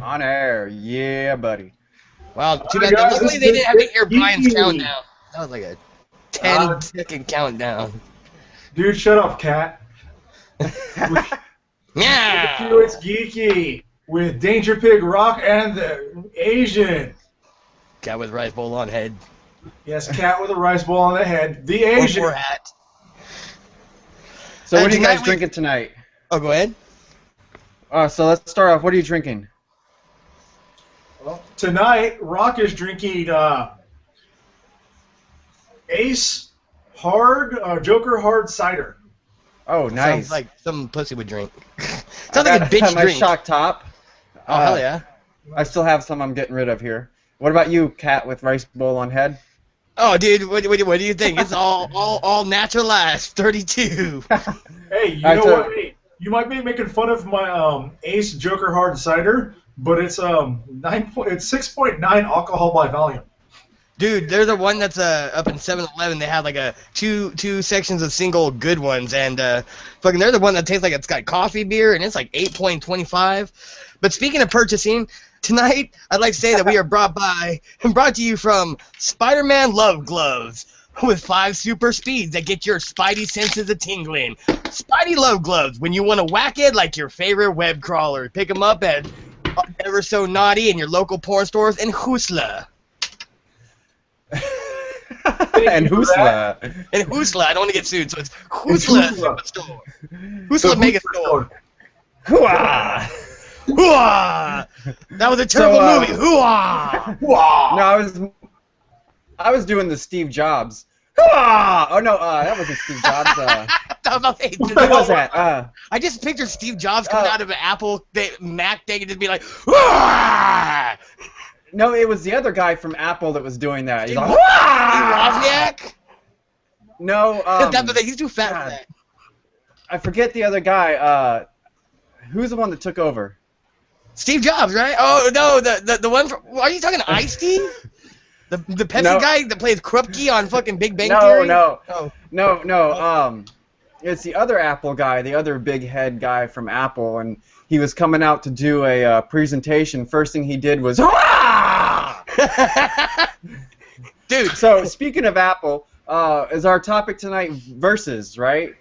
On air, yeah, buddy. Wow, too Hi, bad. guys, Luckily, this they didn't have to is hear Brian's Geeky. countdown. That was like a 10-second countdown. Dude, shut up, cat. Yeah! It's Geeky with Danger Pig Rock and the Asian. Cat with rice bowl on head. Yes, cat with a rice bowl on the head. The Or Asian. poor hat. So And what are you guys tonight we- drinking tonight? Oh, go ahead. So let's start off. What are you drinking? Well, tonight, Rock is drinking Ace Joker Hard Cider. Oh, nice. Sounds like some pussy would drink. I Sounds like a got bitch my drink. shock top. Oh, hell yeah. I still have some I'm getting rid of here. What about you, cat with rice bowl on head? Oh, dude, what do you think? It's all naturalized. 32. Hey, you I know took- what? Hey, you might be making fun of my Ace Joker Hard Cider, but it's 6.9 alcohol by volume. Dude, there's a one that's up in 7-Eleven. They have like a two sections of single good ones, and fucking they're the one that tastes like it's got coffee beer, and it's like 8.25. But speaking of purchasing, tonight I'd like to say that we are brought to you from Spider-Man Love Gloves with 5 super speeds that get your spidey senses a tingling. Spidey Love Gloves, when you want to whack it like your favorite web crawler. Pick them up at Ever So Naughty in your local porn stores and Hoosla. And Hoosla. And Hoosla, I don't want to get sued, so it's Hoosla Superstore. Hoosla Mega Store. Hooah! Hooah! That was a terrible So, movie. Hooah! Wow. No, I was doing the Steve Jobs. Hooah! Oh no, that wasn't Steve Jobs. What was that? I just pictured Steve Jobs coming out of an Apple Mac thing and just be like, Hooah! No, it was the other guy from Apple that was doing that. He's like, Steve "Hooah!" Wozniak? No, He's too fat God. for that. I forget the other guy. Who's the one that took over? Steve Jobs, right? Oh no, the one from. Are you talking Ice-T? The Pepsi No. guy that plays Krupke on fucking Big Bang Theory? No. Oh. No. It's the other Apple guy, the other big head guy from Apple, and he was coming out to do a presentation. First thing he did was, "Hooah!" Dude, So speaking of Apple, is our topic tonight versus, right?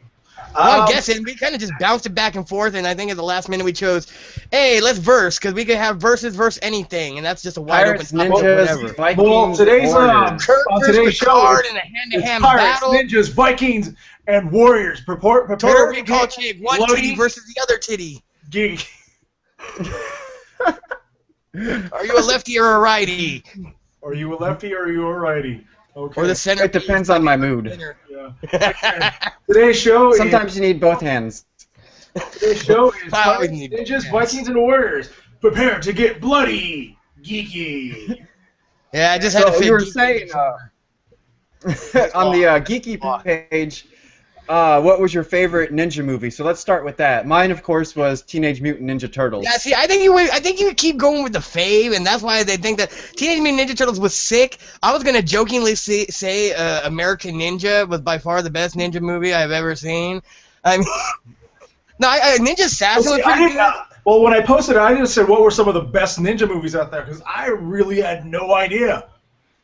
well, I'm guessing we kind of just bounced it back and forth, and I think at the last minute we chose, hey, let's verse, because we could have versus anything, and that's just a wide Pirates, open topic. ninjas, Whatever. Vikings, Well, today's Warriors. Kirk on versus today's show, Pickard in a it's hand-to-hand Pirates, battle. Ninjas, Vikings, and Warriors. Prepare Total to Recall get chick, one bloody titty versus the other titty. geek. Are you a lefty or a righty? Are you a lefty or are you a righty? Okay. Or the center? It depends on my mood. Yeah. Today's show Sometimes you need both hands. Today's show is I always Pirates, need Ninjas, hands. Vikings, and Warriors. Prepare to get bloody, geeky. Yeah, I just had to So fit you were Geek saying in. on the Geeky page, what was your favorite ninja movie? So let's start with that. Mine, of course, was Teenage Mutant Ninja Turtles. Yeah, see, I think you would keep going with the fave, and that's why they think that Teenage Mutant Ninja Turtles was sick. I was gonna jokingly say American Ninja was by far the best ninja movie I've ever seen. I mean, no, Ninja Assassin was pretty good. Well, when I posted it, I just said what were some of the best ninja movies out there because I really had no idea.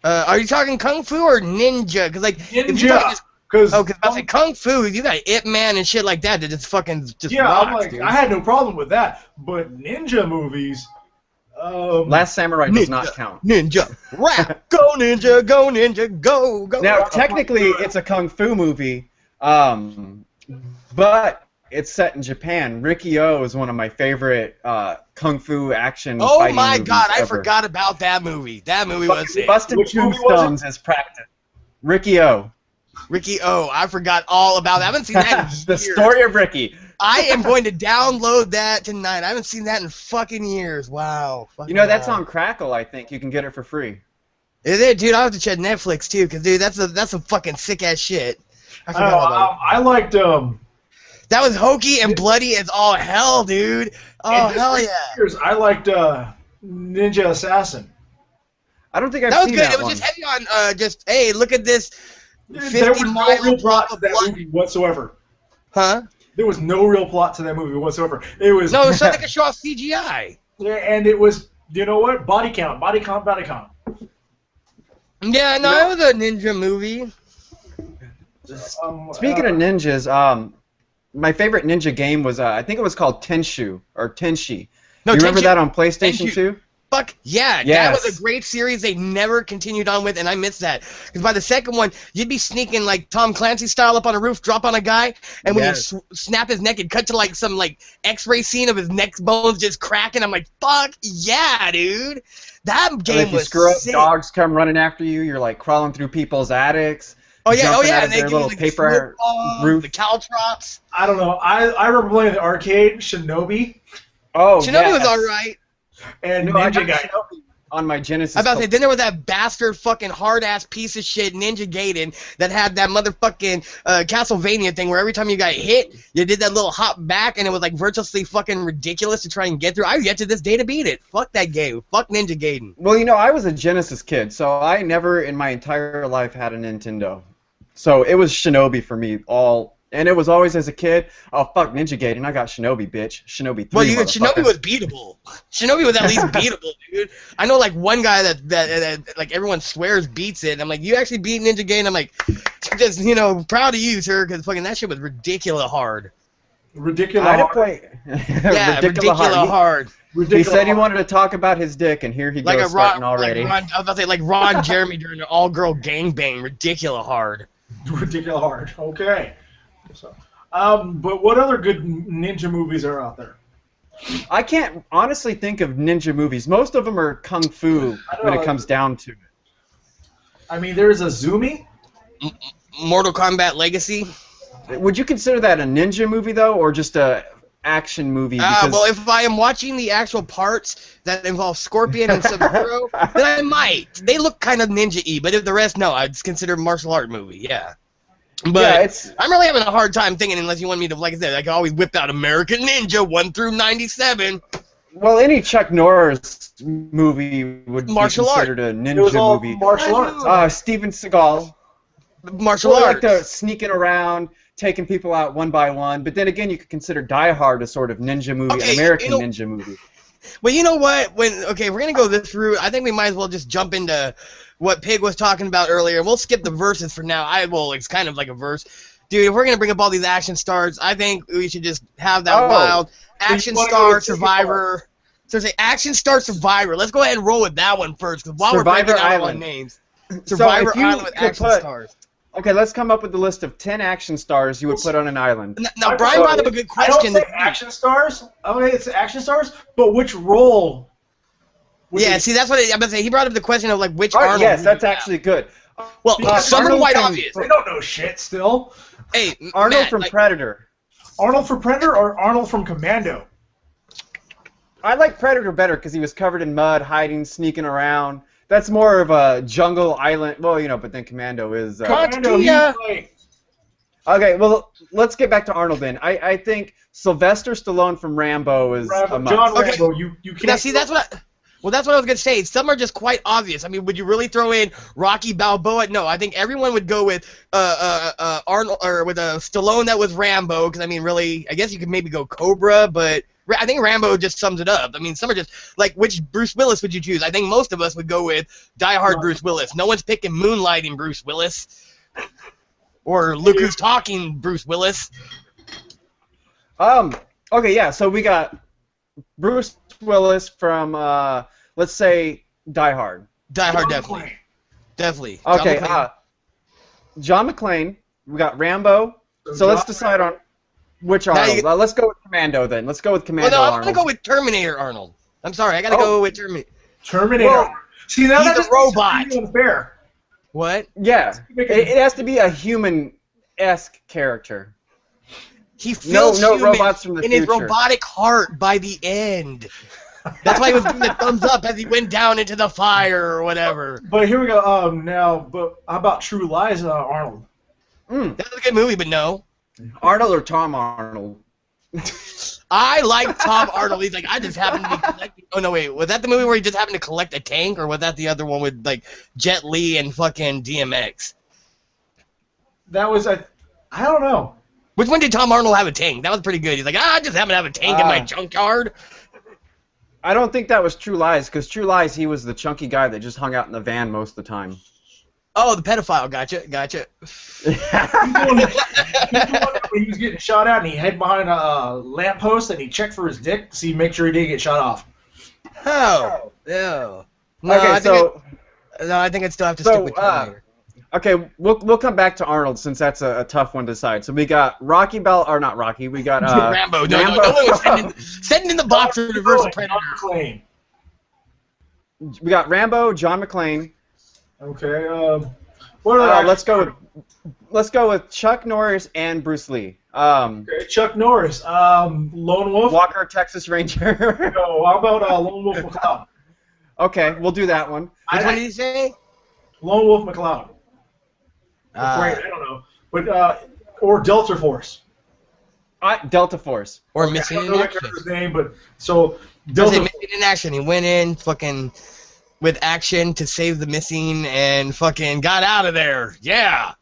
Are you talking Kung Fu or Ninja? Because like, if you're Ninja. talking Because I say Kung Fu, you got Ip Man and shit like that that just fucking yeah, rocks, I'm like dude. I had no problem with that, but ninja movies. Last Samurai does not count. Ninja, rap, go Ninja, go Ninja, go. Now, technically, it's a kung fu movie, but it's set in Japan. Ricky-O is one of my favorite kung fu action Oh fighting my movies god, I ever. forgot about that movie. That movie was sick. Busting Which movie was tombstones is practice. Ricky-O. Ricky-O, I forgot all about that. I haven't seen that in The years. story of Ricky. I am going to download that tonight. I haven't seen that in fucking years. Wow. You know, that's wow. on Crackle, I think. You can get it for free. Is it, dude? I have to check Netflix too, cause dude, that's some fucking sick ass shit. I I, forgot all about it. I liked That was hokey and bloody as all hell, dude. Oh and hell this yeah. year's, I liked Ninja Assassin. I don't think I've That was seen good. that It was one. just heavy on just hey, look at this There 50 was no mile real plot block to of that blood. movie whatsoever. Huh? There was no real plot to that movie whatsoever. It was No, it's something they could show off CGI. Yeah, and it was, you know what? Body count, body count, body count. Yeah, no, it was a ninja movie. Speaking of ninjas, my favorite ninja game was I think it was called Tenshu or Tenshi. No, you remember Tenshu- that on PlayStation Tenshu. 2? Fuck yeah, Yes. that was a great series they never continued on with, and I miss that. Because by the second one, you'd be sneaking like Tom Clancy style up on a roof, drop on a guy, and when Yes. you snap his neck, it'd cut to like some like X-ray scene of his neck bones just cracking. I'm like, fuck yeah, dude. That And game if you was screw up, sick. dogs come running after you. You're like crawling through people's attics. Oh yeah, jumping out and of they their give you little like paper the slip ball, roof. the caltrops. I don't know. I remember playing the arcade, Shinobi, Oh, Shinobi yes. was alright. and No, I Ninja got Guy. Shinobi on my Genesis. I was about to say, then there was that bastard fucking hard ass piece of shit Ninja Gaiden that had that motherfucking Castlevania thing where every time you got hit, you did that little hop back and it was like virtuously fucking ridiculous to try and get through. I've yet to this day to beat it. Fuck that game. Fuck Ninja Gaiden. Well, you know, I was a Genesis kid, so I never in my entire life had a Nintendo. So it was Shinobi for me all, and it was always as a kid. Oh fuck, Ninja Gaiden! I got Shinobi, bitch. Shinobi 3. Well, motherfucker. Shinobi was beatable. Shinobi was at least beatable, dude. I know like one guy that like everyone swears beats it. And I'm like, you actually beat Ninja Gaiden? I'm like, just proud of you, sir, because fucking that shit was ridiculous hard. Ridiculous. I had to play. Yeah, ridiculous hard. He said he wanted to talk about his dick, and here he Like goes a Ron, starting already. Like Ron, I was about to say like Ron Jeremy during an all-girl gangbang. Ridiculous hard. Ridiculous hard. Okay. So, but what other good ninja movies are out there? I can't honestly think of ninja movies. Most of them are kung fu when it comes down to it. I mean, there's a Zumi. Mortal Kombat Legacy. Would you consider that a ninja movie though, or just a action movie? Because Well, if I am watching the actual parts that involve Scorpion and Sub-Zero, then I might. They look kind of ninja-y, but if the rest, no, I'd consider a martial art movie, yeah. But yeah, it's I'm really having a hard time thinking unless you want me to, like I said, I can always whip out American Ninja 1 through 97. well, any Chuck Norris movie would Martial be art. considered a It was ninja all movie. martial arts. Steven Seagal. Martial Well, arts. like the sneaking around, taking people out one by one. But then again, you could consider Die Hard a sort of ninja movie, Okay, an American you know- ninja movie. Well, you know what? If we're gonna go this route, I think we might as well just jump into what Pig was talking about earlier. We'll skip the verses for now. It's kind of like a verse. Dude, if we're gonna bring up all these action stars, I think we should just have that wild action wanna go star with survivor. So say action star survivor. Let's go ahead and roll with that one first, because while Survivor we're breaking out Island. on names, So Survivor if you Island with could action put- stars. Okay, let's come up with a list of 10 action stars you would put on an island. Now, Brian brought up a good I don't question. say action stars. Okay, it's action stars, but which role? would Yeah, they- see, that's what I'm about to say. He brought up the question of like which Oh, Arnold. yes, would that's you have? actually good. Well, some are Arnold quite from- obvious. They don't know shit still. Hey, Arnold Matt, from like, Predator. Arnold from Predator or Arnold from Commando? I like Predator better because he was covered in mud, hiding, sneaking around. That's more of a jungle island. Well, but then Commando is. Commando, he's yeah. like, Okay, well, let's get back to Arnold then. I think Sylvester Stallone from Rambo is a must. John Okay. Rambo. You can't. Now, see, that's what I was gonna say. Some are just quite obvious. I mean, would you really throw in Rocky Balboa? No, I think everyone would go with Arnold or with Stallone that was Rambo. Because I mean, really, I guess you could maybe go Cobra, but I think Rambo just sums it up. I mean, some are just like, which Bruce Willis would you choose? I think most of us would go with Die Hard Bruce Willis. No one's picking Moonlighting Bruce Willis or Look Who's Talking Bruce Willis. Okay, yeah. So we got Bruce Willis from let's say Die Hard. Die Hard, John definitely, McClane. definitely. Okay, John McClane. John McClane. We got Rambo. So let's decide on which Now Arnold. you- Let's go with Commando then. Let's go with Well, Commando no, I'm Arnold. gonna go with Terminator Arnold. I'm sorry, I gotta Oh. go with Terminator. Terminator. Well, see, now he's that a just makes it robot. really unfair. What? Yeah, Make it has to be a human-esque character. He feels no human robots from the in his future. robotic heart by the end. That's why he was giving the thumbs up as he went down into the fire or whatever. But here we go. But how about True Lies, Arnold? That was a good movie, but no. Arnold or Tom Arnold? I like Tom Arnold. He's like, I just happened to be collecting. Oh no, wait, was that the movie where he just happened to collect a tank, or was that the other one with like Jet Li and fucking DMX? That was I don't know. Which one did Tom Arnold have a tank? That was pretty good. He's like, I just happen to have a tank in my junkyard. I don't think that was True Lies, because True Lies, he was the chunky guy that just hung out in the van most of the time. Oh, the pedophile. Gotcha. He's the one when he was getting shot at and he hid behind a lamppost and he checked for his dick to see make sure he didn't get shot off. Oh, yeah. No, Okay, I think I'd still have to stick with Terminator. Okay, we'll come back to Arnold since that's a tough one to decide. So we got Rocky or not Rocky. We got Rambo. No, send in the box for Reversal Predator. McClane. We got Rambo, John McClane. Okay. What are let's go with Chuck Norris and Bruce Lee. Okay, Chuck Norris. Lone Wolf. Walker, Texas Ranger. No, how about Lone Wolf McCloud? Okay, we'll do that one. Which one did you say? Lone Wolf McCloud. Great, I don't know, but or Delta Force. Delta Force. Or Missing I don't in know Action. his name, but so Does Delta. it Missing in Action? He went in fucking with action to save the missing and fucking got out of there. Yeah.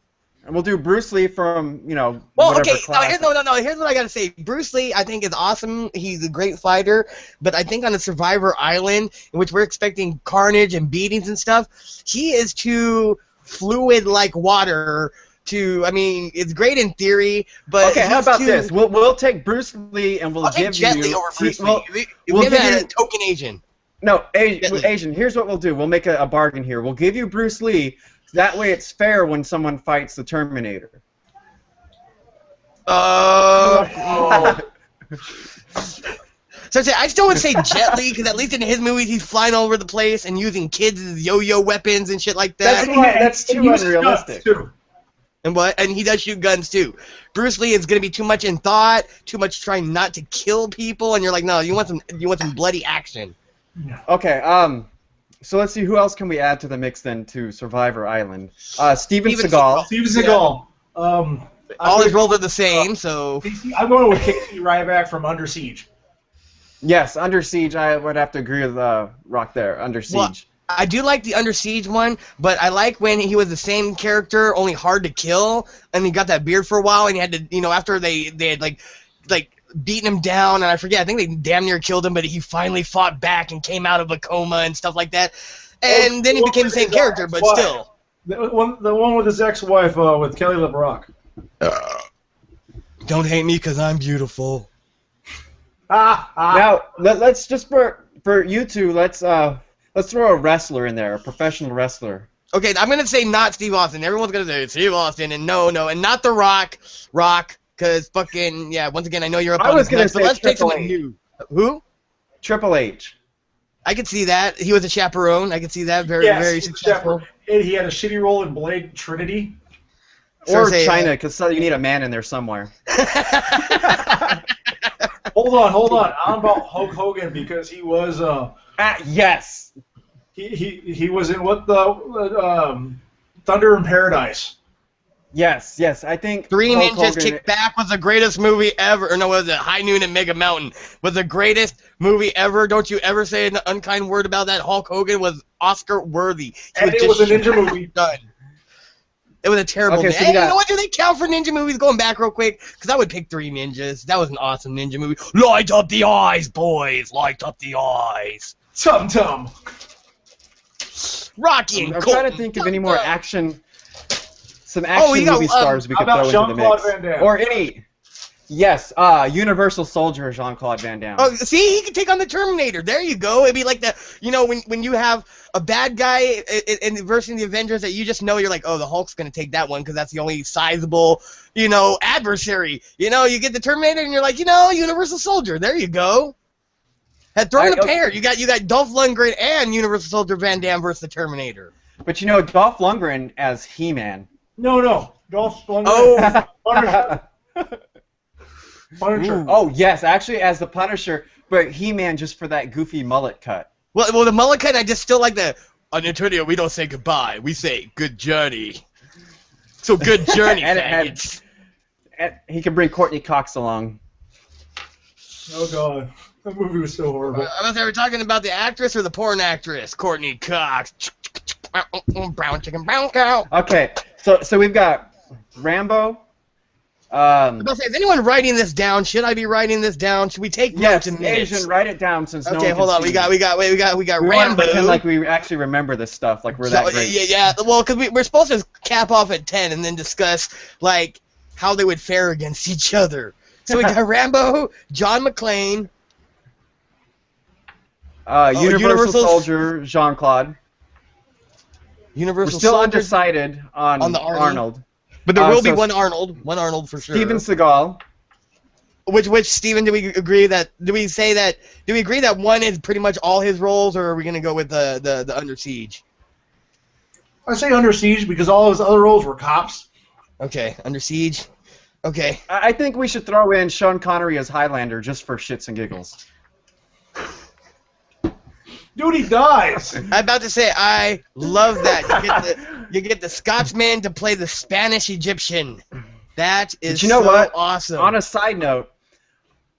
And we'll do Bruce Lee from, Well, whatever okay, class. no. Here's what I gotta say. Bruce Lee, I think, is awesome. He's a great fighter, but I think on the Survivor Island, in which we're expecting carnage and beatings and stuff, he is too fluid like water. I mean, it's great in theory, but Okay, how about this? We'll take Bruce Lee and we'll I'll take give Jet you. Li over Bruce we'll Lee. we'll Give give him you- a token Asian. No, Jet Li. Asian. Here's what we'll do. We'll make a bargain here. We'll give you Bruce Lee. That way, it's fair when someone fights the Terminator. So I still would say Jet Li, because at least in his movies he's flying all over the place and using kids as yo-yo weapons and shit like that. That's too unrealistic. And he does shoot guns too. Bruce Lee is gonna be too much in thought, too much trying not to kill people, and you're like, no, you want some bloody action. Okay. So let's see, who else can we add to the mix then to Survivor Island? Steven Seagal. Steven Seagal. All his roles are the same, so I'm going with Casey Ryback from Under Siege. Yes, Under Siege. I would have to agree with Rock there. Under Siege. Well, I do like the Under Siege one, but I like when he was the same character, only hard to kill, and he got that beard for a while, and he had to, after they had like beaten him down, and I forget, I think they damn near killed him, but he finally fought back and came out of a coma and stuff like that, and then he became the same character, but still. The one with his ex-wife, with Kelly LeBrock. Don't hate me because I'm beautiful. Now let's just for you two, let's throw a wrestler in there, a professional wrestler. Okay, I'm gonna say not Steve Austin. Everyone's gonna say Steve Austin, and no, and not The Rock, because fucking once again, I know you're up on this nuts, but let's take someone new. Who? Triple H. I could see that. He was a chaperone. I could see that very successful. And he had a shitty role in Blade Trinity. Or China, because you need a man in there somewhere. Hold on. I'm about Hulk Hogan because he was yes. He was in Thunder in Paradise. Yes. I think Three Hulk Ninjas Hogan, Kick Back was the greatest movie ever. Or no, was it High Noon and Mega Mountain? Was the greatest movie ever. Don't you ever say an unkind word about that. Hulk Hogan was Oscar worthy. And it was a ninja movie. Done. It was a terrible movie. So Hey, you know what? Do they count for ninja movies? Going back real quick, because I would pick Three Ninjas. That was an awesome ninja movie. Light up the eyes, boys. Light up the eyes. Tum Tum. Rocky and I'm Colt. trying to think of any more some action movie stars we could how throw about into the mix. Jean-Claude Van Damme? Or any. Yes, Universal Soldier Jean-Claude Van Damme. Oh, see, he could take on the Terminator. There you go. It'd be like when you have a bad guy in versus the Avengers that you just know, you're like, oh, the Hulk's gonna take that one because that's the only sizable, adversary. You get the Terminator and you're like, Universal Soldier. There you go. Had thrown a pair. You got Dolph Lundgren and Universal Soldier Van Damme versus the Terminator. But Dolph Lundgren as He-Man. No. Dolph Lundgren. Oh. Punisher. Oh yes, actually as the Punisher, but He-Man just for that goofy mullet cut. Well, the mullet cut, I just still like on Antonio, we don't say goodbye. We say good journey. So good journey, and he can bring Courtney Cox along. Oh god, that movie was so horrible. We're talking about the actress or the porn actress, Courtney Cox. Brown chicken, brown cow. Okay, so we've got Rambo, I'm about to say, is anyone writing this down? Should I be writing this down? Should we take Yes, notes in minutes? Asian, write it down since no Okay, one hold can on. see We got We want to Rambo. pretend like we actually remember this stuff, like we're that great. Yeah. Well, because we're supposed to cap off at 10 and then discuss like how they would fare against each other. So we got Rambo, John McClane, Universal Soldier, Jean-Claude. We're still Soldier, undecided on the Arnold. but there will be so one Arnold for sure. Steven Seagal. Which Steven, do we agree that? Do we agree that one is pretty much all his roles, or are we gonna go with the Under Siege? I say Under Siege because all his other roles were cops. Okay, Under Siege. Okay. I think we should throw in Sean Connery as Highlander just for shits and giggles. Dude, he dies. I'm about to say I love that. You get the Scotsman to play the Spanish Egyptian. That is But you know so what? awesome. On a side note,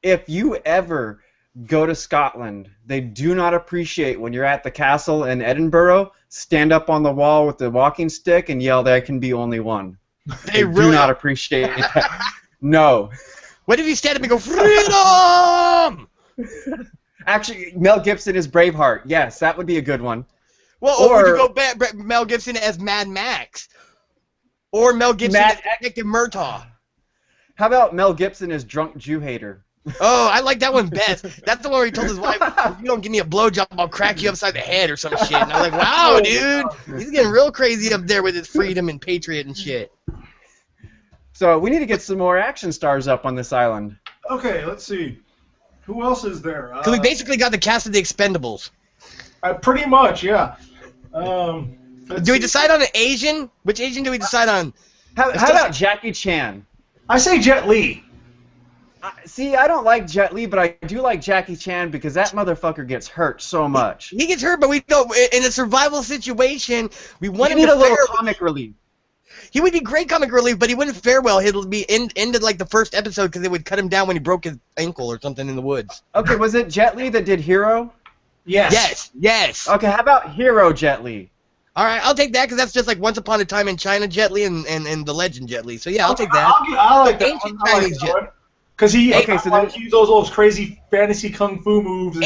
if you ever go to Scotland, they do not appreciate when you're at the castle in Edinburgh, stand up on the wall with the walking stick and yell, "There can be only one." They do really not appreciate that. No. What if you stand up and go, freedom? Actually, Mel Gibson is Braveheart. Yes, that would be a good one. Well, or would you go Mel Gibson as Mad Max? Or Mel Gibson as Detective Murtaugh? How about Mel Gibson as Drunk Jew Hater? Oh, I like that one best. That's the one where he told his wife, if you don't give me a blowjob, I'll crack you upside the head or some shit. And I was like, wow, dude. He's getting real crazy up there with his freedom and patriot and shit. So we need to get some more action stars up on this island. Okay, let's see. Who else is there? Because we basically got the cast of the Expendables. Pretty much, yeah. Do we decide on an Asian? Which Asian do we decide on? How about Jackie Chan? I say Jet Li. See, I don't like Jet Li, but I do like Jackie Chan because that motherfucker gets hurt so much. He gets hurt, but we don't. In a survival situation, we want him need to a little fare. comic relief. He would be great comic relief, but he wouldn't fare well. He'd be ended like the first episode because they would cut him down when he broke his ankle or something in the woods. Okay, was it Jet Li that did Hero? Yes. Yes. Okay, how about Hero Jet Li? All right, I'll take that because that's just like Once Upon a Time in China Jet Li and the Legend Jet Li. So yeah, I'll take that. I like that Ancient one. Chinese Jet. Because he so he does those crazy fantasy kung fu moves.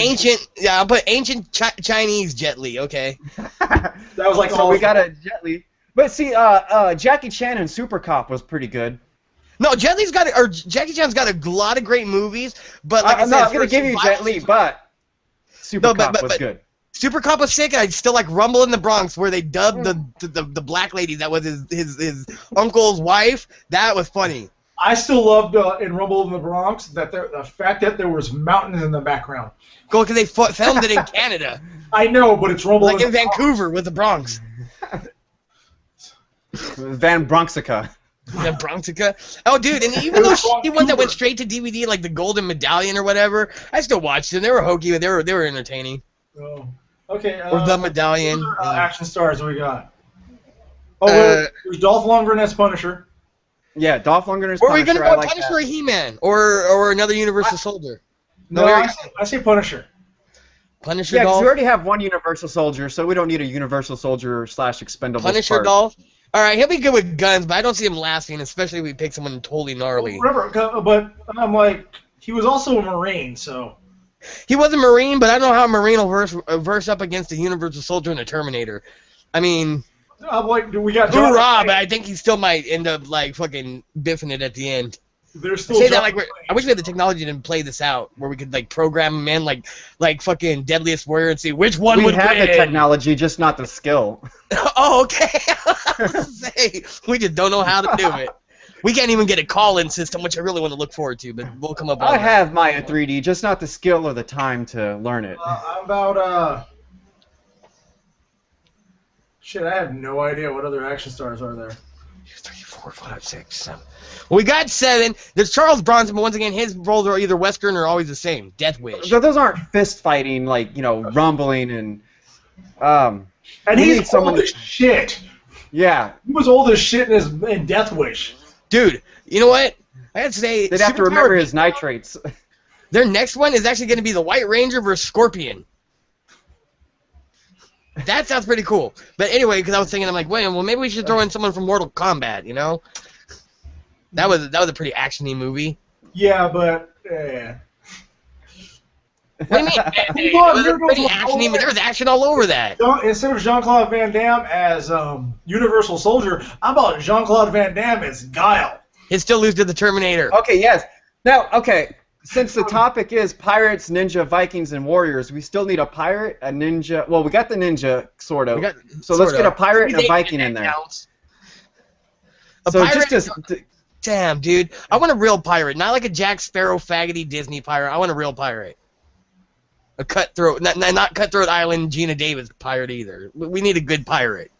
I'll put ancient Chinese Jet Li. Okay. That was like so we got a Jet Li. But see, Jackie Chan in Super Cop was pretty good. No, Jackie Chan's got a lot of great movies, but like I said, I'm gonna give you Jet Li, but Super Cop was good. Super Cop was sick. I still like Rumble in the Bronx, where they dubbed the black lady that was his uncle's wife. That was funny. I still loved in Rumble in the Bronx that the fact that there was mountains in the background. Go because they filmed it in Canada. I know, but it's Rumble like in Vancouver with the Bronx. Van Bronxica. The Bronxica. Oh, dude, and even those shitty ones that went straight to DVD, like the Golden Medallion or whatever, I still watched them. They were hokey, but they were entertaining. Oh. Okay. Or the Medallion. Action stars we got. Oh, there's Dolph Lundgren as Punisher. Yeah, Dolph Lundgren as Or are we Punisher. gonna go Punisher or He-Man or another Universal Soldier? No, I say Punisher. Punisher. Yeah, because Dolph? we already have one Universal Soldier, so we don't need a Universal Soldier / Expendables. Punisher part. Dolph. All right, he'll be good with guns, but I don't see him lasting, especially if we pick someone totally gnarly. Remember, but I'm like, he was also a Marine, so. He was a Marine, but I don't know how a Marine will verse up against a Universal Soldier and a Terminator. I mean, I'm like, we got. Hoorah, but I think he still might end up like fucking biffing it at the end. There's still. I say that like I wish we had the technology to play this out, where we could like program him in like fucking Deadliest Warrior and see which one would win. We have the technology, just not the skill. Oh, okay. Say, we just don't know how to do it. We can't even get a call-in system, which I really want to look forward to, but we'll come up with I have Maya 3D, just not the skill or the time to learn it. How about shit, I have no idea what other action stars are there. 3, 4, 5, 6, 7. Well, we got 7. There's Charles Bronson, but once again, his roles are either Western or always the same. Death Wish. So those aren't fist fighting, like, you know, rumbling and. And he's old as shit. Yeah. He was old as shit in Death Wish. Dude, you know what? I gotta say, they'd have to remember his nitrates. Their next one is actually going to be the White Ranger versus Scorpion. That sounds pretty cool. But anyway, because I was thinking, I'm like, wait, well, maybe we should throw in someone from Mortal Kombat, you know? That was a pretty actiony movie. Yeah, but What do you mean? It was a pretty actiony movie. There was action all over that. Instead of Jean-Claude Van Damme as Universal Soldier, I'm about Jean-Claude Van Damme as Guile. He'd still lose to the Terminator. Okay, yes. Now, okay, since the topic is pirates, ninja, Vikings, and warriors, we still need a pirate, a ninja. Well, we got the ninja, sort of. So let's get a pirate and a Viking in there. So just damn, dude. I want a real pirate, not like a Jack Sparrow faggoty Disney pirate. I want a real pirate. A cutthroat, not Cutthroat Island Gina Davis pirate either. We need a good pirate.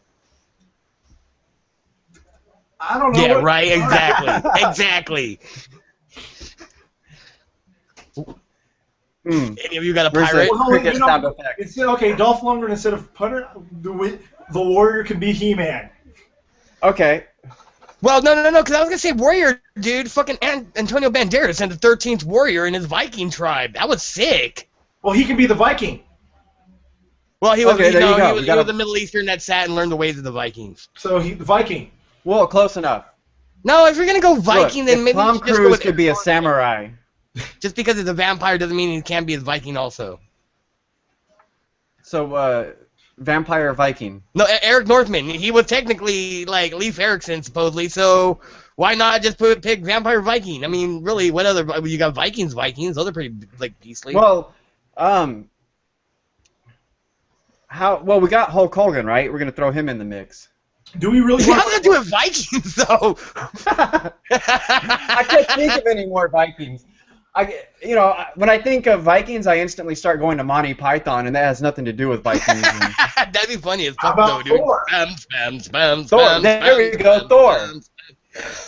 I don't know. Yeah, right. Exactly. Any of you got a pirate? Okay, Dolph Lundgren instead of Punter, the warrior can be He-Man. Okay. Well, no, because I was gonna say warrior, dude. Fucking Antonio Banderas sent the 13th warrior in his Viking tribe. That was sick. Well, he can be the Viking. Well, he was. Okay, he was the Middle Eastern that sat and learned the ways of the Vikings. So the Viking. Well, close enough. No, if you're gonna go Viking, then maybe Tom Cruise could be a samurai. Just because it's a vampire doesn't mean he can't be a Viking also. So, vampire Viking. No, Eric Northman. He was technically like Leif Erikson supposedly. So why not just pick vampire Viking? I mean, really, what other? You got Vikings. Those are pretty like beastly. Well, we got Hulk Hogan, right? We're gonna throw him in the mix. Do we really? How does that do with Vikings though? I can't think of any more Vikings. When I think of Vikings, I instantly start going to Monty Python, and that has nothing to do with Vikings. That'd be funny as fuck, though, dude. Thor. There we go, Thor.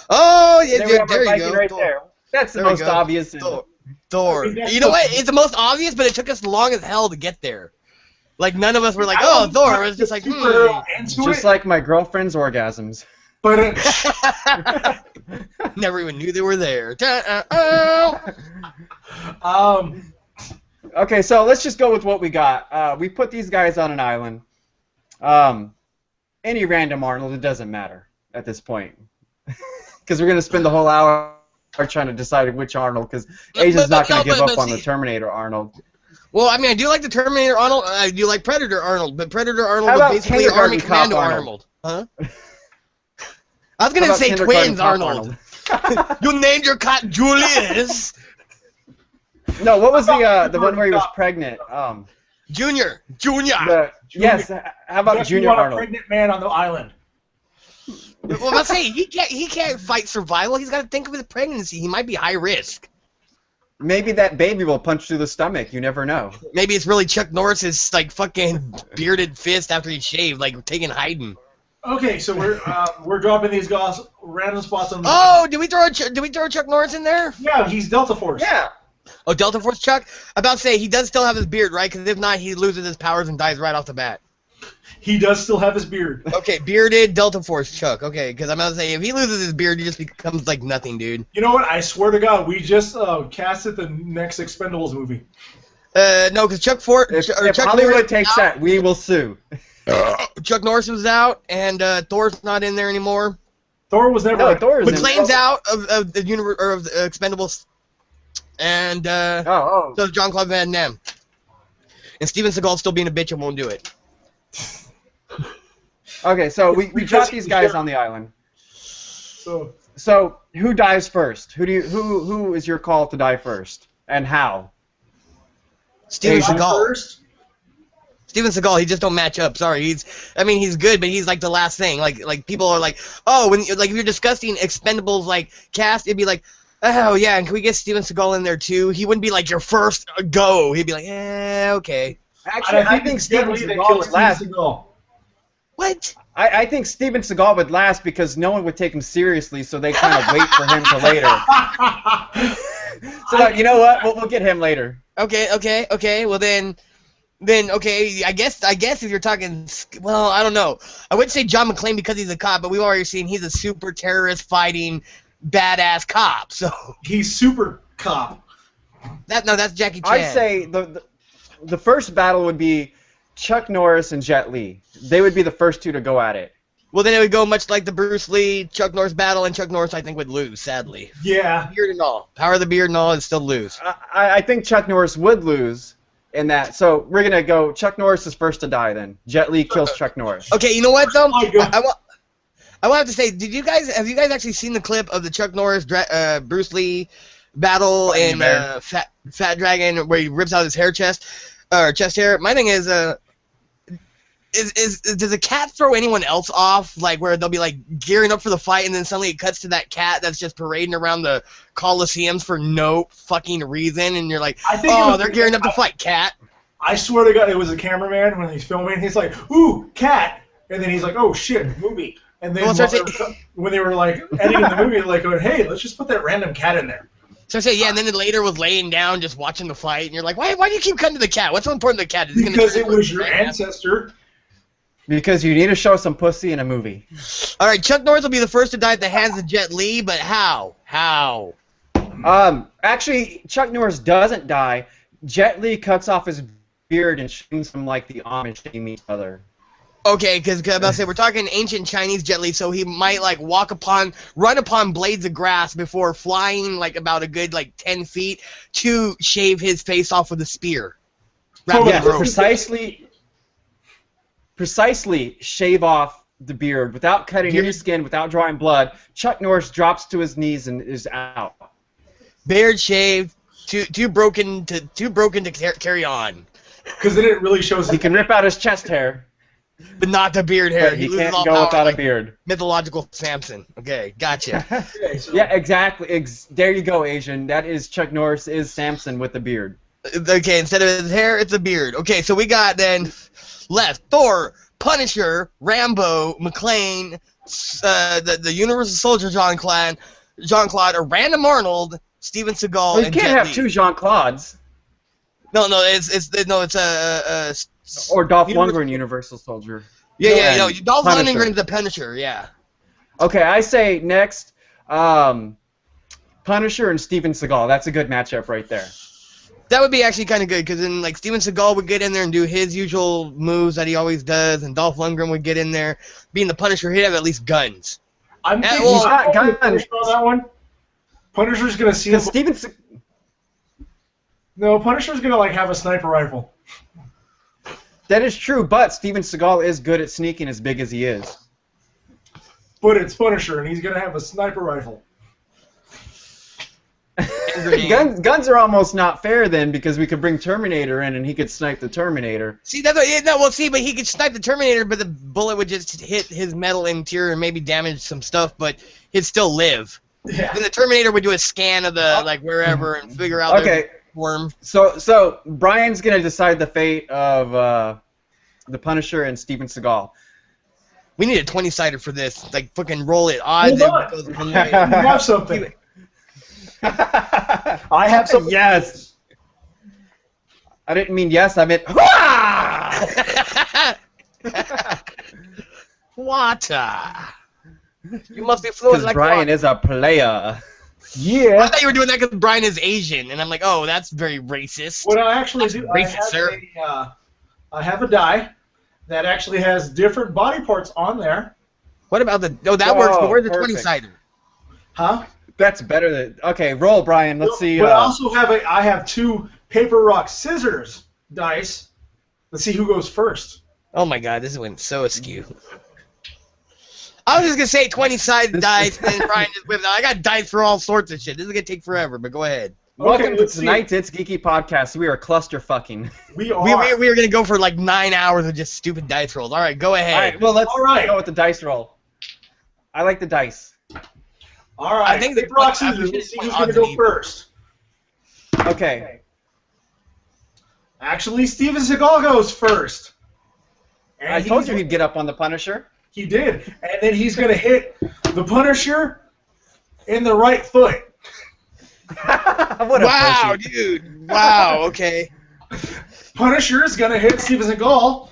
Oh yeah, there you go. Right there. That's the most obvious. Thor. You know what? It's the most obvious, but it took us long as hell to get there. Like none of us were like, "Oh, Thor." It was just like, just like my girlfriend's orgasms. But never even knew they were there. Okay, so let's just go with what we got. We put these guys on an island. Any random Arnold, it doesn't matter at this point, because we're gonna spend the whole hour trying to decide which Arnold, because Asia's not gonna give up on the Terminator Arnold. Well, I mean, I do like the Terminator Arnold. I do like Predator Arnold, but Predator Arnold was basically Army Commando Arnold. Huh? I was gonna say twins Arnold. You named your cat Julius. No, what was the one where he was pregnant? Junior. Yes. How about Junior Arnold? A pregnant man on the island. Well, I'm saying he can't fight survival. He's got to think of his pregnancy. He might be high risk. Maybe that baby will punch through the stomach. You never know. Maybe it's really Chuck Norris's like fucking bearded fist after he shaved, like taking hiding. Okay, so we're dropping these guys random spots on. Oh, did we throw Chuck Norris in there? Yeah, he's Delta Force. Yeah. Oh, Delta Force Chuck. About to say he does still have his beard, right? Because if not, he loses his powers and dies right off the bat. He does still have his beard. Okay, bearded Delta Force Chuck. Okay, because I'm about to say if he loses his beard, he just becomes like nothing, dude. You know what? I swear to God, we just casted the next Expendables movie. No, because Chuck Hollywood takes that, we will sue. Chuck Norris was out, and Thor's not in there anymore. Thor was never. No, Thor was McClane's out of the universe or of the Expendables, and so is Jean-Claude Van Damme. And Steven Seagal's still being a bitch and won't do it. Okay, so we drop these guys on the island. So who dies first? Who is your call to die first, and how? Steven Seagal. Steven Seagal, he just don't match up. Sorry, he's good, but he's like the last thing. Like people are like, oh, when if you're discussing Expendables like cast, it'd be like, oh yeah, and can we get Steven Seagal in there too? He wouldn't be like your first go. He'd be like, okay. Actually, I think Steven Seagal would last. What? I think Steven Seagal would last because no one would take him seriously, so they kind of wait for him till later. So you know what? We'll get him later. Okay. Well then okay. I guess if you're talking, well, I don't know. I would say John McClane because he's a cop, but we've already seen he's a super terrorist fighting badass cop. So he's super cop. That's Jackie Chan. I'd say the first battle would be Chuck Norris and Jet Li. They would be the first two to go at it. Well, then it would go much like the Bruce Lee Chuck Norris battle, and Chuck Norris I think would lose, sadly. Yeah. Beard and all, power of the beard and all, is still lose. I think Chuck Norris would lose in that. So we're gonna go. Chuck Norris is first to die. Then Jet Li kills Chuck Norris. Okay, you know what though? my God. I want to say, have you guys actually seen the clip of the Chuck Norris Bruce Lee battle in Fat Dragon where he rips out his chest hair? My thing is does a cat throw anyone else off? Like where they'll be like gearing up for the fight and then suddenly it cuts to that cat that's just parading around the Coliseums for no fucking reason, and you're like, oh, they're gearing up to fight, cat. I swear to God, it was a cameraman when he's filming. He's like, ooh, cat, and then he's like, oh shit, movie. And then when they were like editing the movie, like, going, hey, let's just put that random cat in there. So I say, yeah, and then later was laying down just watching the fight, and you're like, why do you keep cutting to the cat? What's so important to the cat? Because it was your ancestor. Because you need to show some pussy in a movie. All right, Chuck Norris will be the first to die at the hands of Jet Li, but how? How? Actually, Chuck Norris doesn't die. Jet Li cuts off his beard and shames him like the Amish shame each other. Okay, because I'm about to say, we're talking ancient Chinese Jet Li, so he might like run upon blades of grass before flying like about a good like 10 feet to shave his face off with a spear. Yes, precisely shave off the beard without cutting any skin, without drawing blood. Chuck Norris drops to his knees and is out. Beard shaved, too broken to carry on. Because then it really shows. He can rip out his chest hair. But not the beard hair. But he can't go without a beard. Mythological Samson. Okay, gotcha. Yeah, exactly. There you go, Asian. That is Chuck Norris is Samson with a beard. Okay, instead of his hair, it's a beard. Okay, so we got then left Thor, Punisher, Rambo, McClane, the Universal Soldier Jean-Claude, or Random Arnold, Steven Seagal, well, you and can't Jet have Li. two Jean-Claudes. No, it's a or Dolph Lundgren, Universal Soldier. Yeah, Dolph Punisher. Lundgren's the Punisher, yeah. Okay, I say next, Punisher and Steven Seagal. That's a good matchup right there. That would be actually kind of good, because then like Steven Seagal would get in there and do his usual moves that he always does, and Dolph Lundgren would get in there. Being the Punisher, he'd have at least guns. I'm thinking guns on that one. Punisher's gonna see him. No, Punisher's gonna like have a sniper rifle. That is true, but Steven Seagal is good at sneaking as big as he is. But it's Punisher, and he's gonna have a sniper rifle. Guns are almost not fair then, because we could bring Terminator in and he could snipe the Terminator. See, but he could snipe the Terminator, but the bullet would just hit his metal interior and maybe damage some stuff, but he'd still live. Yeah. Then the Terminator would do a scan of the like wherever and figure out their form. So Brian's gonna decide the fate of the Punisher and Steven Seagal. We need a 20-sider for this. Like fucking roll it. Odds. Hold on. You have something. I have something. Yes. I didn't mean yes. I meant. Water. You must be fluent Because like Brian water. is a player. Yeah. I thought you were doing that because Brian is Asian, and I'm like, oh, that's very racist. What I actually do, Racist, I have a die that actually has different body parts on there. What about the? Oh, that works. But where's the perfect. 20-sider? Huh? That's better than. Okay, roll, Brian. Let's see. But I also have I have two paper, rock, scissors dice. Let's see who goes first. Oh my God, this went so askew. I was just gonna say 20-sided dice, and then Brian just whipped out. I got dice for all sorts of shit. This is gonna take forever, but go ahead. Welcome to tonight's It's Geeky podcast. We are cluster fucking. We are. We are gonna go for like 9 hours of just stupid dice rolls. All right, go ahead. All right, well let's go with the dice roll. I like the dice. All right. I think the rock, scissors. Let's see who's gonna go first. Okay. Actually, Steven Seagal goes first. And I told you he'd get up on the Punisher. He did, and then he's gonna hit the Punisher in the right foot. What a wow, pussy. dude. Wow. Okay. Punisher's gonna hit Steven Seagal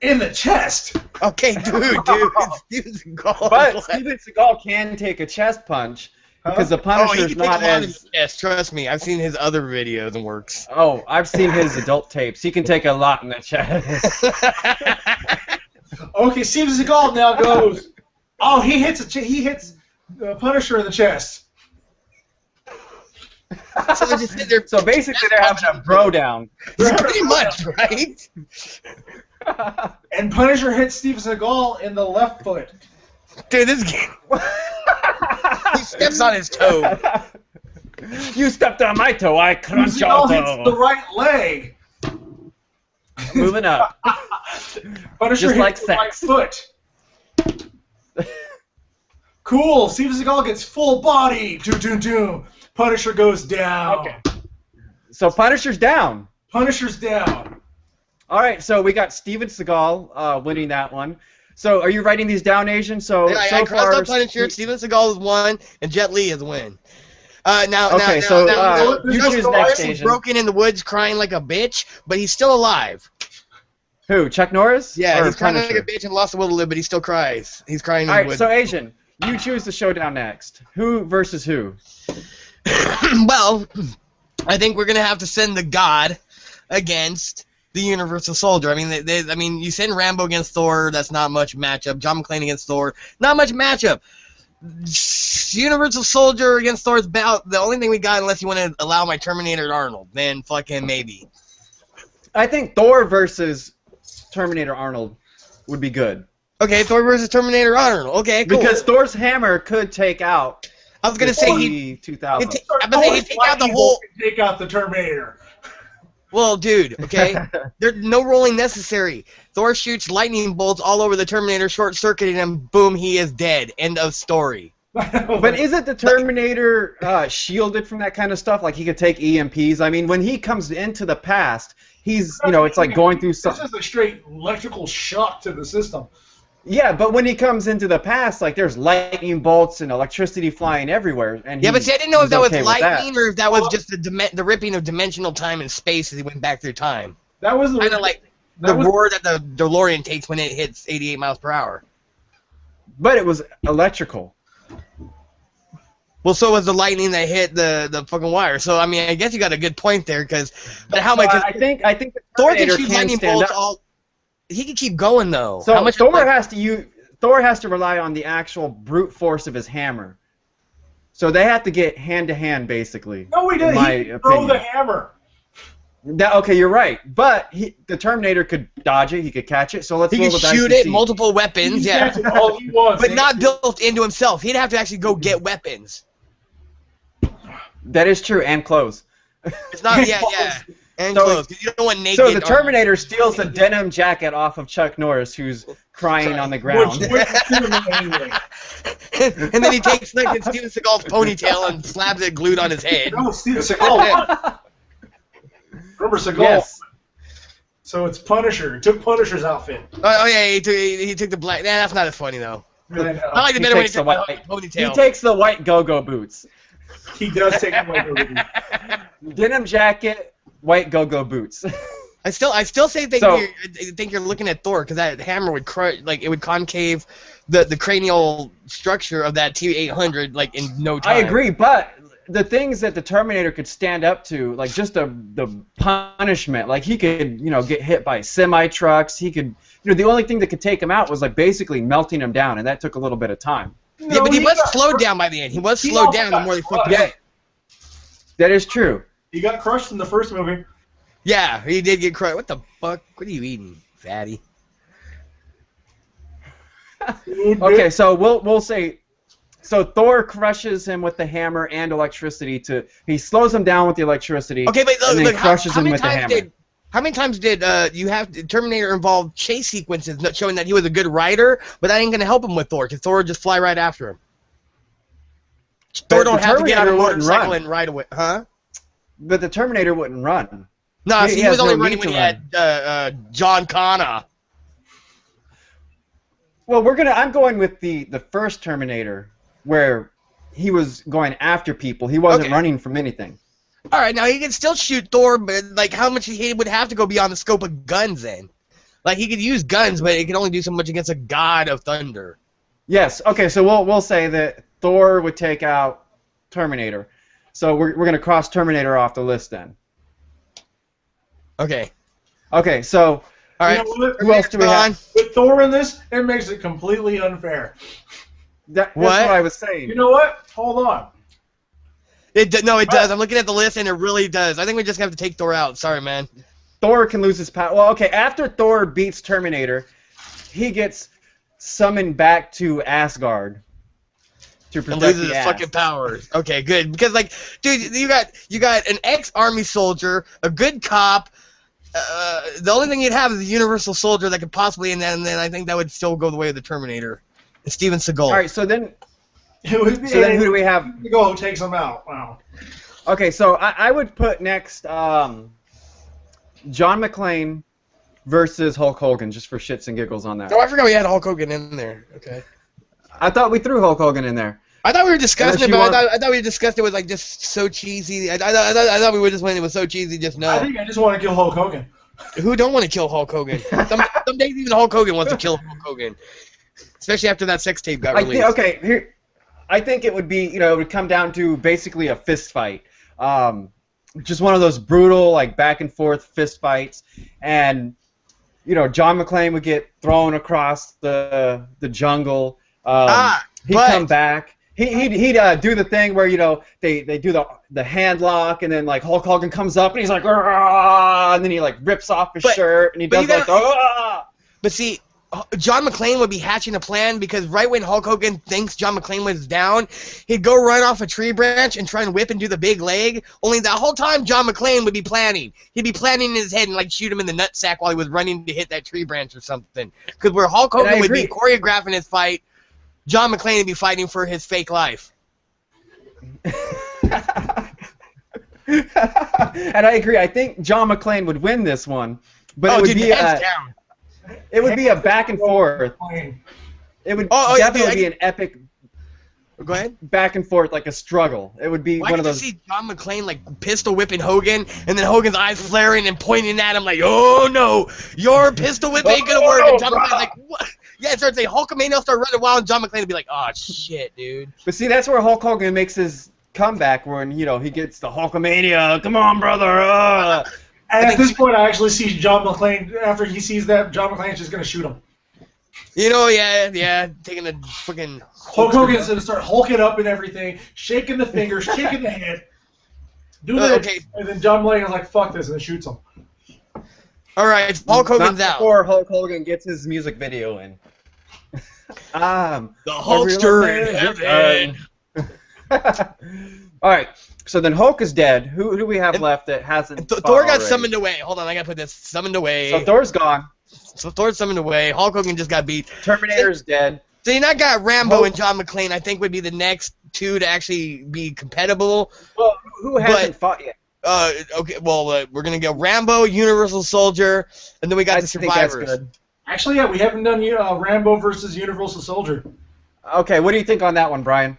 in the chest. Okay, dude. Steven Seagal. But Steven Seagal can take a chest punch because the Punisher's not as. Yes, trust me. I've seen his other videos and works. Oh, I've seen his adult tapes. He can take a lot in the chest. Okay, Steven Seagal now goes. Oh, he hits Punisher in the chest. So they're just sitting there. So basically, they're having a bro down. Pretty much, right? And Punisher hits Steven Seagal in the left foot. Dude, this game. He steps on his toe. You stepped on my toe, I crunch your Seagal hits the toe. right leg. Moving up. Punisher Just hits like the right sex. foot. Cool. Steven Seagal gets full body. Doom. Punisher goes down. Okay. So Punisher's down. Punisher's down. All right, so we got Steven Seagal winning that one. So are you writing these down, Asian? So I so crossed far, out Punisher. Steven Seagal has won, and Jet Li has won. Now, Okay, now, so, now, you Gus choose Fring next, is Asian. broken in the woods, crying like a bitch, but he's still alive. who? Chuck Norris? Yeah, Or he's crying like Punisher? a bitch and lost the will to live, but he still cries. He's crying in All the right, woods. so Asian, you choose the showdown next. Who versus who? Well, I think we're gonna have to send the God against the Universal Soldier. I mean, you send Rambo against Thor. That's not much matchup. John McClane against Thor. Not much matchup. Universal Soldier against Thor is about the only thing we got, unless you want to allow my Terminator Arnold. Then fucking maybe. I think Thor versus Terminator Arnold would be good. Okay, Thor versus Terminator Arnold. Okay, cool. Because Thor's hammer could take out I was gonna say he. 2000. I'm gonna say he'd take out the whole. Take out the Terminator. Well, dude, okay? There's no rolling necessary. Thor shoots lightning bolts all over the Terminator, short-circuiting him, boom, he is dead. End of story. But isn't the Terminator shielded from that kind of stuff? Like he could take EMPs? I mean, when he comes into the past, he's, it's like going through It's something. just a straight electrical shock to the system. Yeah, but when he comes into the past, like there's lightning bolts and electricity flying everywhere. And Yeah, but see, I didn't know if that was okay with lightning that. or if that was just the ripping of dimensional time and space as he went back through time. That was Kind of like the roar that the DeLorean takes when it hits 88 miles per hour. But it was electrical. Well, so was the lightning that hit the fucking wire. So I mean, I guess you got a good point there, but how So much? I think the Thor can Terminator shoot can lightning stand bolts up. all. He can keep going though. So how much Thor has to rely on the actual brute force of his hammer. So they have to get hand to hand, basically. No, he didn't. My He could throw opinion. the hammer. Okay, you're right. But the Terminator could dodge it. He could catch it. So let's He roll can the dice shoot to it, see. multiple weapons, He yeah. can catch all he wants. But not built into himself. He'd have to actually go get weapons. That is true, and clothes. It's not, yeah. And So- clothes. 'Cause you don't want naked. So the Terminator steals the denim jacket off of Chuck Norris, who's crying on the ground. Which suit him anyway. And then he takes like Steven Seagal's ponytail and slabs it glued on his head. No, Steven Seagal. Remember Seagal? Yes. So it's Punisher. He took Punisher's outfit. Oh yeah, he took the black. Nah, that's not as funny though. And then, I like it He better when he takes the took the white- ponytail. He takes the white go-go boots. he does take him like a Denim jacket, white go-go boots. I still say So- think you're looking at Thor because that hammer would crush, like it would concave the cranial structure of that T-800 like in no time. I agree, but the things that the Terminator could stand up to, like just the punishment, like he could, get hit by semi-trucks. He could, the only thing that could take him out was like basically melting him down, and that took a little bit of time. Yeah, but he was slowed down by the end. He was He slowed also down the got more they fucked crushed. him up. That is true. He got crushed in the first movie. Yeah, he did get crushed. What the fuck? What are you eating, fatty? Okay, so we'll say, so Thor crushes him with the hammer and electricity. He slows him down with the electricity. Okay, but and then look, crushes how him many with the times hammer. how many times did you have Terminator involve chase sequences showing that he was a good rider, but that ain't gonna help him with Thor because Thor would just fly right after him. Thor don't the have to get on a Terminator wouldn't motorcycle run. and ride away, huh? But the Terminator wouldn't run. No, He he has was only no running need when to he had John Connor. Well, I'm going with the first Terminator, where he was going after people. He wasn't Okay. running from anything. All right, now he can still shoot Thor, but like how much he would have to go beyond the scope of guns then? Like he could use guns, but he can only do so much against a god of thunder. Yes. Okay. So we'll say that Thor would take out Terminator. So we're gonna cross Terminator off the list then. Okay. Okay. So All right. You know what? Who else do we have? With Thor in this, it makes it completely unfair. That's what I was saying. You know what? Hold on. No, it does. I'm looking at the list, and it really does. I think we just have to take Thor out. Sorry, man. Thor can lose his power. Well, okay, after Thor beats Terminator, he gets summoned back to Asgard to protect and loses the his fucking powers. Okay, good. Because like, dude, you got an ex-army soldier, a good cop. The only thing you'd have is a universal soldier that could possibly, and then I think that would still go the way of the Terminator. It's Steven Seagal. All right, so then Who do we have? Go takes him out. Wow. Okay, so I would put next John McClane versus Hulk Hogan, just for shits and giggles on that. Oh, I forgot we had Hulk Hogan in there. Okay. I thought we threw Hulk Hogan in there. I thought we were discussing it, but I thought we discussed it was like just so cheesy. I thought we were just when it was so cheesy, just no. I think I just want to kill Hulk Hogan. Who don't want to kill Hulk Hogan? Some days even Hulk Hogan wants to kill Hulk Hogan, especially after that sex tape got released. Here, I think it would be, it would come down to basically a fist fight. Just one of those brutal, like, back and forth fist fights. And, John McClane would get thrown across the jungle. He'd come back. He'd do the thing where, they do the hand lock, and then, like, Hulk Hogan comes up, and he's like, "Argh!" And then he, like, rips off his shirt, and he does, like, "Argh!" But see, John McClane would be hatching a plan, because right when Hulk Hogan thinks John McClane was down, he'd go run off a tree branch and try and whip and do the big leg. Only the whole time John McClane would be planning. He'd be planning in his head and like shoot him in the nutsack while he was running to hit that tree branch or something. Because where Hulk Hogan would be choreographing his fight, John McClane would be fighting for his fake life. And I agree. I think John McClane would win this one, but it would be hands down. It would be a back and forth. It would definitely be an epic. Go ahead. Back and forth, like a struggle. It would be one of those. I see John McClane like pistol whipping Hogan, and then Hogan's eyes flaring and pointing at him like, "Oh no, your pistol whip ain't gonna work." And John McClane's like, "What?" Yeah, it starts saying Hulkamania will start running wild, and John McClane would be like, "Oh shit, dude." But see, that's where Hulk Hogan makes his comeback, when he gets the Hulkamania. Come on, brother. And at this point, I actually see John McClane. After he sees that, John McClane's just gonna shoot him. Yeah, taking the fucking. Hulk Hogan's gonna start hulking up and everything, shaking the fingers, shaking the head, doing that, and then John McClane is like, "Fuck this," and then shoots him. All right, Hulk Hogan's out. Before Hulk Hogan gets his music video in. The Hulkster in heaven. All right. So then Hulk is dead. Who do we have left that hasn't? Thor got summoned away. Hold on, I gotta put this. Summoned away. So Thor's gone. So Thor's summoned away. Hulk Hogan just got beat. Terminator's dead. So you not got Rambo and John McClane. I think would be the next two to actually be compatible. Well, who hasn't fought yet? Okay. Well, we're gonna go Rambo, Universal Soldier, and then we got the Survivors. Think that's good. Actually, yeah, we haven't done Rambo versus Universal Soldier. Okay, what do you think on that one, Brian?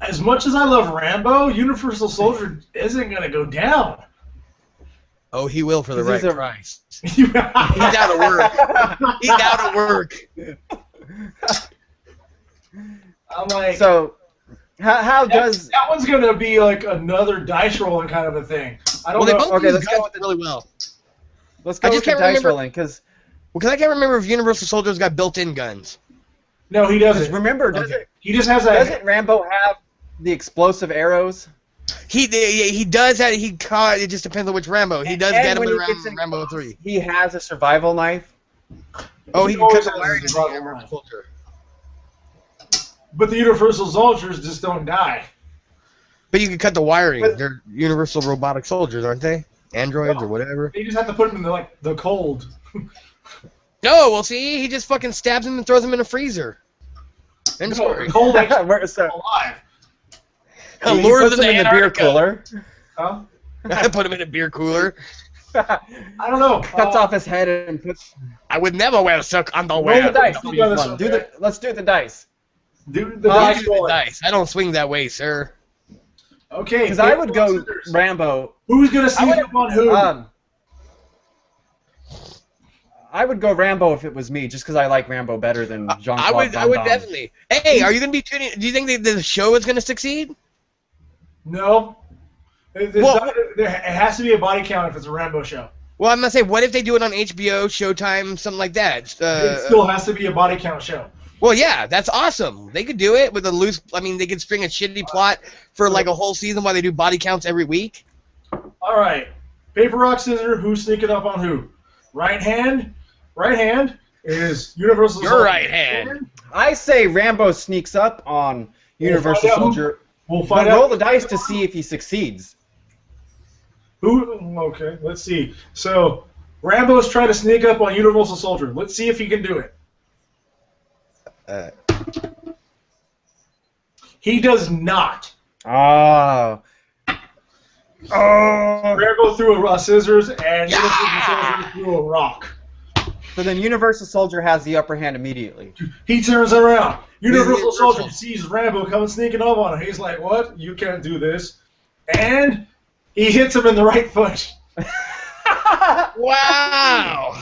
As much as I love Rambo, Universal Soldier isn't going to go down. Oh, he will for the right price. He's out of work. He's out of work. I'm like... So, how does... That one's going to be like another dice rolling kind of a thing. I don't know. Okay, let's go with it really well. Let's go with the dice rolling, because I can't remember if Universal Soldier's got built-in guns. No, he doesn't. Remember, he just has doesn't Rambo have the explosive arrows? He does have. It just depends on which Rambo. He does get him in Rambo 3. He has a survival knife. Oh, he can cut the wiring in the Universal Soldier. But the Universal Soldiers just don't die. But you can cut the wiring. They're Universal Robotic Soldiers, aren't they? Androids or whatever. You just have to put them in the cold. No, well, see, he just fucking stabs him and throws him in a freezer. End story. Cold alive. He puts him in the beer cooler. Huh? I put him in a beer cooler. I don't know. Cuts off his head and puts... I would never wear silk underwear. Roll the dice. Let's do the dice. Do the dice. I don't swing that way, sir. Okay. Because I would go Rambo. Who's going to see up on who? I would go Rambo if it was me, just because I like Rambo better than Jean-Claude Van Damme. I would definitely. Hey, are you going to be tuning? Do you think the show is going to succeed? No. It has to be a body count if it's a Rambo show. Well, I'm gonna say, what if they do it on HBO, Showtime, something like that? It still has to be a body count show. Well, yeah, that's awesome. They could do it with a loose. I mean, they could string a shitty plot for like a whole season while they do body counts every week. All right, paper, rock, scissors. Who's sneaking up on who? Right hand. Right hand is Universal Soldier. Your right hand. I say Rambo sneaks up on Universal Soldier. We'll find but out. roll the dice to see if he succeeds. Who? Okay, let's see. So Rambo's trying to sneak up on Universal Soldier. Let's see if he can do it. He does not. Oh. Oh. Rambo threw a scissors, and Universal Soldier threw a rock. So then Universal Soldier has the upper hand immediately. He turns around. Universal Soldier sees Rambo coming sneaking up on him. He's like, "What? You can't do this!" And he hits him in the right foot. Wow.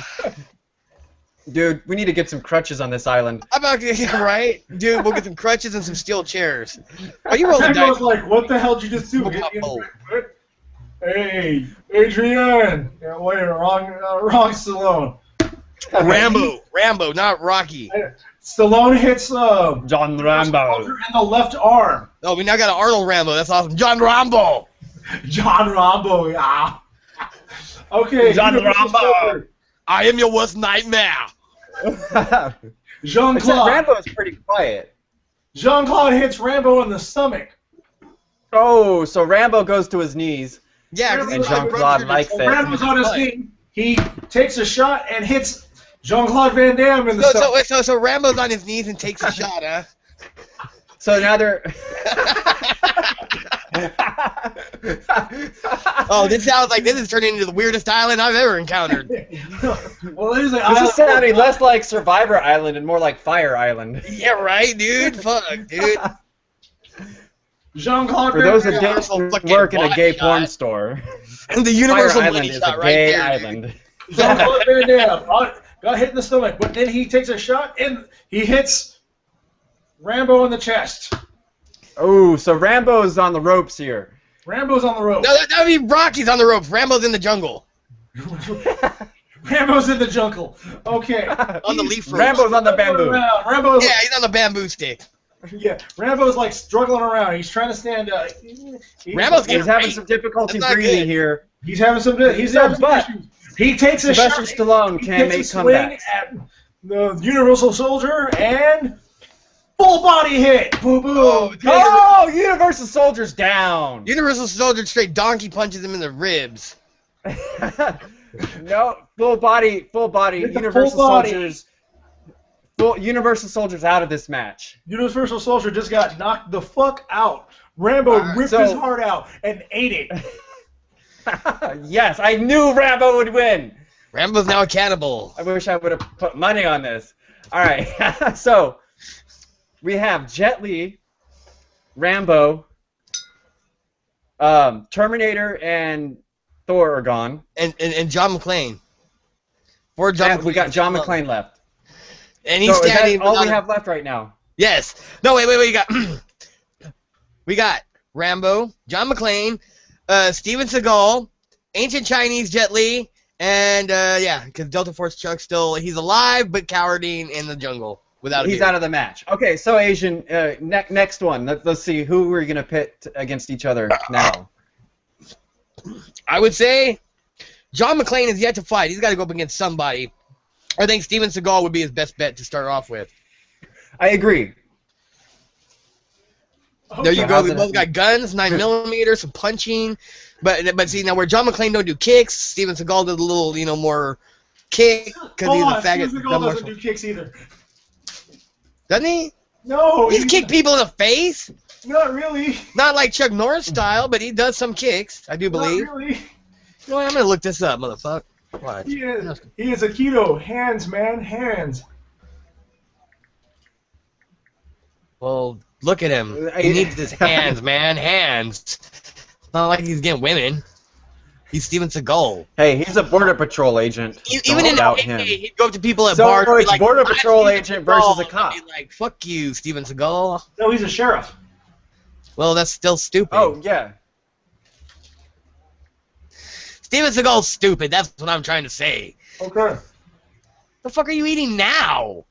Dude, we need to get some crutches on this island. How about right, dude? We'll get some crutches and some steel chairs. Are you rolling dice? Rambo's like, "What the hell did you just do? Hit me in the right foot?" Hey, Adrian. Yeah, wait, wrong Stallone. Rambo, not Rocky. Stallone hits John Rambo in the left arm. Oh, we now got an Arnold Rambo. That's awesome. John Rambo. John Rambo, yeah. Okay. John Rambo. I am your worst nightmare. Jean-Claude. Rambo is pretty quiet. Jean-Claude hits Rambo in the stomach. Oh, so Rambo goes to his knees. Yeah, and Jean-Claude likes it. Rambo's on his knee. He takes a shot and hits Jean-Claude Van Damme in the stomach. So Rambo's on his knees and takes a shot, huh? So now they're... Oh, this sounds like this is turning into the weirdest island I've ever encountered. Well, it is an This is sounding less like Survivor Island and more like Fire Island. Yeah, right, dude? Fuck, dude. Jean-Claude For those that don't work in a gay porn store, And the Universal Fire Island money is shot a right gay there, island. Jean-Claude Van Damme got hit in the stomach, but then he takes a shot and he hits Rambo in the chest. Oh, so Rambo's on the ropes here. Rambo's on the rope. No, that would be Rocky's on the ropes. Rambo's in the jungle. Rambo's in the jungle. Okay. On the leaf rope. Rambo's on the bamboo. Rambo's Yeah, he's on the bamboo stick. yeah. Rambo's like struggling around. He's trying to stand up. Rambo's He's having some difficulty That's not breathing good. here. He's having some issues. He takes a Sylvester shot. Stallone He can takes make a swing comebacks. at the Universal Soldier and full body hit. Boo boo. Oh, Universal Soldier's down. Universal Soldier straight donkey punches him in the ribs. No, full body. It's a Universal full body. Universal Soldier's out of this match. Universal Soldier just got knocked the fuck out. Rambo ripped his heart out and ate it. Yes, I knew Rambo would win. Rambo's now a cannibal. I wish I would have put money on this. All right, so we have Jet Li, Rambo, Terminator, and Thor are gone. And John McClane. We got John McClane left. And he's So is standing. that all we have left right now? Yes. No, wait. We got we got Rambo, John McClane, Steven Seagal, Ancient Chinese Jet Li, and yeah, because Delta Force Chuck he's alive but cowarding in the jungle without. He's out of the match. Okay, so Asian, next one. Let's see who we're gonna pit against each other now. I would say John McClane is yet to fight. He's got to go up against somebody. I think Steven Seagal would be his best bet to start off with. I agree. There you go. They both got guns, 9mm, some punching. But see, now where John McClane don't do kicks, Steven Seagal did a little, more kick because he's a faggot. Steven Seagal doesn't do kicks either. Doesn't he? No. He's kicked people in the face. Not really. Not like Chuck Norris style, but he does some kicks, I do believe. Not really. You know what? I'm going to look this up, motherfucker. Watch. He is a keto. Hands, man. Hands. Well, look at him. He needs his hands, man. Hands. It's not like he's getting women. He's Steven Seagal. Hey, he's a Border Patrol agent. Even in doubt him. him. He'd go up to people at So bars and be it's like, Border "I'm Patrol Steven agent Seagal," versus a cop. and be like, fuck you, Steven Seagal. No, he's a sheriff. Well, that's still stupid. Oh, yeah. Steven Seagal's stupid. That's what I'm trying to say. Okay. The fuck are you eating now?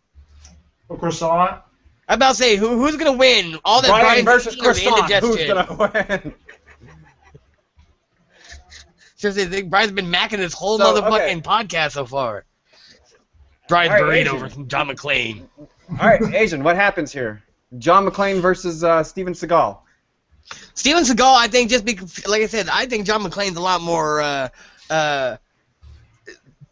A croissant. I'm about to say, who's gonna win? All that Brian versus eating or the croissant. Who's indigestion? gonna win? Seriously, I think Brian's been macking this whole So, motherfucking podcast so far. Brian's All right, burrito Asian. versus John McClane. All right, Asian. What happens here? John McClane versus Steven Seagal. Steven Seagal, I think, just because, like I said, I think John McClane's a lot more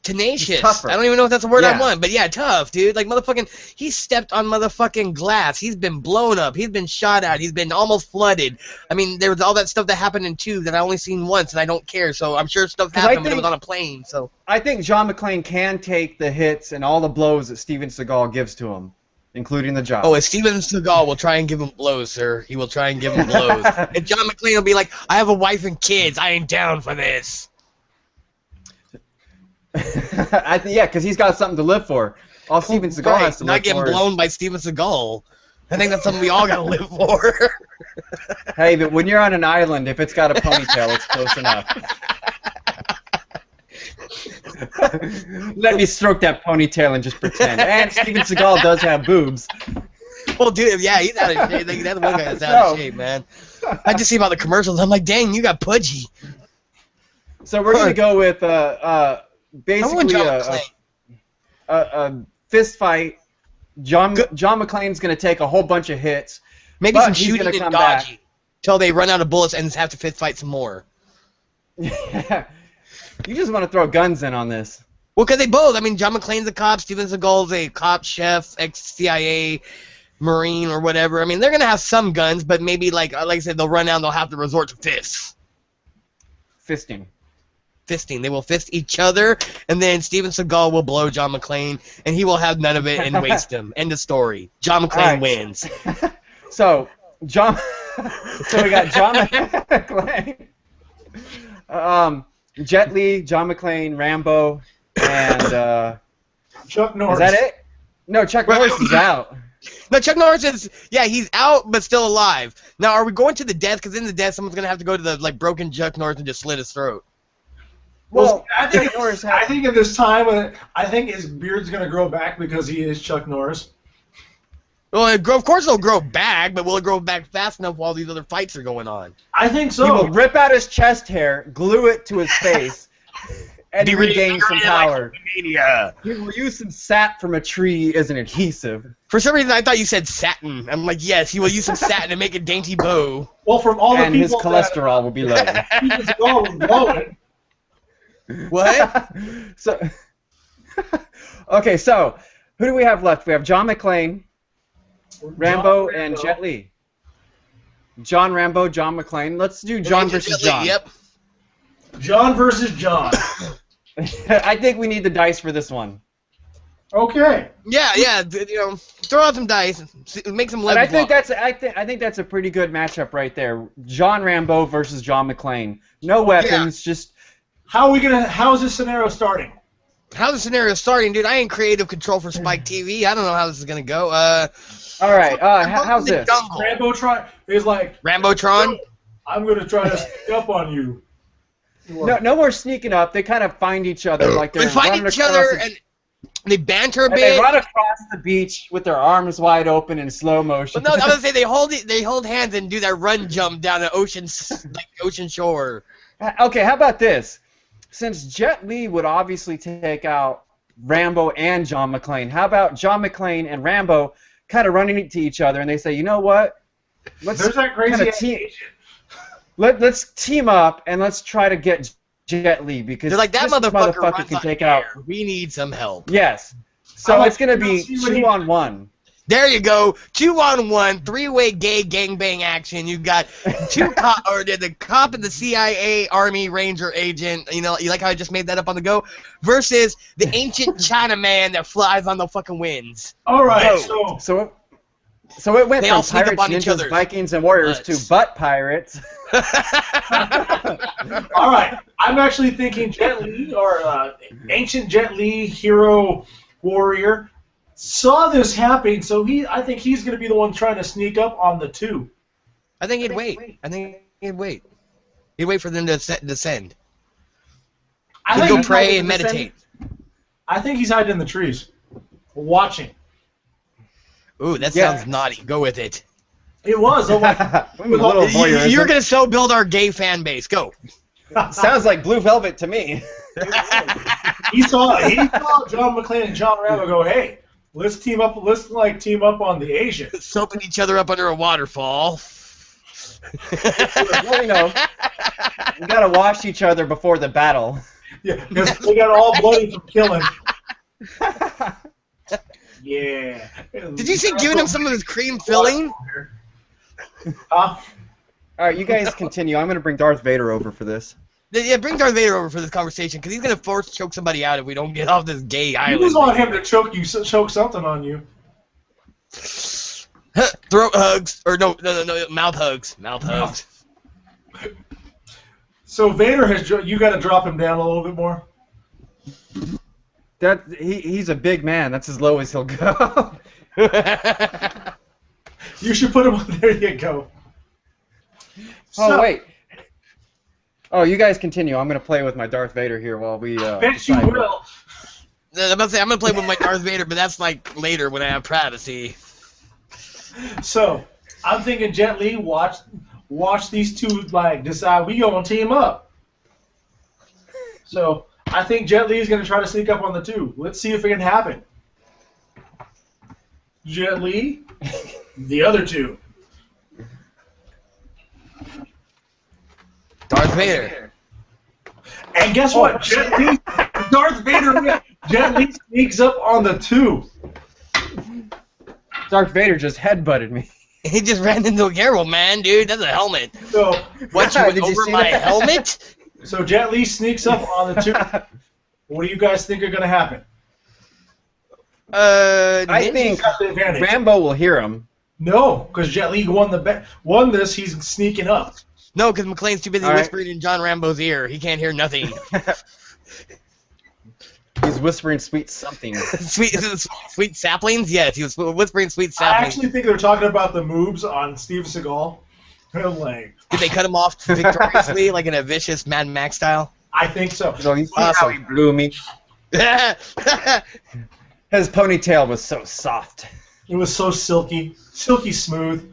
tenacious. Tougher. I don't even know if that's the word I Yeah. want, but yeah, tough, dude. Like, motherfucking, he stepped on motherfucking glass. He's been blown up. He's been shot at. He's been almost flooded. I mean, there was all that stuff that happened in 2 that I only seen once, and I don't care, so I'm sure stuff 'Cause I happened, but it think- was on a plane, so. I think John McClane can take the hits and all the blows that Steven Seagal gives to him, including the job. Oh, and Steven Seagal will try and give him blows, sir. He will try and give him blows. And John McClane will be like, I have a wife and kids. I ain't down for this. Yeah, because he's got something to live for. All Steven Seagal has to Not live getting for is- blown by Steven Seagal. I think that's something we all gotta live for. Hey, but when you're on an island, if it's got a ponytail, it's close enough. Let me stroke that ponytail and just pretend. And Steven Seagal does have boobs. Well, dude, yeah, he's out of shape. That's one guy that's out of shape, man. I just see about the commercials. I'm like, dang, you got pudgy. So we're gonna go with basically John a fist fight. John McClane's gonna take a whole bunch of hits. Maybe but some he's shooting gonna and come back. dodging till they run out of bullets and have to fist fight some more. You just want to throw guns in on this. Well, because they both. I mean, John McClane's a cop. Steven Seagal's a cop, chef, ex-CIA, Marine, or whatever. I mean, they're gonna have some guns, but maybe like I said, they'll run out and they'll have to resort to fists. Fisting. Fisting. They will fist each other, and then Steven Seagal will blow John McClane, and he will have none of it and waste him. End of story. John McClane Alright. wins. So we got John McClane, Jet Li, John McClane, Rambo, and Chuck Norris. is that it? No, Chuck Norris is out. No, Chuck Norris is, yeah, he's out, but still alive. Now, are we going to the death? Because in the death, someone's going to have to go to the, broken Chuck Norris and just slit his throat. Well, I think Chuck Norris I think at this time, I think his beard's gonna grow back because he is Chuck Norris. Well, of course it'll grow back, but will it grow back fast enough while these other fights are going on? I think he so. will rip out his chest hair, glue it to his face, and he regains some power. He will use some sap from a tree as an adhesive. For some reason, I thought you said satin. I'm like, yes, he will use some satin to make a dainty bow. Well, from all the And his people cholesterol will be low. that Steven Seagal was blowing. What? So, okay, so who do we have left? We have John McClane, Rambo, and Jet Li. John Rambo, John McClane. Let's do John versus John. Yep. John versus John. I think we need the dice for this one. Okay. Yeah, throw out some dice, make some And lemon. I think that's a pretty good matchup right there. John Rambo versus John McClane. No weapons, just How is this scenario starting? How's the scenario starting, dude? I ain't creative control for Spike TV. I don't know how this is gonna go. all right. How's this? Rambotron is like, Rambotron? I'm gonna try to sneak up on you. No more sneaking up. They kind of find each other like they're They find running each across other the- and they banter a and they bit. run across the beach with their arms wide open in slow motion. But no, I was gonna say they hold hands and do that run jump down the ocean shore. Okay, how about this? Since Jet Li would obviously take out Rambo and John McClane, how about John McClane and Rambo kind of running into each other, and they say, you know what? There's that crazy kinda let's team up and let's try to get Jet Li because They're like, that this motherfucker runs can on take air. out. We need some help. Yes. So I'm it's gonna be see what he- 2-on-1. There you go. 2-on-1, three-way gay gangbang action. You got the cop and the CIA Army Ranger agent. You know, you like how I just made that up on the go? Versus the ancient Chinaman that flies on the fucking winds. All right. So it went They all from sneak up pirates, on each ninjas, other's Vikings, and warriors butts. to butt pirates. All right. I'm actually thinking Jet Li or ancient Jet Li hero warrior saw this happening, so I think he's going to be the one trying to sneak up on the two. I think he'd wait. He'd wait for them to descend. I He'd think go pray and meditate. I think he's hiding in the trees, watching. Ooh, that sounds naughty. Go with it. It was. I'm like, You're gonna so build our gay fan base. Go. Sounds like Blue Velvet to me. he saw John McClane and John Rambo go, hey, let's team up. Let's team up on the Asian. Soaping each other up under a waterfall. Well, you know, we gotta wash each other before the battle. Yeah, because we got all bloody from killing. Yeah. Did you see giving him some of his cream filling? Huh? All right, you guys continue. I'm gonna bring Darth Vader over for this. Yeah, bring Darth Vader over for this conversation, because he's gonna force choke somebody out if we don't get off this gay island. You just want him to choke something on you. Throat hugs, or no, mouth hugs. Mouth hugs. So Vader you got to drop him down a little bit more. He's a big man. That's as low as he'll go. You should put him on. There you go. Oh wait. Oh, you guys continue. I'm gonna play with my Darth Vader here while we. Bet you will. I'm about to say I'm gonna play with my Darth Vader, but that's like later when I have privacy. So I'm thinking Jet Li, watch these two decide we gonna team up. So I think Jet Li is gonna try to sneak up on the two. Let's see if it can happen. Jet Li, the other two. Darth Vader. And guess what? Darth Vader, Jet Li sneaks up on the two. Darth Vader just headbutted me. He just ran into a Geralt, man, dude. That's a helmet. So what, you went over my helmet? So Jet Li sneaks up on the two. What do you guys think are going to happen? I think Rambo will hear him. No, because Jet Li won this. He's sneaking up. No, because McClane's too busy whispering in John Rambo's ear. He can't hear nothing. He's whispering sweet something. Sweet saplings? Yes, he was whispering sweet saplings. I actually think they're talking about the moves on Steven Seagal. Did they cut him off victoriously, like in a vicious Mad Max style? I think so. So you see how he blew me? His ponytail was so soft. It was so silky smooth.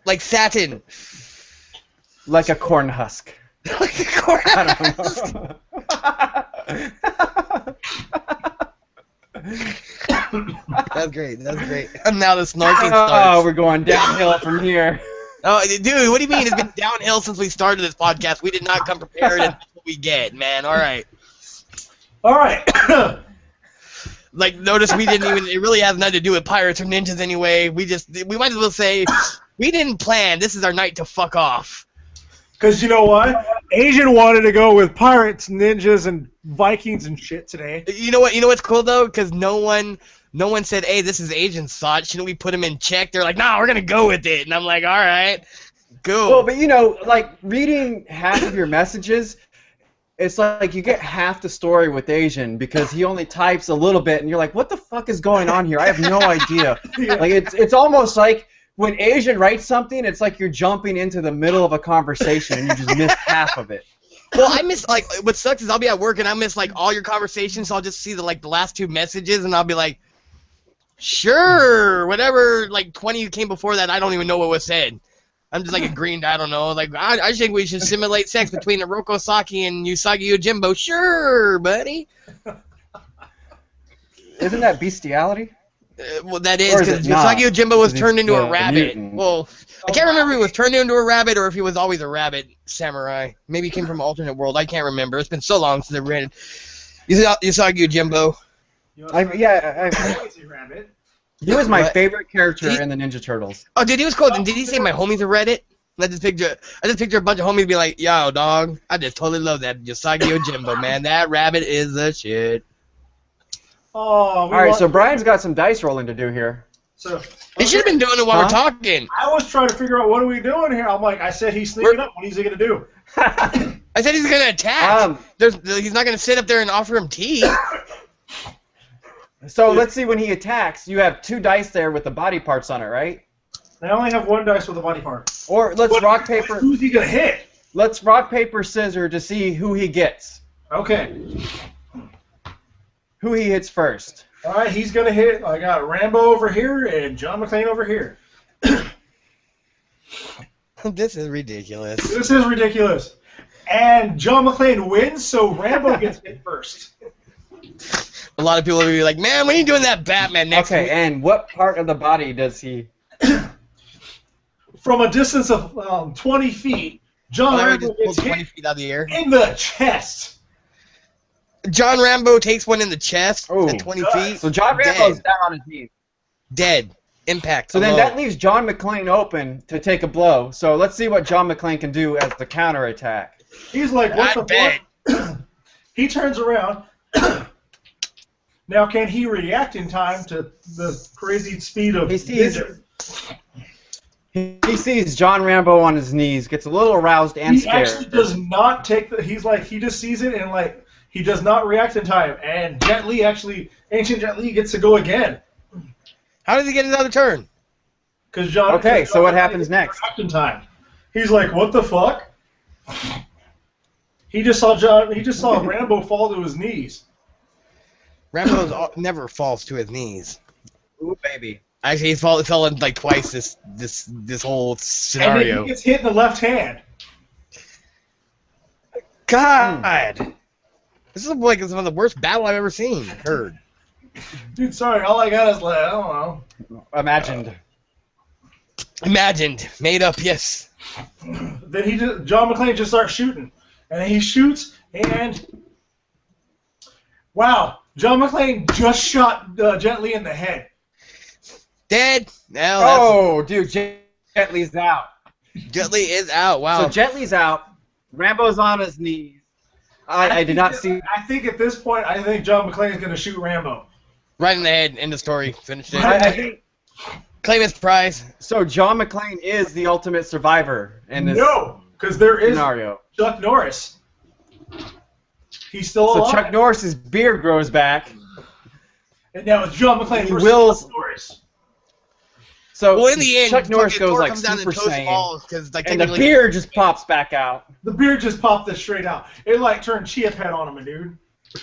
Like satin. Like a corn husk. Like a corn husk. That's great. That's great. And now the snorking starts. Oh, we're going downhill from here. Oh, dude, what do you mean? It's been downhill since we started this podcast. We did not come prepared, and that's what we get, man. All right. All right. Like, notice we didn't even. It really has nothing to do with pirates or ninjas anyway. We might as well say we didn't plan. This is our night to fuck off. Because you know what? Asian wanted to go with pirates, ninjas, and Vikings and shit today. You know what? You know what's cool though? Because no one said, "Hey, this is Asian's thought. Shouldn't we put him in check?" They're like, "Nah, we're gonna go with it." And I'm like, "All right, cool." Well, but you know, like reading half of your messages, it's like you get half the story with Asian because he only types a little bit, and you're like, "What the fuck is going on here? I have no idea." Like it's almost like. When Asian writes something, it's like you're jumping into the middle of a conversation and you just miss half of it. Well, I miss, like, what sucks is I'll be at work and I miss, like, all your conversations, so I'll just see the last two messages and I'll be like, sure, whatever, like, 20 came before that, I don't even know what was said. I'm just, like, agreeing, I don't know, like, I think we should simulate sex between Hiroko Saki and Usagi Yojimbo. Sure, buddy. Isn't that bestiality? Well, that is, because Usagi Yojimbo was turned into a rabbit. Well, I can't remember if he was turned into a rabbit or if he was always a rabbit samurai. Maybe he came from an alternate world. I can't remember. It's been so long since I read it. Usagi Yojimbo. Rabbit. He was my favorite character in the Ninja Turtles. Oh, dude, he was cool. And did he say my homies have read it? I just picture a bunch of homies be like, yo, dog, I just totally love that Usagi Yojimbo, man. That rabbit is the shit. Oh, all right, so Brian's got some dice rolling to do here. So he should have been doing it while we're talking. I was trying to figure out what are we doing here. I'm like, I said he's sneaking up. What is he gonna do? I said he's gonna attack. He's not gonna sit up there and offer him tea. So let's see when he attacks. You have 2 dice there with the body parts on it, right? I only have 1 dice with a body part. Or let's rock paper. Who's he gonna hit? Let's rock paper scissors to see who he gets. Okay. Who he hits first? All right, he's going to hit. I got Rambo over here and John McClane over here. This is ridiculous. This is ridiculous. And John McClane wins, so Rambo gets hit first. A lot of people will be like, man, when are you doing that Batman next Okay, week? and what part of the body does he... From a distance of 20 feet, John Rambo Just pulled gets 20 hit feet out of the air. in the chest. John Rambo takes one in the chest Oh. at 20 feet. So John Rambo's down on his knees. Dead. Impact. So then alone. that leaves John McClane open to take a blow. So let's see what John McClane can do as the counterattack. He's like, what I the fuck? He turns around. Now, can he react in time to the crazy speed of He sees- Ninja? He sees John Rambo on his knees, gets a little aroused and He scared. actually does not take the. He's like, he just sees it and like he does not react in time. And Jet Li Ancient Jet Li gets to go again How did he get another turn? because John. Okay, because so what John happens doesn't next? React in time. He's like, what the fuck? He just saw Rambo fall to his knees. Rambo never falls to his knees. Ooh, baby. Actually, he fell in like twice this whole And then scenario. he gets hit in the left hand. God, this is like some of the worst battle I've ever seen. Heard. Dude, sorry, all I got is like, I don't know. Imagined. Imagined, made up, yes. Then John McClane just starts shooting, and he shoots, and wow, John McClane just shot Jet Li in the head. Dead. Now Oh, dude, Jet Li's out. Jet Li is out. Wow. So Jet Li's out. Rambo's on his knees. I did not see. I think at this point, I think John McClane is going to shoot Rambo. Right in the head. End of story. Finished it. I think Claim his prize. so. John McClane is the ultimate survivor in this No, because there is scenario. Chuck Norris. He's still So alive. Chuck Norris's beard grows back. And now it's John McClane He versus wills- Chuck Norris. So Well, in the end, Chuck Norris fucking goes Thor like comes down Super and toast Saiyan, balls, 'cause, like, and the technically- beard just pops back out. The beard just popped this straight out. It like turned Chia Pet on him, dude.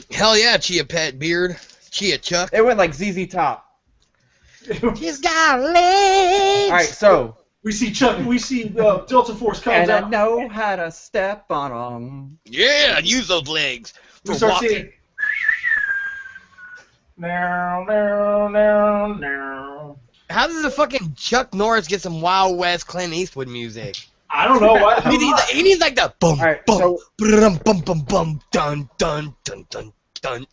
Hell yeah, Chia Pet beard. Chia Chuck. It went like ZZ Top. He's got legs. All right, so We see Delta Force comes and I out. know how to step on them. Yeah, use those legs. We For start walking. seeing. No. How does the fucking Chuck Norris get some Wild West Clint Eastwood music? I don't know why. He needs like the bum All right, bum so- bum bum bum bum dun dun dun dun dun.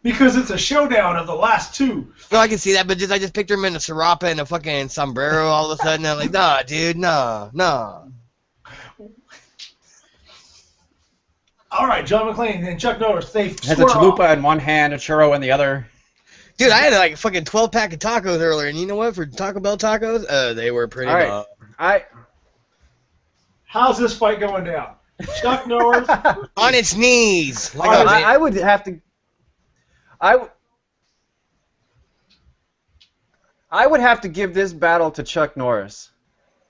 Because it's a showdown of the last two. No, I can see that, but I just picture him in a sirapa and a fucking sombrero all of a sudden. I'm like, nah, dude, nah. All right, John McClane and Chuck Norris, they Has a square off. chalupa in one hand, a churro in the other. Dude, I had like a fucking 12-pack of tacos earlier, and you know what? For Taco Bell tacos, they were pretty All right. bomb. How's this fight going down? Chuck Norris. On its knees. Like On a- its- I would have to. I would have to give this battle to Chuck Norris.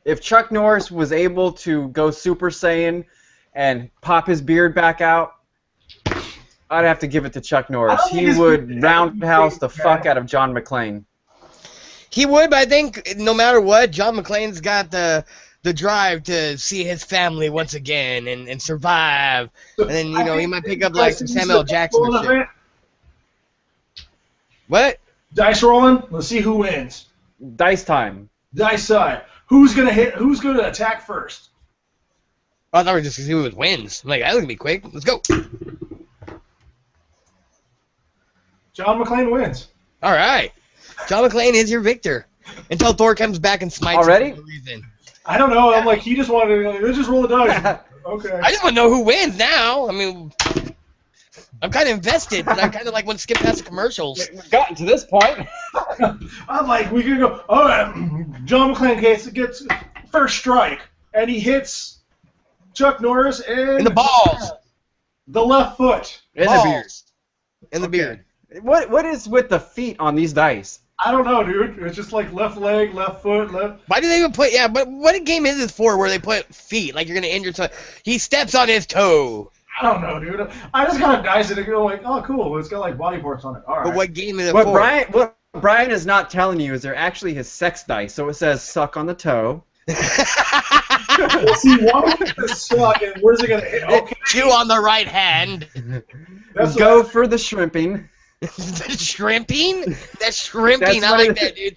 If Chuck Norris was able to go Super Saiyan and pop his beard back out, I'd have to give it to Chuck Norris. think He his would beard- roundhouse the fuck out of John McClane. He would, but I think no matter what, John McClane's got the drive to see his family once again and survive. And then, you know, he might pick up like some Samuel L. Jackson or shit. What? Dice rolling. Let's see who wins. Dice time. Dice side. Who's gonna hit? Who's gonna attack first? I thought we were just going to see who wins. I'm like, that's going to be quick. Let's go. John McClane wins. All right. John McClane is your victor. Until Thor comes back and smites Already? him for no reason. I don't know. I'm like, he just wanted to. Let's just roll the dice. Okay. I just want to know who wins now. I mean, I'm kind of invested, but I kind of like want to skip past the commercials. We've gotten to this point. I'm like, we could go. All right. John McClane gets first strike, and he hits Chuck Norris In the balls. the left foot. In the Balls. beard. In the beard. What is with the feet on these dice? I don't know, dude. It's just like left leg, left foot, left. Why do they even put? Yeah, but what game is this for? Where they put feet? Like you're gonna injure someone. He steps on his toe. I don't know, dude. I just got a dice and go like, oh, cool. It's got like body parts on it. All right. But what game is it What for? Brian is not telling you is they're actually his sex dice. So it says suck on the toe. Well, see, one with the suck, and where's it gonna hit? Okay. 2 on the right hand. Go for the shrimping. The shrimping? That shrimping, I like that, dude.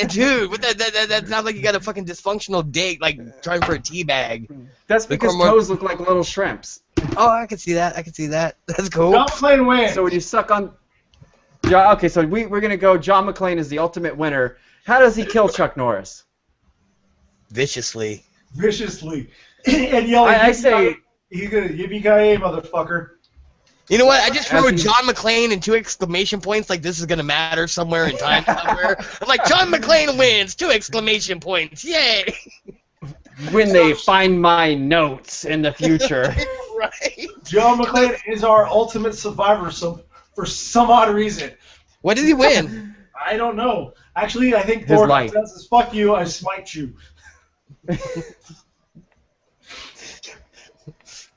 Dude, that sounds like you got a fucking dysfunctional date, like trying for a tea bag. That's because toes look like little shrimps. Oh, I can see that. That's cool. John McClane wins. So when you suck on... Okay, so we're going to go John McClane is the ultimate winner. How does he kill Chuck Norris? Viciously. And yelling, I say... He's gonna yippee-ki-yay, motherfucker. You know what? I just wrote John McClane and 2 exclamation points like this is going to matter somewhere in time somewhere. I'm like, John McClane wins! 2 exclamation points! Yay! When they find my notes in the future. Right? John McClane is our ultimate survivor for some odd reason. What did he win? I don't know. Actually, I think His Thor life. says, fuck you, I smite you.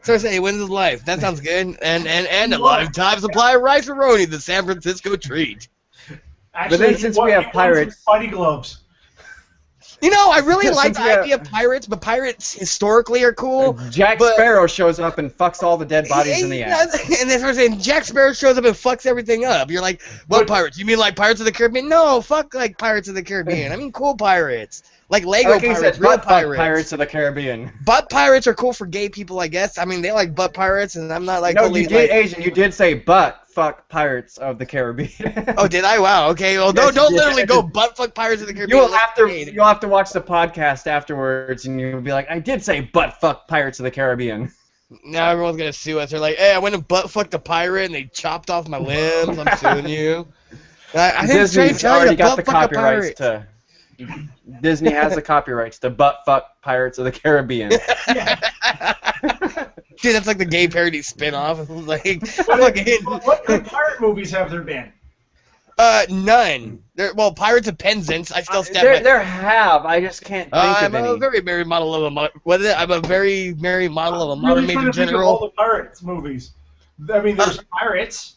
So I say he wins his life. That sounds good. And a lifetime supply of rice-a-roni, the San Francisco treat. Actually, But then since we have pirates... Spidey gloves. You know, I really Yeah, like since the idea of pirates, but pirates historically are cool. Jack Sparrow shows up and fucks all the dead bodies in the ass. And that's what I'm saying. Jack Sparrow shows up and fucks everything up. You're like, what pirates? You mean like Pirates of the Caribbean? No, fuck like Pirates of the Caribbean. I mean cool pirates. Like Lego Like he pirates, said, real butt fuck pirates. Pirates of the Caribbean. Butt pirates are cool for gay people, I guess. I mean, they like butt pirates, and I'm not like No, totally you did, like... Asian. You did say butt fuck Pirates of the Caribbean. Oh, did I? Wow. Okay. Well, Yes, don't you did. literally go butt fuck Pirates of the Caribbean. You'll have to watch the podcast afterwards, and you'll be like, I did say butt fuck Pirates of the Caribbean. Now everyone's gonna sue us. They're like, hey, I went and butt fucked a pirate, and they chopped off my limbs. I'm suing you. I think it's Disney's trying already to got the butt fuck a copyrights pirate. to. Disney has the copyrights to butt fuck Pirates of the Caribbean. Dude, that's like the gay parody spin-off. Like, fucking... What good pirate movies have there been? None. Well, Pirates of Penzance, I still step back. There have. I just can't think of I'm any. a very merry model of a... What is it? I'm a very merry model of a modern really major trying to think of general. all the pirates movies. I mean, there's pirates.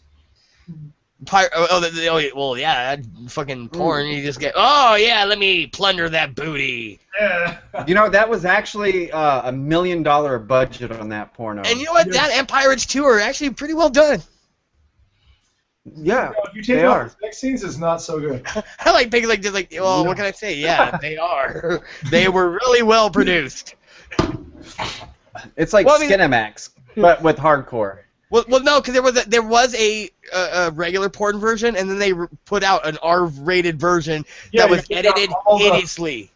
Well, yeah, fucking porn. You just get, oh yeah, let me plunder that booty. Yeah. You know, that was actually $1 million budget on that porno. And you know what? That and Pirates 2 are actually pretty well done. Yeah, If you take they out are. the sex scenes, it's not so good. I like things like this. Like, well, what can I say? Yeah, they are. They were really well produced. It's like Well, I mean- Skinamax, but with hardcore. Well, no, because there was a regular porn version, and then they put out an R-rated version Yeah, that was you took out edited all the- hideously.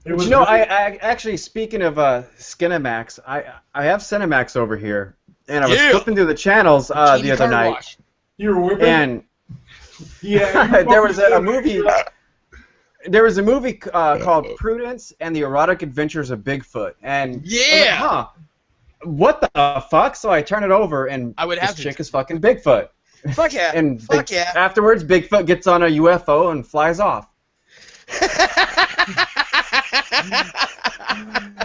It was You know, really- I actually, speaking of Skinamax, I have Cinemax over here, and I was Yeah. flipping through the channels the Teeny other car night, wash. You were whipping. and Yeah. there was a movie. There was a movie called Prudence and the Erotic Adventures of Bigfoot, and I was like, Yeah. huh, what the fuck? So I turn it over, and I would this have to. chick is fucking Bigfoot. Fuck yeah. And Fuck yeah. afterwards, Bigfoot gets on a UFO and flies off.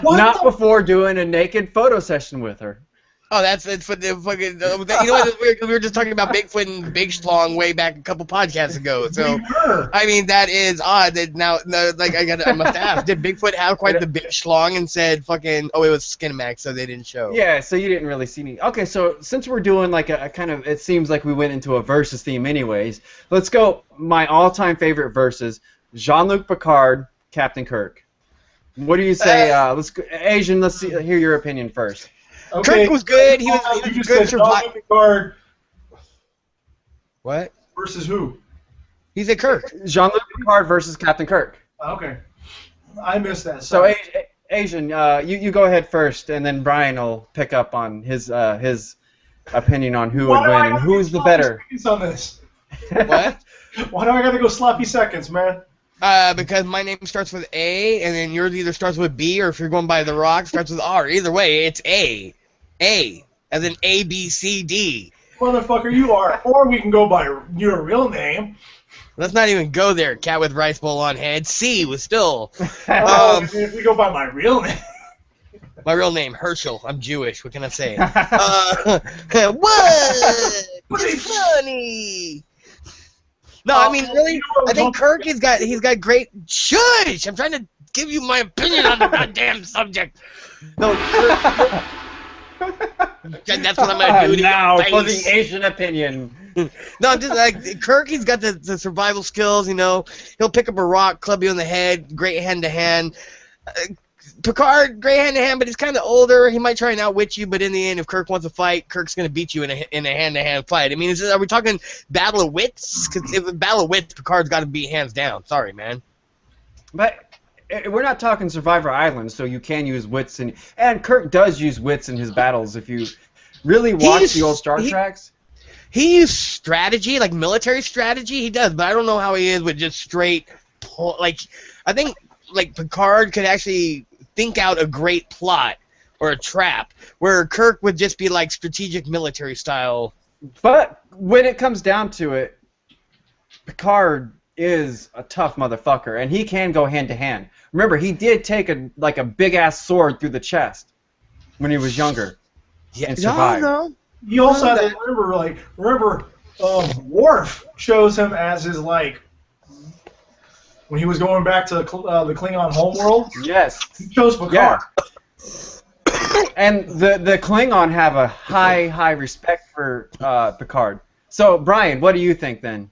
Not before doing a naked photo session with her. Oh, it's for the fucking. You know what? It's weird 'cause we were just talking about Bigfoot and Big Schlong way back a couple podcasts ago. So, We were. I mean, that is odd. That now, no, like, I must ask. Did Bigfoot have quite the Big Schlong and said fucking? Oh, it was Skinamax, so they didn't show. Yeah, so you didn't really see me. Okay, so since we're doing like a kind of, it seems like we went into a versus theme anyways. Let's go. My all-time favorite versus: Jean-Luc Picard, Captain Kirk. What do you say? Let's go, Asian. Let's hear your opinion first. Okay. Kirk was good. He I was think you good. said Jean-Luc Picard What? versus who? He's a Kirk. Jean-Luc Picard versus Captain Kirk. Okay. I missed that. So Sorry. Asian, you go ahead first, and then Brian will pick up on his opinion on who would Why do I win and gotta who's go the better. sloppy seconds on this? What? Why do I gotta go sloppy seconds, man? Because my name starts with A, and then yours either starts with B, or if you're going by The Rock, starts with R. Either way, it's A. A. As in A, B, C, D. Motherfucker, you are. Or we can go by your real name. Let's not even go there. Cat with rice bowl on head. C was still. If we go by my real name. My real name, Herschel. I'm Jewish. What can I say? What? It's funny. No, I mean, really, I think Kirk, he's got great... Shush! I'm trying to give you my opinion on the goddamn subject. No, Kirk... That's what I'm going to do now for the Asian opinion. No, I'm just like, Kirk, he's got the survival skills, you know. He'll pick up a rock, club you in the head, great hand-to-hand. Pickard, great hand-to-hand, but he's kind of older. He might try and outwit you, but in the end, if Kirk wants to fight, Kirk's going to beat you in a hand-to-hand fight. I mean, are we talking battle of wits? Because if a battle of wits, Picard's got to be hands down. Sorry, man. But we're not talking Survivor Island, so you can use wits. And Kirk does use wits in his battles. If you really watch the old Star Treks. He used strategy, like military strategy. He does, but I don't know how he is with just straight... Like, I think like Pickard could actually think out a great plot or a trap, where Kirk would just be like strategic military style. But when it comes down to it, Pickard is a tough motherfucker, and he can go hand to hand. Remember, he did take a big ass sword through the chest when he was younger, and survived. No. You also have to remember, Worf shows him as his like when he was going back to the Klingon homeworld. Yes, he chose Picard. Yeah. And the Klingon have a high respect for Pickard. So Brian, what do you think then?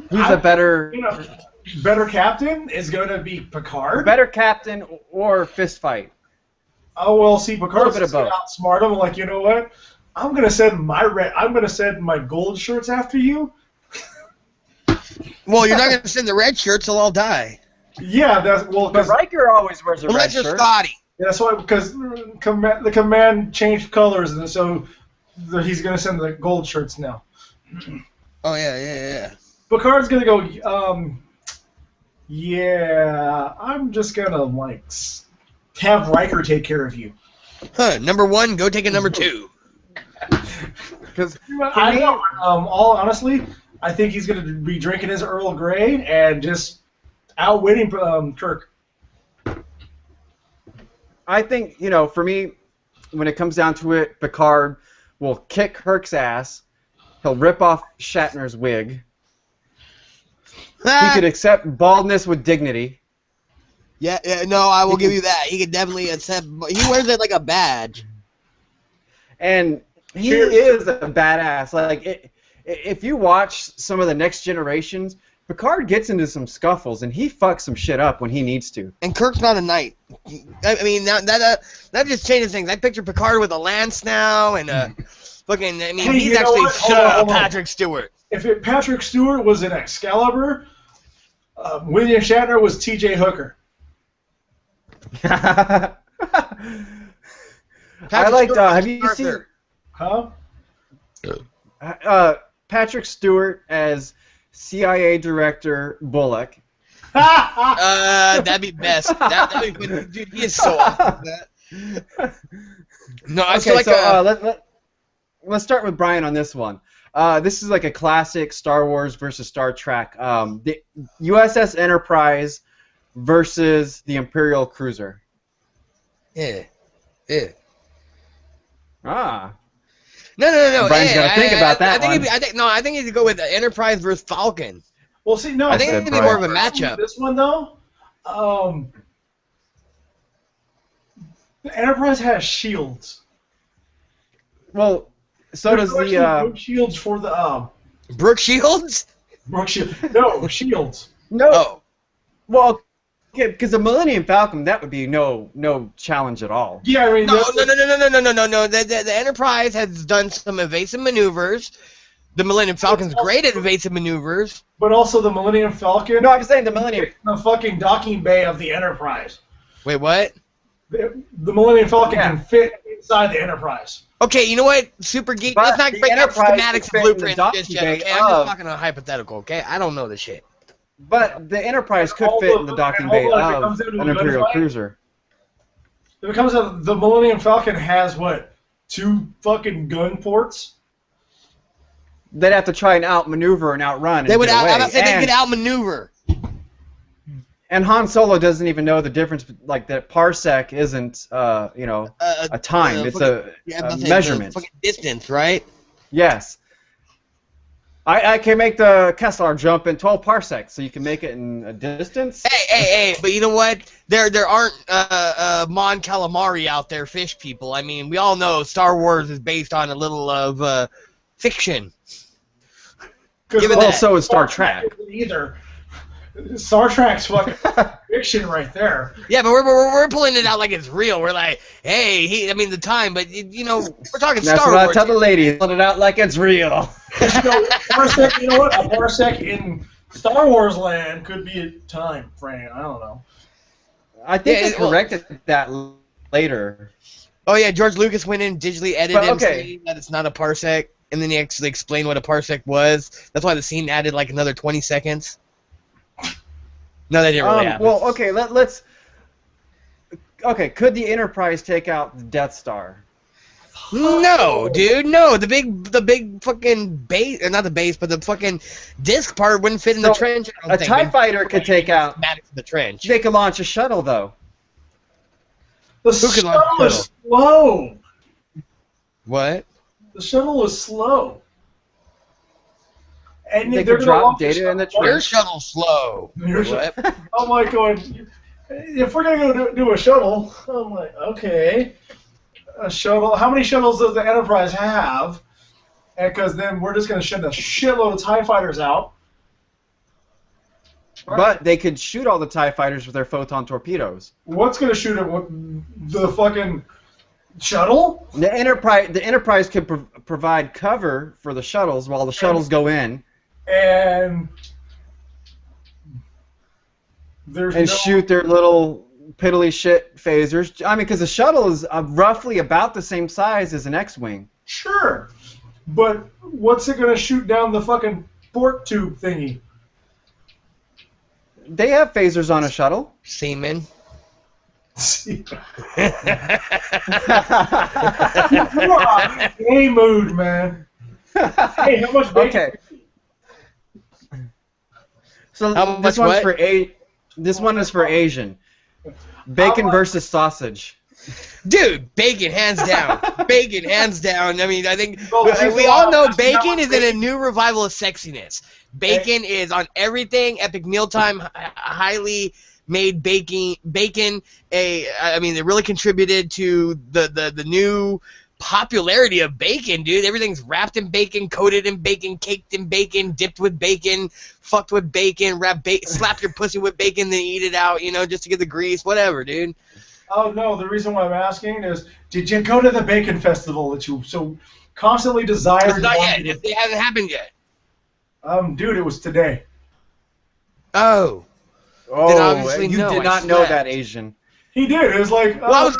Who's a better? Better captain is going to be Pickard. Better captain or fist fight? Oh well, see, Picard's going to outsmart him. Like, you know what? I'm going to send my gold shirts after you. Well, you're not going to send the red shirts; they'll all die. Yeah, but Riker always wears a red shirt. Unless you're Scotty. Yeah, that's why, because the command changed colors, and so he's going to send the gold shirts now. Oh yeah. Picard's going to go. Yeah, I'm just going to have Riker take care of you. Huh? Number one, go take a number two. Because I know. All honestly, I think he's going to be drinking his Earl Grey and just outwitting Kirk. I think, for me, when it comes down to it, Pickard will kick Kirk's ass. He'll rip off Shatner's wig. He could accept baldness with dignity. Yeah, no, I will give you that. He could definitely accept. He wears it like a badge. And he is a badass. Like, if you watch some of the Next Generations, Pickard gets into some scuffles, and he fucks some shit up when he needs to. And Kirk's not a knight. I mean, that just changes things. I picture Pickard with a lance now, and fucking. I mean, he's actually Patrick Stewart. If Patrick Stewart was an Excalibur, William Shatner was T.J. Hooker. I liked. Have you seen? Huh? Patrick Stewart as CIA Director Bullock. That'd be best. That'd be good. Dude, he is so awesome at that. No, I feel like. So let's start with Brian on this one. This is like a classic Star Wars versus Star Trek. The USS Enterprise versus the Imperial cruiser. Yeah. Ah. No. Brian's got to think about that one. I think he'd go with the Enterprise versus Falcon. Well, see, no. I think it'd be more of a matchup. This one, though, the Enterprise has shields. Well, so does the... shields for the... Brooke Shields? Brooke Shields. No, shields. No. Oh. Well, yeah, because the Millennium Falcon, that would be no challenge at all. Yeah, I mean... No. The Enterprise has done some evasive maneuvers. The Millennium Falcon's great at evasive maneuvers. But also the Millennium Falcon... No, I'm saying the Millennium... The fucking docking bay of the Enterprise. Wait, what? The Millennium Falcon can fit inside the Enterprise. Okay, you know what? Super Geek, let's not break up schematics and blueprints just yet, okay? I'm just talking a hypothetical, okay? I don't know this shit. But the Enterprise could fit in the docking bay of an Imperial cruiser. If it comes to the Millennium Falcon has, what, 2 fucking gun ports? They'd have to try and outmaneuver and outrun. They would. I'm not saying they could outmaneuver. And Han Solo doesn't even know the difference, like that parsec isn't, a time. It's a measurement. Fucking distance, right? Yes. I can make the Kessler jump in 12 parsecs, so you can make it in a distance. Hey, but you know what? There aren't Mon Calamari out there, fish people. I mean, we all know Star Wars is based on a little of fiction. Well, so is Star Trek. Either. Star Trek's fucking fiction right there. Yeah, but we're pulling it out like it's real. We're like, hey, the time, but we're talking That's Star what Wars. I tell the ladies, pulling it out like it's real. Parsec, you know what? A parsec in Star Wars land could be a time frame. I don't know. I think they corrected that later. Oh yeah, George Lucas went in and digitally edited him okay. saying that it's not a parsec, and then he actually explained what a parsec was. That's why the scene added like another 20 seconds. No, that didn't really happen. Well, okay, let's. Okay, could the Enterprise take out the Death Star? No, dude, no. The big fucking base, or not the base, but the fucking disc part wouldn't fit in the trench. A TIE fighter could take out the trench. They could launch a shuttle, though. The shuttle is slow. What? The shuttle is slow. And they could drop data in the trench. Your shuttle's slow. I'm like going, if we're going to go do a shuttle, I'm like, okay. A shuttle. How many shuttles does the Enterprise have? Because then we're just going to send a shitload of TIE fighters out. But they could shoot all the TIE fighters with their photon torpedoes. What's going to shoot it? The fucking shuttle? The Enterprise could provide cover for the shuttles while the shuttles go in. And shoot their little piddly shit phasers. I mean, because the shuttle is roughly about the same size as an X-wing. Sure, but what's it gonna shoot down the fucking port tube thingy? They have phasers on a shuttle. Seaman. You are in a mood, man. Hey, how much bacon? Okay. So this one is for Asian. Bacon versus sausage. Dude, bacon hands down. Bacon hands down. I mean, I think we all know bacon is in a new revival of sexiness. Bacon is on everything. Epic Mealtime, highly made bacon. I mean, it really contributed to the new popularity of bacon, dude. Everything's wrapped in bacon, coated in bacon, caked in bacon, dipped with bacon, fucked with bacon, slap your pussy with bacon, then eat it out, just to get the grease, whatever, dude. Oh no, the reason why I'm asking is, did you go to the bacon festival that you so constantly desired? It's not yet. It hasn't happened yet. Dude, it was today. Oh. Then obviously you did not know that, Asian. He did. It was like. Well, I was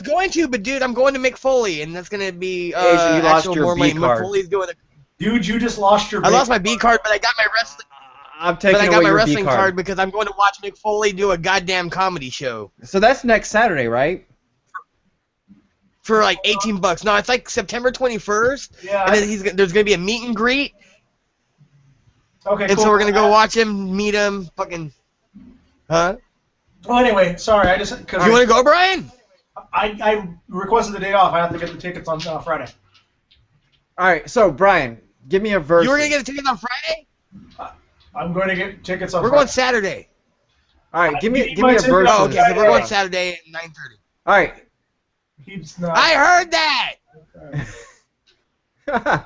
going to, but dude, I'm going to McFoley, and that's gonna be Asian, you lost your B card. McFoley's going to. Dude, you just lost your. I lost my B card, but I got my wrestling. I'm taking away your B card. But I got my wrestling card because I'm going to watch McFoley do a goddamn comedy show. So that's next Saturday, right? For like $18. No, it's like September 21st. Yeah. And then there's gonna be a meet and greet. Okay. And cool. so we're gonna go watch him, meet him, fucking. Huh? Well, anyway, sorry. You want to go, Brian? I requested the day off. I have to get the tickets on Friday. All right. So Brian, give me a verse. You were gonna get the tickets on Friday? I'm going to get tickets on. We're going Saturday. All right. Give me a verse. Oh, okay. So we're going Saturday at 9:30. All right. He's not. I heard that. Okay.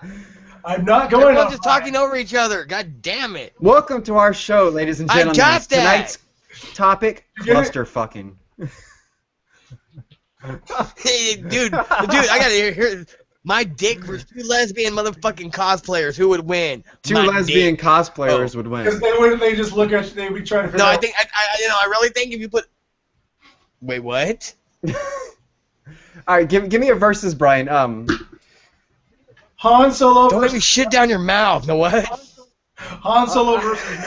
I'm not going. Everyone's just talking over each other. God damn it. Welcome to our show, ladies and gentlemen. I got that. Tonight's topic: cluster fucking. Hey, dude, I gotta hear. My dick versus two lesbian motherfucking cosplayers. Who would win? Two lesbian cosplayers would win. Because they just look at you. They'd be trying to figure out. No, I think I really think if you put. Wait, what? All right, give me a versus, Brian. Han Solo. Don't let me shit down your mouth. No what? Han Solo versus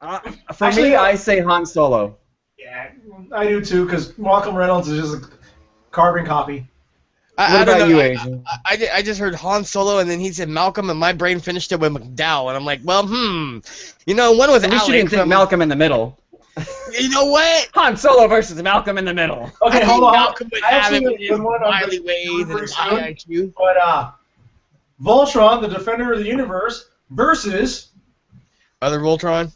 Malcolm. For me, I say Han Solo. Yeah, I do too. Because Malcolm Reynolds is just a carbon copy. I What don't about know. you, Asian? I just heard Han Solo, and then he said Malcolm, and my brain finished it with McDowell, and I'm like, well, you know, one was At least you Alec didn't think from. Malcolm in the Middle. You know what? Han Solo versus Malcolm in the Middle. Okay, I hold think on. Malcolm would I have actually it have with a his good one. wily ways and his high IQ. But Voltron, the Defender of the Universe, versus Other Voltron?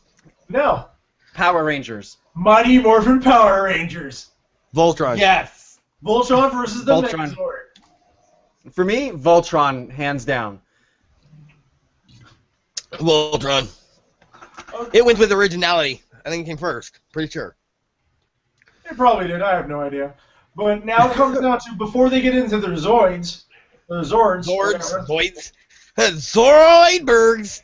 no Power Rangers. Mighty Morphin Power Rangers. Voltron. Yes. Voltron versus the Voltron. Megazord. For me, Voltron, hands down. Voltron. It went with originality. I think it came first. Pretty sure. It probably did. I have no idea. But now it comes down to before they get into their Zoids, their Zords, Zords. Zoids. Zoidbergs.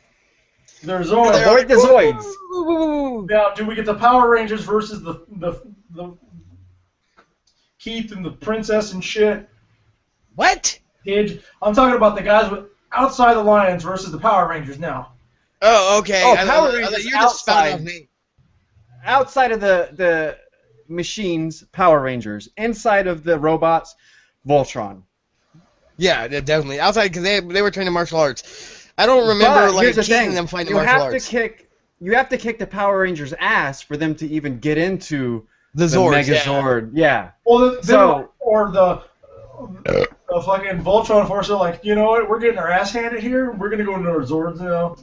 their Zoids. Avoid the Zoids. Now, do we get the Power Rangers versus the Keith and the Princess and shit? What? Pidge. I'm talking about the guys with outside the Lions versus the Power Rangers now. Oh, okay. Oh, Power Rangers you're just spouting outside. off me. Outside of the machines, Power Rangers. Inside of the robots, Voltron. Yeah, definitely. Outside, because they were training martial arts. I don't remember But like here's the seeing thing. them fighting You martial have arts. you have to kick the Power Rangers' ass for them to even get into The Zords, Megazord. Yeah. Well, So- or the fucking Voltron Force are like, you know what? We're getting our ass handed here. We're gonna go into our Zords now.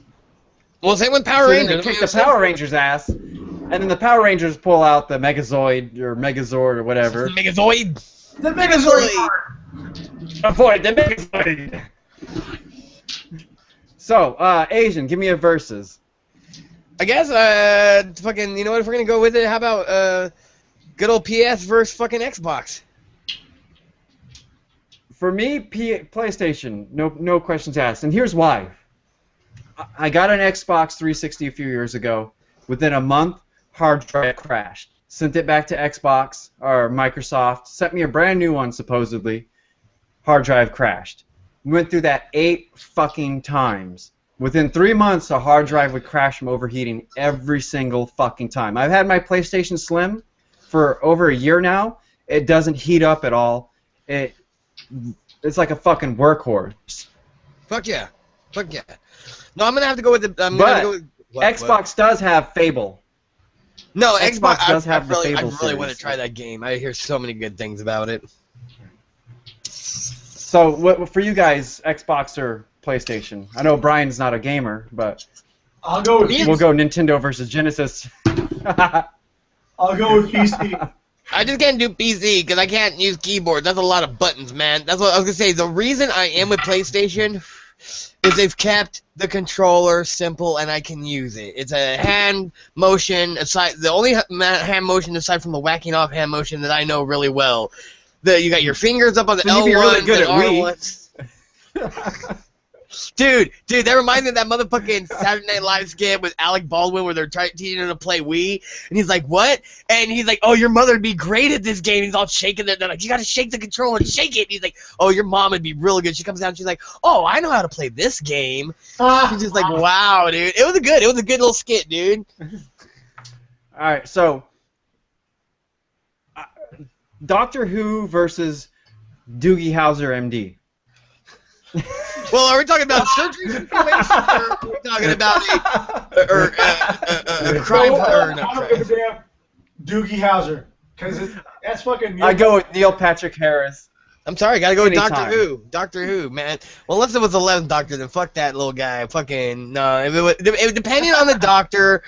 Well, same with Power So then Rangers. they kick the Power Rangers' ass, and then the Power Rangers pull out the Megazoid or Megazord or whatever. Megazoid. The Megazord. Avoid the Megazoid. So, Asian, give me a versus. I guess, fucking, you know what? If we're gonna go with it, how about, good old PS versus fucking Xbox? For me, PlayStation, no questions asked, and here's why. I got an Xbox 360 a few years ago. Within a month, hard drive crashed. Sent it back to Xbox or Microsoft. Sent me a brand new one supposedly. Hard drive crashed. We went through that 8 fucking times. Within 3 months, a hard drive would crash from overheating every single fucking time. I've had my PlayStation Slim for over a year now. It doesn't heat up at all. It's like a fucking workhorse. Fuck yeah. Fuck yeah. No, I'm gonna have to go with the. Xbox does have Fable. No, Xbox Xbox does have I the really, Fable I really want to series. try that game. I hear so many good things about it. So, what for you guys, Xbox or PlayStation? I know Brian's not a gamer, but I'll go with we'll go Nintendo versus Genesis. I'll go with PC. I just can't do PC because I can't use keyboard. That's a lot of buttons, man. That's what I was gonna say. The reason I am with PlayStation is they've kept the controller simple and I can use it. It's a hand motion aside. The only hand motion aside from the whacking off hand motion that I know really well. You got your fingers up on the So you'd be really L1 good and at Wii. R1. Dude, that reminds me of that motherfucking Saturday Night Live skit with Alec Baldwin where they're teaching him to play Wii, and he's like, "What?" And he's like, "Oh, your mother would be great at this game." He's all shaking it. They're like, "You gotta shake the controller and shake it." And he's like, "Oh, your mom would be really good." She comes down, she's like, "Oh, I know how to play this game." She's just like, "Wow, dude, it was a good little skit, dude." All right, so Doctor Who versus Doogie Howser, MD. Well, are we talking about surgery situation, or are we talking about a crime? Or no, I don't give a damn. Doogie Howser, because that's fucking. I go with Neil Patrick Harris. I'm sorry, gotta go with Anytime. Doctor Who. Doctor Who, man. Well, unless it was the 11th Doctor, then fuck that little guy. Fucking no. Depending on the Doctor,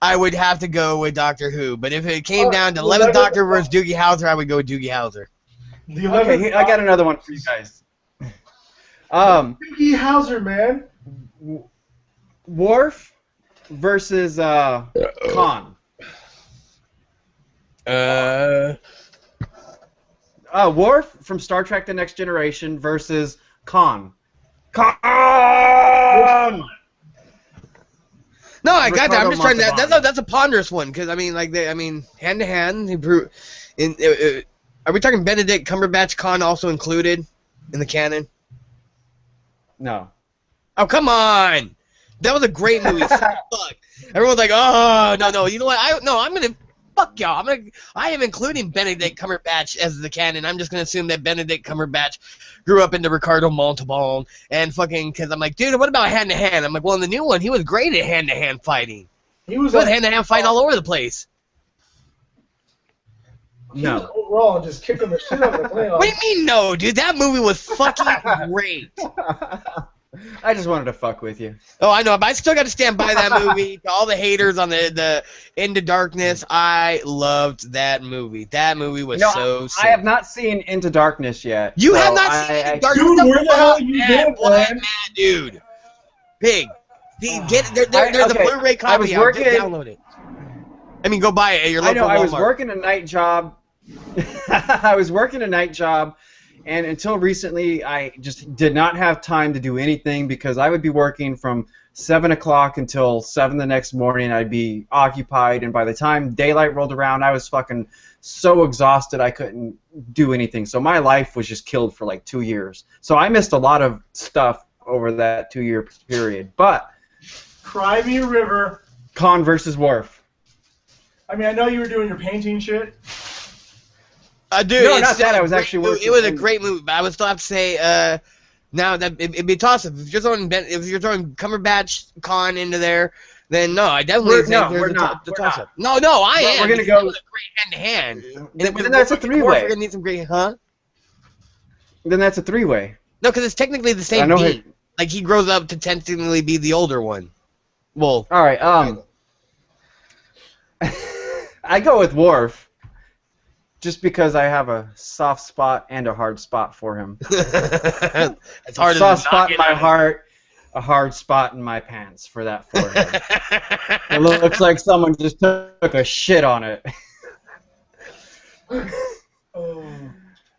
I would have to go with Doctor Who. But if it came down to 11th Doctor versus Doogie Howser, I would go with Doogie Howser. Okay, I got another one for you guys. Doogie Howser, man. Worf versus Khan. Worf from Star Trek: The Next Generation versus Khan. Khan. No, I got that. I'm Ricardo just trying to. Montalbano. That's a ponderous one because hand to hand. Are we talking Benedict Cumberbatch Khan also included in the canon? No. Oh, come on! That was a great movie. Fuck. Everyone's like, oh, no. You know what? I'm gonna fuck y'all. I am including Benedict Cumberbatch as the canon. I'm just gonna assume that Benedict Cumberbatch grew up into Ricardo Montalban and fucking because I'm like, dude, what about hand to hand? I'm like, well, in the new one, he was great at hand to hand fighting. He was hand to hand fighting all over the place. No. Overall, just kicking the shit out of the Klingons. What do you mean no, dude? That movie was fucking great. I just wanted to fuck with you. Oh, I know, but I still got to stand by that movie. To all the haters on the Into Darkness, I loved that movie. That movie was so sick. I have not seen Into Darkness yet. You have not seen Into Darkness? Dude, where the hell are you been, man? Dude. Pig. They're the Blu-ray copy out. Just download it. I mean, go buy it at your local Walmart. I was working a night job. I was working a night job, and until recently, I just did not have time to do anything because I would be working from 7 o'clock until 7 the next morning. I'd be occupied, and by the time daylight rolled around, I was fucking so exhausted I couldn't do anything. So my life was just killed for like 2 years. So I missed a lot of stuff over that 2-year period. But Cry Me a River. Khan versus Worf. I mean, I know you were doing your painting shit. Dude, no, not that. I was actually working. It was a great movie, but I would still have to say, now that it'd be a toss-up. If you're throwing Cumberbatch Khan into there, then no, I definitely think there's a toss-up. No, I am. We're gonna go with a great hand-to-hand. Then that's a three-way. We're gonna need some great, huh? Then that's a three-way. No, because it's technically the same beat. Like he grows up to technically be the older one. Well. All right. I go with Worf. Just because I have a soft spot and a hard spot for him. It's hard. A soft spot in my heart, a hard spot in my pants for that forehead. It looks like someone just took a shit on it. All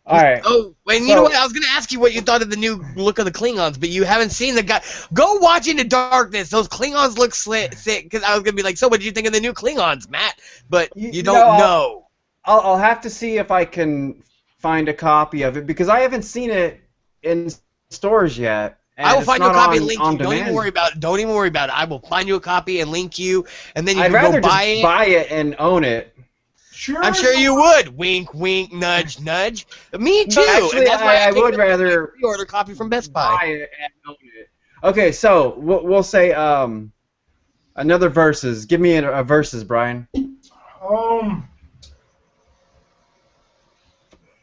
right. Oh, and you know what? I was gonna ask you what you thought of the new look of the Klingons, but you haven't seen the guy. Go watch Into Darkness. Those Klingons look sick. Because I was gonna be like, so what did you think of the new Klingons, Matt? But you don't know. I'll have to see if I can find a copy of it because I haven't seen it in stores yet. I will find you a copy and link you. Don't even worry about it. Don't even worry about it. I will find you a copy and link you, and then you can go buy it. I'd rather just buy it and own it. Sure. I'm sure you would. Wink, wink, nudge, nudge. Me too. Actually, that's why I would rather pre-order copy from Best Buy. Buy it and own it. Okay, so we'll say another versus. Give me a versus, Brian.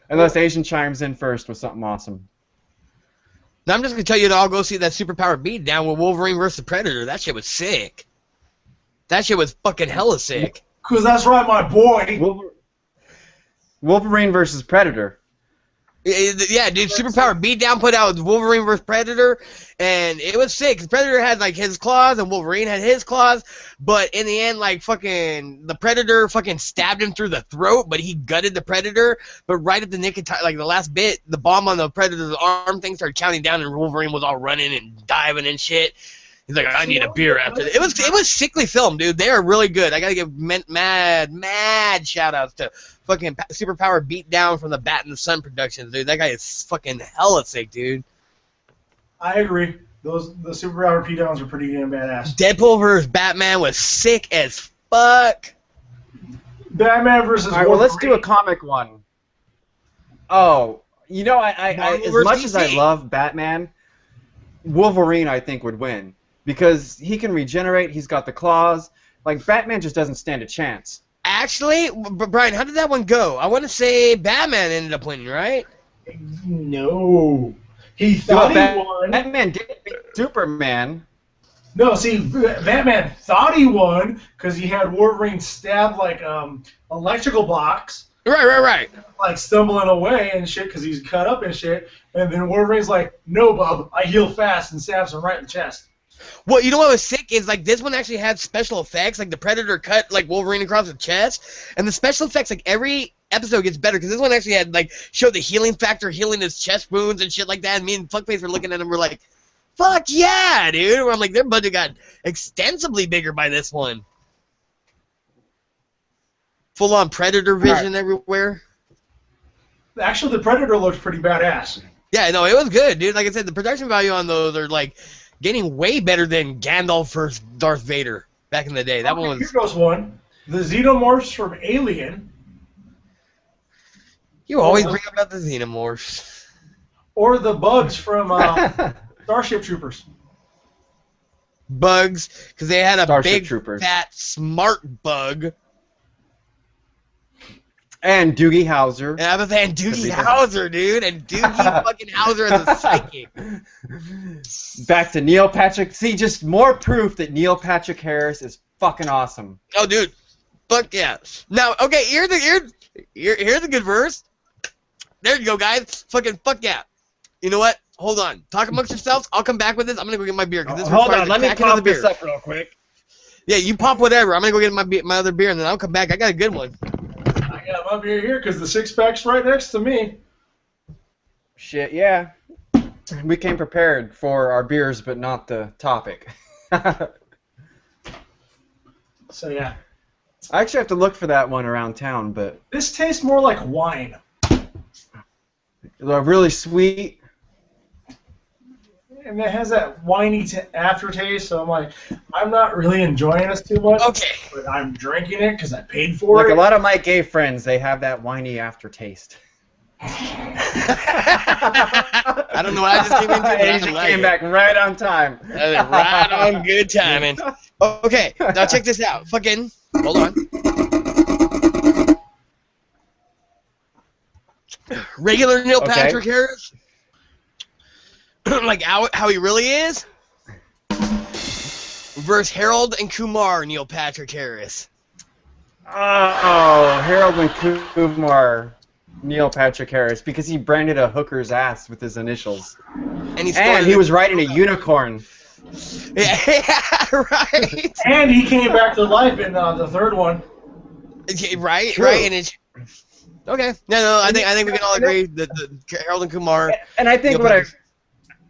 Unless Asian chimes in first with something awesome. Now I'm just gonna tell you to all go see that superpower beatdown with Wolverine versus Predator. That shit was sick. That shit was fucking hella sick. Cause that's right, my boy. Wolverine versus Predator. Yeah, dude, superpower beatdown put out Wolverine versus Predator, and it was sick. Predator had like his claws, and Wolverine had his claws, but in the end, like fucking the Predator fucking stabbed him through the throat, but he gutted the Predator. But right at the nick of time, like the last bit, the bomb on the Predator's arm thing started counting down, and Wolverine was all running and diving and shit. He's like, I need a beer after this. It was sickly filmed, dude. They are really good. I gotta give mad shout outs to fucking superpower beatdown from the Bat in the Sun Productions, dude. That guy is fucking hella sick, dude. I agree. The superpower beatdowns are pretty damn badass. Deadpool versus Batman was sick as fuck. Batman versus Wolverine. Well, let's do a comic one. Oh, you know, I as much as I love Batman, Wolverine I think would win. Because he can regenerate, he's got the claws. Like, Batman just doesn't stand a chance. Actually, Brian, how did that one go? I want to say Batman ended up winning, right? No. He thought he won. Batman did beat Superman. No, see, Batman thought he won because he had Wolverine stab, like, electrical blocks. Right. Like, stumbling away and shit because he's cut up and shit. And then Wolverine's like, no, bub, I heal fast, and stabs him right in the chest. Well, you know what was sick is like this one actually had special effects, like the Predator cut like Wolverine across the chest, and the special effects like every episode gets better because this one actually had like showed the healing factor, healing his chest wounds and shit like that. And me and Fuckface were looking at him, we're like, fuck yeah, dude. Where I'm like, their budget got extensively bigger by this one. Full on Predator vision everywhere. Actually, the Predator looked pretty badass. Yeah, no, it was good, dude. Like I said, the production value on those are like getting way better than Gandalf versus Darth Vader back in the day. That one was. Here goes one. The xenomorphs from Alien. You always bring up the xenomorphs. Or the bugs from Starship Troopers. Bugs, because they had a Starship big, Troopers. fat, smart bug. And Doogie Howser. And I was saying Doogie Howser, dude. And Doogie fucking Howser is a psychic. Back to Neil Patrick. See, just more proof that Neil Patrick Harris is fucking awesome. Oh, dude. Fuck yeah. Now, okay, here's a good verse. There you go, guys. Fucking fuck yeah. You know what? Hold on. Talk amongst yourselves. I'll come back with this. I'm gonna go get my beer. This Hold on. Let me pop this up real quick. Yeah, you pop whatever. I'm gonna go get my other beer, and then I'll come back. I got a good one. I got my beer here because the six-pack's right next to me. Shit, yeah. We came prepared for our beers, but not the topic. So, yeah. I actually have to look for that one around town, but... This tastes more like wine. They're really sweet. And it has that winey aftertaste, so I'm like, I'm not really enjoying this too much. Okay. But I'm drinking it because I paid for Like it. a lot of my gay friends, they have that winey aftertaste. I don't know what I just came into, but I Asian like came it. back right on time. Right on good timing. Okay, now check this out. Fucking, hold on. Regular Neil Patrick Harris, like how he really is, versus Harold and Kumar Neil Patrick Harris. Oh, Harold and Kumar, Neil Patrick Harris, because he branded a hooker's ass with his initials. And he was riding a unicorn. Yeah, right. And he came back to life in the third one. Right, True. right, and it's okay. No, I think we can all agree that the Harold and Kumar. And I think Neil what Patrick-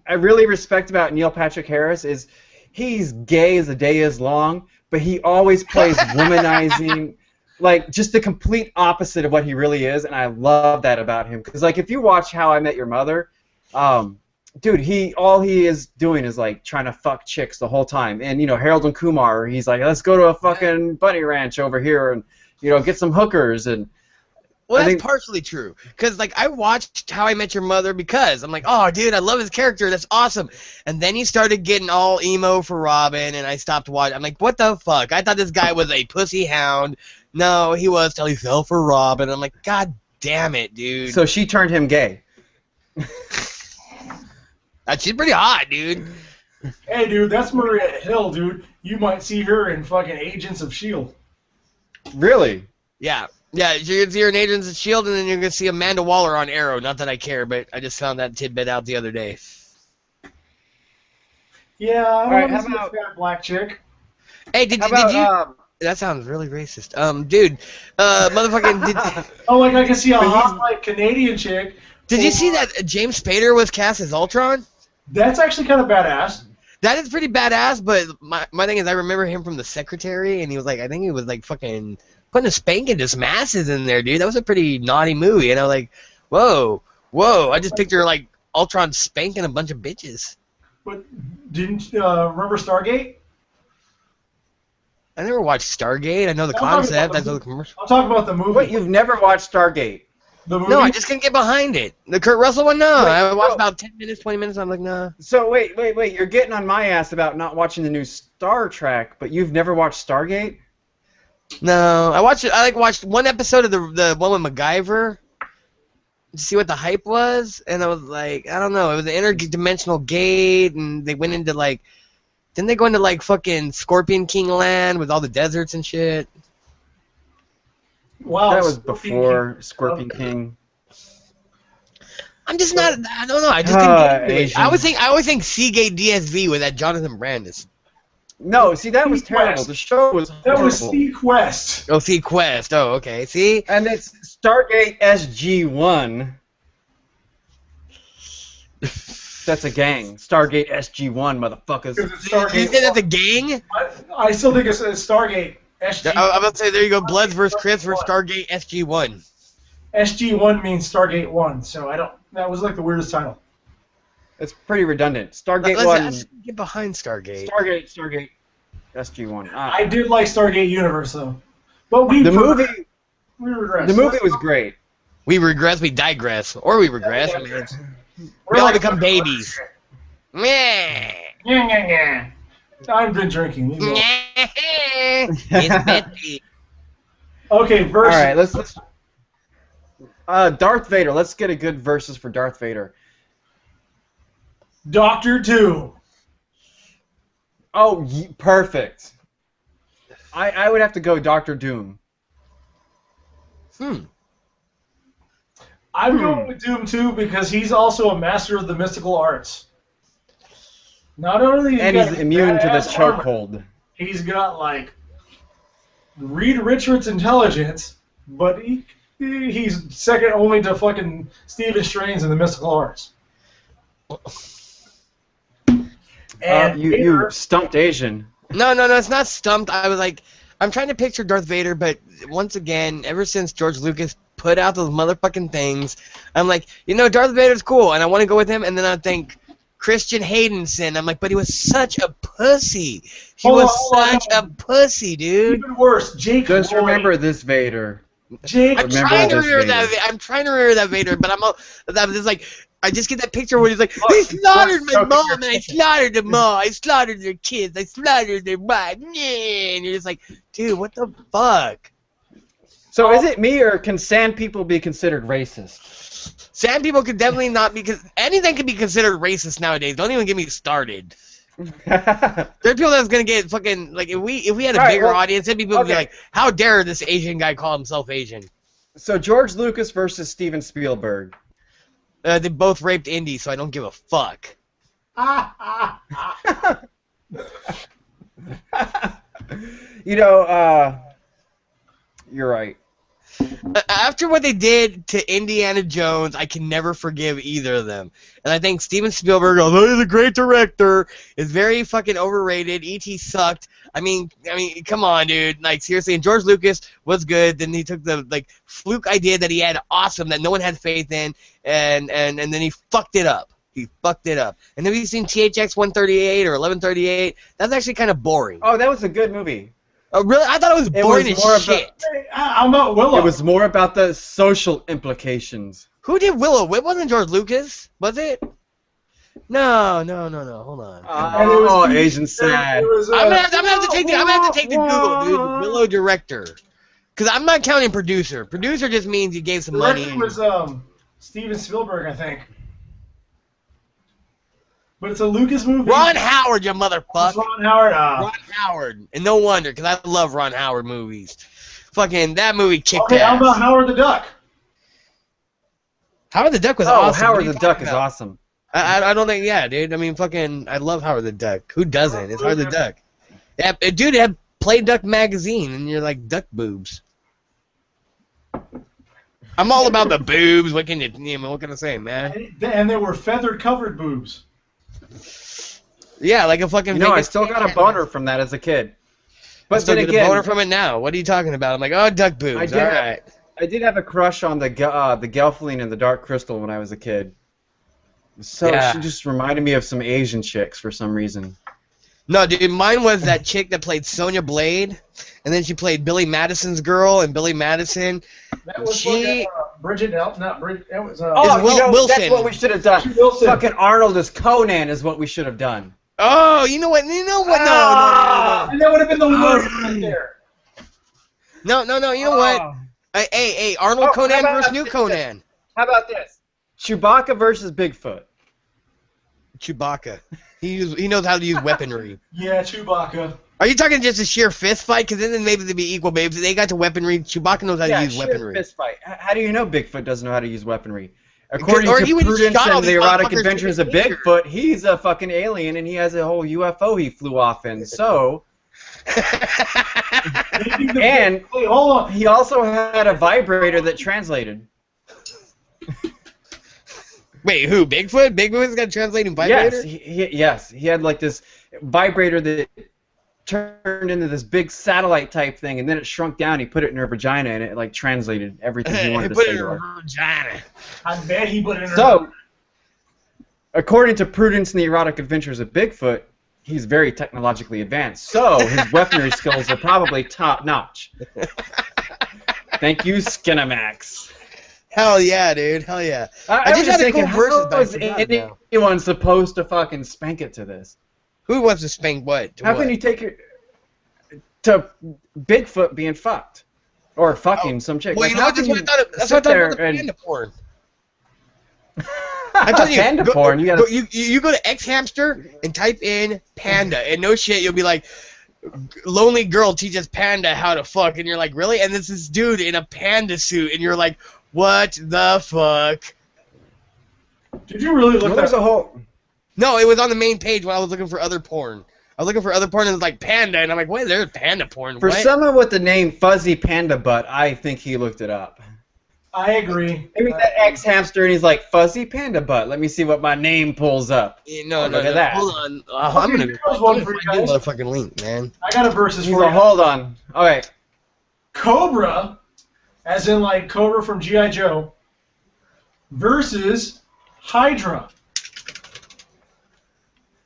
I really respect about Neil Patrick Harris is he's gay as the day is long, but he always plays womanizing, like just the complete opposite of what he really is, and I love that about him. Because like if you watch How I Met Your Mother, dude, all he is doing is like trying to fuck chicks the whole time. And you know, Harold and Kumar, he's like, let's go to a fucking bunny ranch over here and get some hookers and. Well, that's partially true. Because, like, I watched How I Met Your Mother because I'm like, oh, dude, I love his character. That's awesome. And then he started getting all emo for Robin, and I stopped watching. I'm like, what the fuck? I thought this guy was a pussy hound. No, he was till he fell for Robin. I'm like, god damn it, dude. So she turned him gay. She's pretty hot, dude. Hey, dude, that's Maria Hill, dude. You might see her in fucking Agents of S.H.I.E.L.D. Really? Yeah. Yeah, you're going to see her in Agents of S.H.I.E.L.D., and then you're going to see Amanda Waller on Arrow. Not that I care, but I just found that tidbit out the other day. Yeah, I All right, want to how see a fat black chick. Hey, did you... That sounds really racist. Dude, motherfucking... Oh, like I can see a hot, like, Canadian chick. Did you see that James Spader was cast as Ultron? That's actually kind of badass. That is pretty badass, but my thing is I remember him from The Secretary, and he was like, I think he was like fucking putting a spanking just masses in there, dude. That was a pretty naughty movie, and I was like, whoa. I just picture like Ultron spanking a bunch of bitches. But didn't remember Stargate? I never watched Stargate. I know the concept. I know the commercial. I'll talk about the movie. What, you've never watched Stargate? The movie? No, I just couldn't get behind it. The Kurt Russell one, no. I watched about 10 minutes, 20 minutes, and I'm like, nah. So wait. You're getting on my ass about not watching the new Star Trek, but you've never watched Stargate? No, I watched one episode of the one with MacGyver to see what the hype was, and I was like, I don't know. It was an interdimensional gate, and they went into like, didn't they go into like fucking Scorpion King land with all the deserts and shit? Wow, That was before Scorpion King. I'm just not. I don't know. I just didn't get into it. Asian. I always think Seagate DSV with that Jonathan Brandis. No, see, that was Sequest. terrible. The show was That horrible. was Sequest. Oh, Sequest. Oh, okay. See? And it's Stargate SG-1. That's a gang. Stargate SG-1, motherfuckers. Because it's Did you say that's a gang? I still think it's Stargate. SG. I'm about to say, there you go. Bloods versus Crips versus Stargate SG-1. SG-1 means Stargate 1, so I don't... That was like the weirdest title. It's pretty redundant. Stargate Let's 1. get behind Stargate. Stargate SG-1. I did like Stargate Universe, though. But The movie was great. We regress, we digress, or we regress. I mean, we all become babies. Meh. Yeah. I've been drinking. You know. It's Betty. Okay, versus. All right, let's. Darth Vader. Let's get a good versus for Darth Vader. Doctor Doom. Oh, perfect. I would have to go Doctor Doom. I'm going with Doom too because he's also a master of the mystical arts. Not only And he's immune to this chokehold. He's got like Reed Richards' intelligence, but he's second only to fucking Stephen Strange in the mystical arts. And you stumped Asian. No, it's not stumped. I was like, I'm trying to picture Darth Vader, but once again, ever since George Lucas put out those motherfucking things, I'm like, Darth Vader's cool, and I want to go with him, and then I think Christian Haydenson. I'm like, but he was such a pussy. He was such a pussy, dude. Even worse, Jake Just Lloyd. remember this Vader. Jake, I'm trying to remember that Vader, but I'm just like, I just get that picture where he's like, I slaughtered my mom, and I slaughtered them all. I slaughtered their kids. I slaughtered their wife. And you're just like, dude, what the fuck? So is it me, or can sand people be considered racist? Sand people could definitely not be, because anything can be considered racist nowadays. Don't even get me started. There are people that's gonna get fucking like if we had a bigger audience, then people would be like, how dare this Asian guy call himself Asian? So George Lucas versus Steven Spielberg. They both raped Indy, so I don't give a fuck. You're right. After what they did to Indiana Jones, I can never forgive either of them. And I think Steven Spielberg, although he's a great director, is very fucking overrated. E.T. sucked. I mean, come on, dude. Like, seriously, and George Lucas was good. Then he took the, fluke idea that he had awesome, that no one had faith in, and then he fucked it up. He fucked it up. And have you seen THX 138 or 1138? That's actually kind of boring. Oh, that was a good movie. Oh, really? I thought it was boring as shit. I'm not Willow. It was more about the social implications. Who did Willow? It wasn't George Lucas, was it? No. Hold on. Oh, Asian sad. I'm gonna have to take the Google, dude. Willow director, because I'm not counting producer. Producer just means you gave some money. It was Steven Spielberg, I think. But it's a Lucas movie. Ron Howard, you motherfucker. It's Ron Howard. Ron Howard, and no wonder, because I love Ron Howard movies. Fucking that movie kicked ass. How about Howard the Duck? Howard the Duck was awesome. Howard the Duck is awesome. I don't think, yeah, dude. I mean, fucking, I love Howard the Duck. Who doesn't? It's Howard the Duck. Yeah, dude, it had Play Duck magazine, and you're like, duck boobs. I'm all about the boobs. What can I say, man? And they were feather covered boobs. Yeah, like a fucking. I still got a boner from that as a kid. But then again, a boner from it now. What are you talking about? I'm like, oh, duck boobs. All right. I did have a crush on the Gelfling and the Dark Crystal when I was a kid. So she just reminded me of some Asian chicks for some reason. No, dude, mine was that chick that played Sonya Blade, and then she played Billy Madison's girl, and Billy Madison. That was Bridget, not Bridget. It was. Wilson. That's what we should have done. Fucking Arnold as Conan is what we should have done. Oh, you know what? No. And that would have been the worst right there. No. You know what? Hey, Arnold Conan versus New Conan. How about this? Chewbacca versus Bigfoot. Chewbacca. He knows how to use weaponry. Yeah, Chewbacca. Are you talking just a sheer fist fight? Because then maybe they'd be equal, maybe they got to weaponry. Chewbacca knows how to use weaponry. Fist fight. How do you know Bigfoot doesn't know how to use weaponry? According to Prudence and the Erotic Adventures of Bigfoot, he's a fucking alien and he has a whole UFO he flew off in. So, and he also had a vibrator that translated. Wait, who? Bigfoot? Bigfoot's got a translating vibrator? Yes, he had like this vibrator that turned into this big satellite type thing, and then it shrunk down. He put it in her vagina, and it like translated everything he wanted to say to her. Vagina. I bet he put it in her. So, according to Prudence and the Erotic Adventures of Bigfoot, he's very technologically advanced, so his weaponry skills are probably top-notch. Thank you, Skinamax. Hell yeah, dude. Hell yeah. I was just thinking, cool versus, how is anyone supposed to fucking spank it to this? Who wants to spank what? How can you take your... to Bigfoot being fucked? Or fucking some chick. Well, like, you know what? That's what I thought of, that's what I thought about the panda porn. I'm telling you, panda porn. You go to X Hamster and type in panda, and no shit, you'll be like, lonely girl teaches panda how to fuck, and you're like, really? And this is dude in a panda suit, and you're like, what the fuck? Did you really look there's a whole... No, it was on the main page when I was looking for other porn. I was looking for other porn, and it was like panda, and I'm like, wait, there's panda porn. For what? someone with the name Fuzzy Panda Butt, I think he looked it up. I agree. Maybe that X Hamster, and he's like, Fuzzy Panda Butt. Let me see what my name pulls up. No, look at that. Hold on. I'm gonna one for you find guys. the motherfucking link, man. I got a versus He's for a, you. hold on. Okay. Cobra, as in like Cobra from G.I. Joe, versus Hydra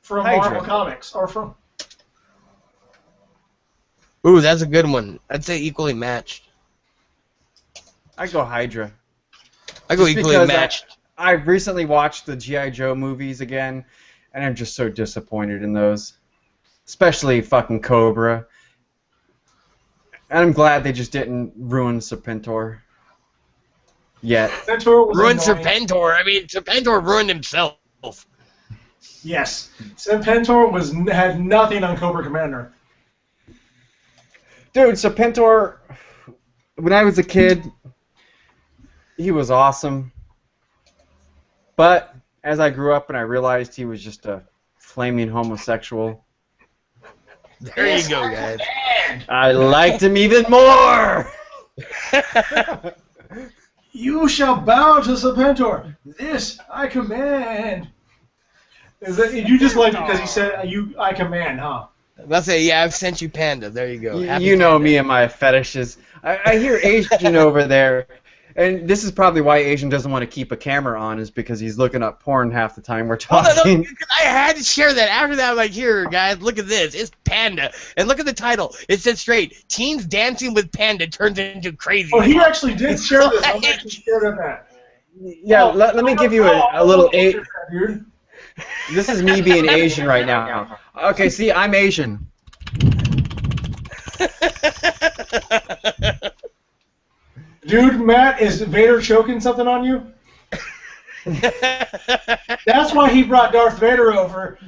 from Hydra. Marvel Comics, or from... Ooh, that's a good one. I'd say equally matched. I go Hydra. I go Just equally because matched. I've recently watched the G.I. Joe movies again, and I'm just so disappointed in those. Especially fucking Cobra. And I'm glad they just didn't ruin Serpentor. Yet. Serpentor was Ruined annoying. Serpentor. I mean, Serpentor ruined himself. Yes. Serpentor had nothing on Cobra Commander. Dude, Serpentor, when I was a kid, he was awesome. But as I grew up and I realized he was just a flaming homosexual, There you go, guys. I liked him even more! You shall bow to Serpentor. This I command. Is that, you just liked it because he said, I command, huh? Let's say, yeah, I've sent you panda. There you go. Happy You know panda. me and my fetishes. I hear Asian over there, and this is probably why Asian doesn't want to keep a camera on, is because he's looking up porn half the time we're Hold on, talking. no, because I had to share that. After that, I'm like, here, guys, look at this. It's panda. And look at the title. It said straight, Teens Dancing with Panda Turns Into Crazy. Oh, he actually did share this. I'm actually scared of that. Yeah, let me give you a little... Dude. This is me being Asian right now. Okay, see, I'm Asian. Dude, Matt, is Vader choking something on you? That's why he brought Darth Vader over.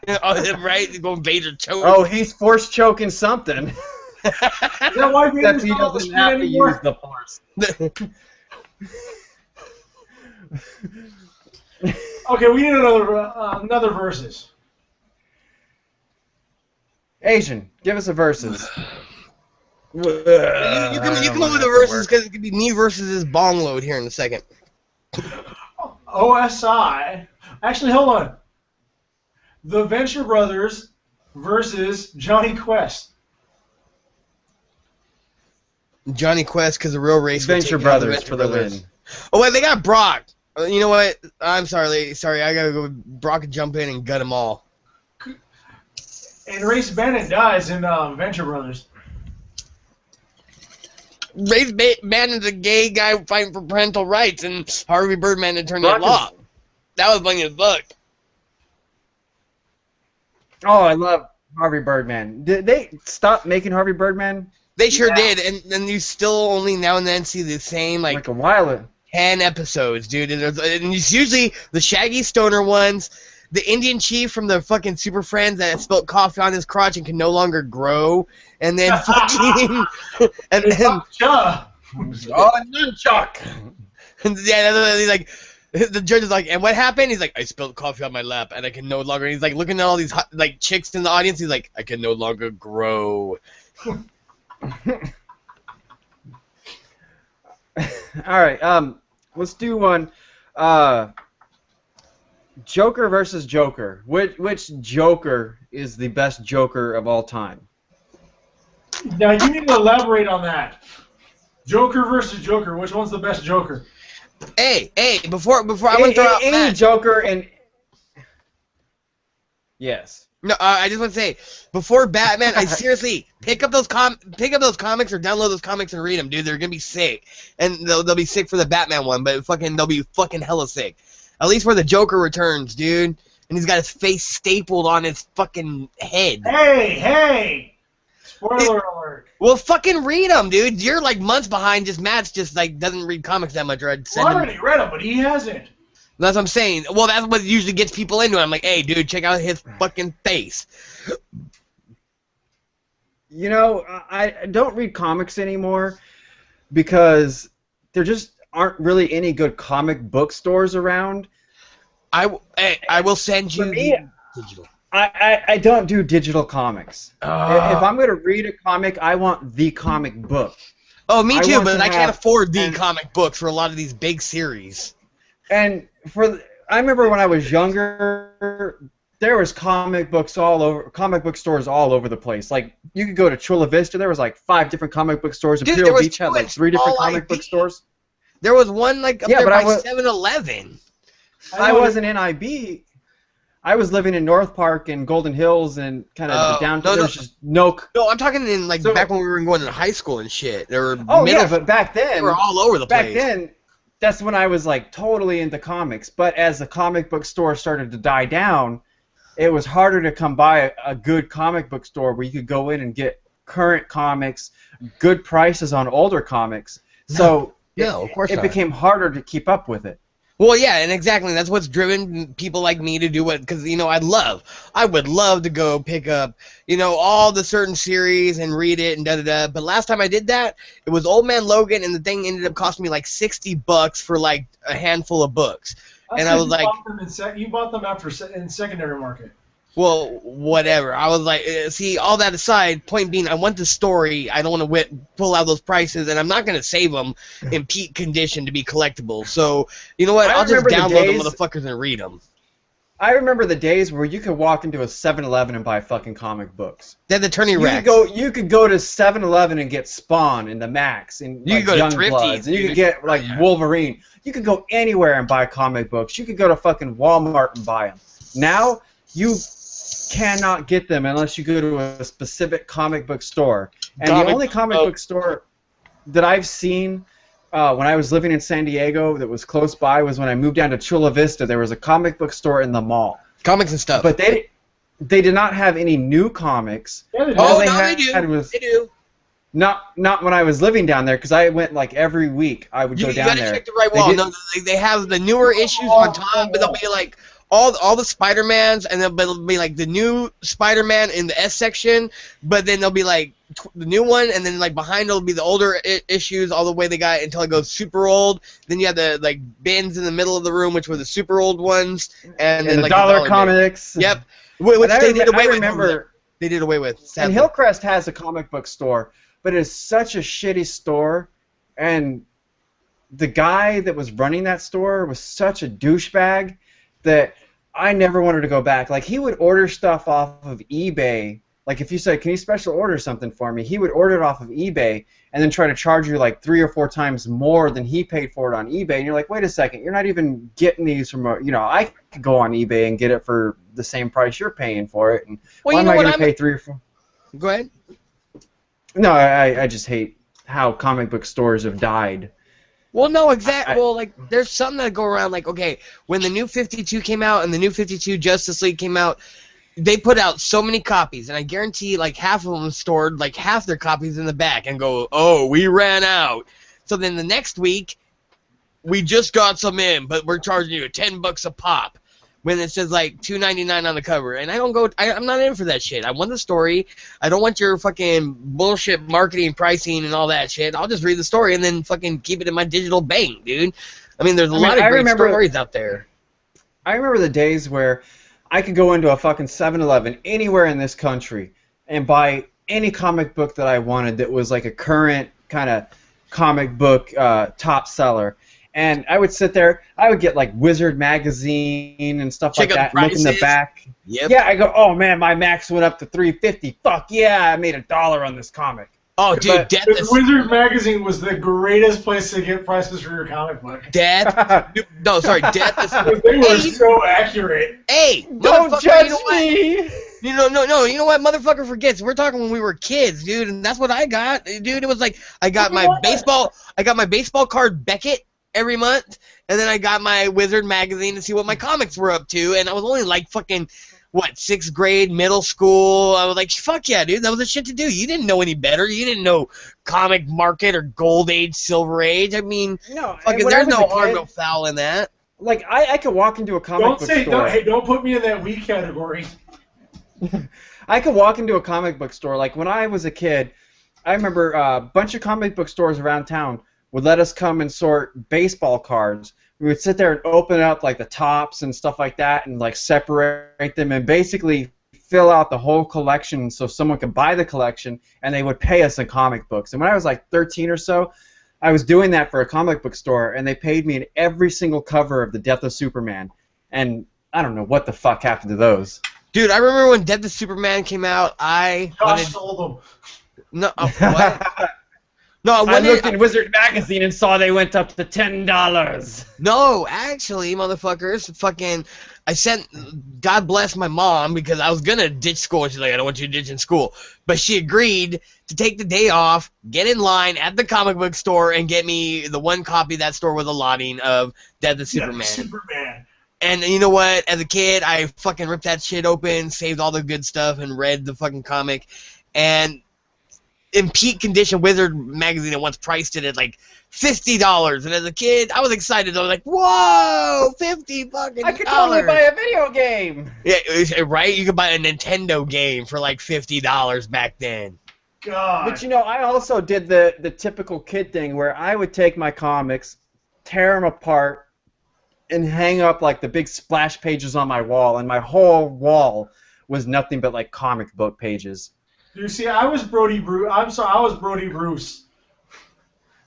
Oh, right? Going Vader choke. Oh, he's force choking something. Is that why Except Vader's he not on the doesn't screen have to anymore? use the force. Okay, we need another versus. Asian, give us a versus. You come up with the verses because it could be me versus this bong load here in a second. OSI. Actually, hold on. The Venture Brothers versus Johnny Quest. Johnny Quest, because the real race would Venture take out the Brothers Venture for the Brothers. win. Oh wait, they got Brock. You know what? I'm sorry, I gotta go. Brock can jump in and gut them all. And Race Bennett dies in Venture Brothers. Race Man is a gay guy fighting for parental rights, and Harvey Birdman had turned Brock it law. That was funny as fuck. Oh, I love Harvey Birdman. Did they stop making Harvey Birdman? They sure did, and then you still only now and then see the same Like a while. 10 episodes, dude. And it's usually the Shaggy Stoner ones, the Indian chief from the fucking Super Friends that spilled coffee on his crotch and can no longer grow, and then fucking and then Cha. Oh, nunchuck. yeah, he's like the judge is like, and what happened? He's like, I spilled coffee on my lap and I can no longer. He's like looking at all these hot, like chicks in the audience. He's like, I can no longer grow. All right, let's do one. Joker versus Joker. Which Joker is the best Joker of all time? Now you need to elaborate on that. Joker versus Joker. Which one's the best Joker? Hey, before I want to throw out any Matt. Joker and Yes. No, I just want to say, before Batman, I seriously pick up those comics or download those comics and read them, dude. They're gonna be sick, and they'll be sick for the Batman one, but they'll be fucking hella sick. At least where the Joker returns, dude, and he's got his face stapled on his fucking head. Hey! Spoiler alert. Well, fucking read them, dude. You're like months behind. Just Matt's just like doesn't read comics that much, or I'd send I him. already read them, but he hasn't. That's what I'm saying. Well, that's what usually gets people into it. I'm like, hey, dude, check out his fucking face. You know, I don't read comics anymore because there just aren't really any good comic book stores around. I will send you the digital. I don't do digital comics. If I'm going to read a comic, I want the comic book. Oh, me too, but I can't afford the comic books for a lot of these big series. And I remember when I was younger, there was comic book stores all over the place. Like, you could go to Chula Vista, there was like 5 different comic book stores. Dude, Imperial Beach had like 3 different comic book stores. There was one like up there by 7-Eleven. I wasn't in IB. I was living in North Park and Golden Hills and kind of the downtown. There's just no. No, I'm talking in like back when we were going to high school and shit. But back then they were all over the place. Back then, that's when I was like totally into comics. But as the comic book store started to die down, it was harder to come by a good comic book store where you could go in and get current comics, good prices on older comics. So of course it became harder to keep up with it. Well, yeah, and exactly, that's what's driven people like me to do it, because, you know, I would love to go pick up, you know, all the certain series and read it and da-da-da, but last time I did that, it was Old Man Logan, and the thing ended up costing me like $60 for like a handful of books, and I was like... You bought them in secondary market. Well, whatever. I was like, see, all that aside, point being, I want the story. I don't want to pull out those prices, and I'm not going to save them in peak condition to be collectible. So, you know what? I'll just download them motherfuckers and read them. I remember the days where you could walk into a 7-Eleven and buy fucking comic books. Then the Attorney Rex. You could go to 7-Eleven and get Spawn and the Max and you like, could go Young to Thrifty's, Bloods, and you could get like Wolverine. You could go anywhere and buy comic books. You could go to fucking Walmart and buy them. Now you cannot get them unless you go to a specific comic book store. And the only comic book store that I've seen when I was living in San Diego that was close by was when I moved down to Chula Vista. There was a comic book store in the mall. Comics and stuff. But they did not have any new comics. Yeah, they do. They do. Not when I was living down there, because I went like every week. I would go down there. You gotta check the right wall. No, they have the newer issues on top, but they'll be like all the Spider-Mans, and they'll be like the new Spider-Man in the S section, but then they'll be like the new one, and then like behind it'll be the older issues all the way they got until it goes super old. Then you have the like bins in the middle of the room, which were the super old ones, and then the like dollar comics. Yep, which they did away with. They did away with. Sadly. And Hillcrest has a comic book store, but it's such a shitty store, and the guy that was running that store was such a douchebag that I never wanted to go back. Like, he would order stuff off of eBay. Like, if you said, can you special order something for me? He would order it off of eBay and then try to charge you like 3 or 4 times more than he paid for it on eBay. And you're like, wait a second, you're not even getting these from a, I could go on eBay and get it for the same price you're paying for it. And why am I going to pay 3 or 4? Go ahead. No, I just hate how comic book stores have died. Well, no, exactly. Well, like, there's something that go around, like, okay, when the new 52 came out and the new 52 Justice League came out, they put out so many copies, and I guarantee, like, half of them stored, like, half their copies in the back and go, oh, we ran out. So then the next week, we just got some in, but we're charging you $10 a pop. When it says like $2.99 on the cover, and I'm not in for that shit. I want the story. I don't want your fucking bullshit marketing, pricing, and all that shit. I'll just read the story and then fucking keep it in my digital bank, dude. I mean, there's a lot of great stories out there. I remember the days where I could go into a fucking 7-Eleven anywhere in this country and buy any comic book that I wanted that was like a current kind of comic book top seller. And I would sit there, I would get like Wizard magazine and stuff like that, look in the back. Yep. Yeah, I go, oh man, my max went up to $3.50. Fuck yeah, I made $1 on this comic. Oh, dude, But- Death Because is Wizard Magazine was the greatest place to get prices for your comic book. Death. No, sorry, Death is. Because they were so accurate. Hey, Don't motherfucker, judge you know what? me! No, you know what? Motherfucker forgets. We're talking when we were kids, dude, and that's what I got, dude. It was like I got my baseball card Beckett every month, and then I got my Wizard magazine to see what my comics were up to, and I was only like fucking, what, 6th grade, middle school. I was like, fuck yeah, dude, that was the shit to do. You didn't know any better. You didn't know comic market or gold age, silver age. I mean, No, fucking, when I there's was no a harm, kid, no foul in that. Like, I could walk into a comic book store. Don't put me in that weak category. I could walk into a comic book store. Like, when I was a kid, I remember a bunch of comic book stores around town would let us come and sort baseball cards. We would sit there and open up, like, the tops and stuff like that and, like, separate them and basically fill out the whole collection so someone could buy the collection, and they would pay us in comic books. And when I was, like, 13 or so, I was doing that for a comic book store, and they paid me in every single cover of The Death of Superman. And I don't know what the fuck happened to those. Dude, I remember when Death of Superman came out, Josh sold them. No, what? No, I looked in Wizard Magazine and saw they went up to $10. No, actually, motherfuckers, fucking, I sent, God bless my mom, because I was gonna ditch school. She's like, I don't want you ditching school. But she agreed to take the day off, get in line at the comic book store, and get me the one copy that store was allotting of Death of Superman. Yeah, Superman. And you know what? As a kid, I fucking ripped that shit open, saved all the good stuff, and read the fucking comic. And in peak condition, Wizard Magazine at once priced it at like $50. And as a kid, I was excited. I was like, whoa, 50 fucking I could totally buy a video game. Yeah, right? You could buy a Nintendo game for like $50 back then. God. But you know, I also did the typical kid thing where I would take my comics, tear them apart, and hang up like the big splash pages on my wall, and my whole wall was nothing but like comic book pages. You see, I was Brody Bruce. I'm sorry, I was Brody Bruce.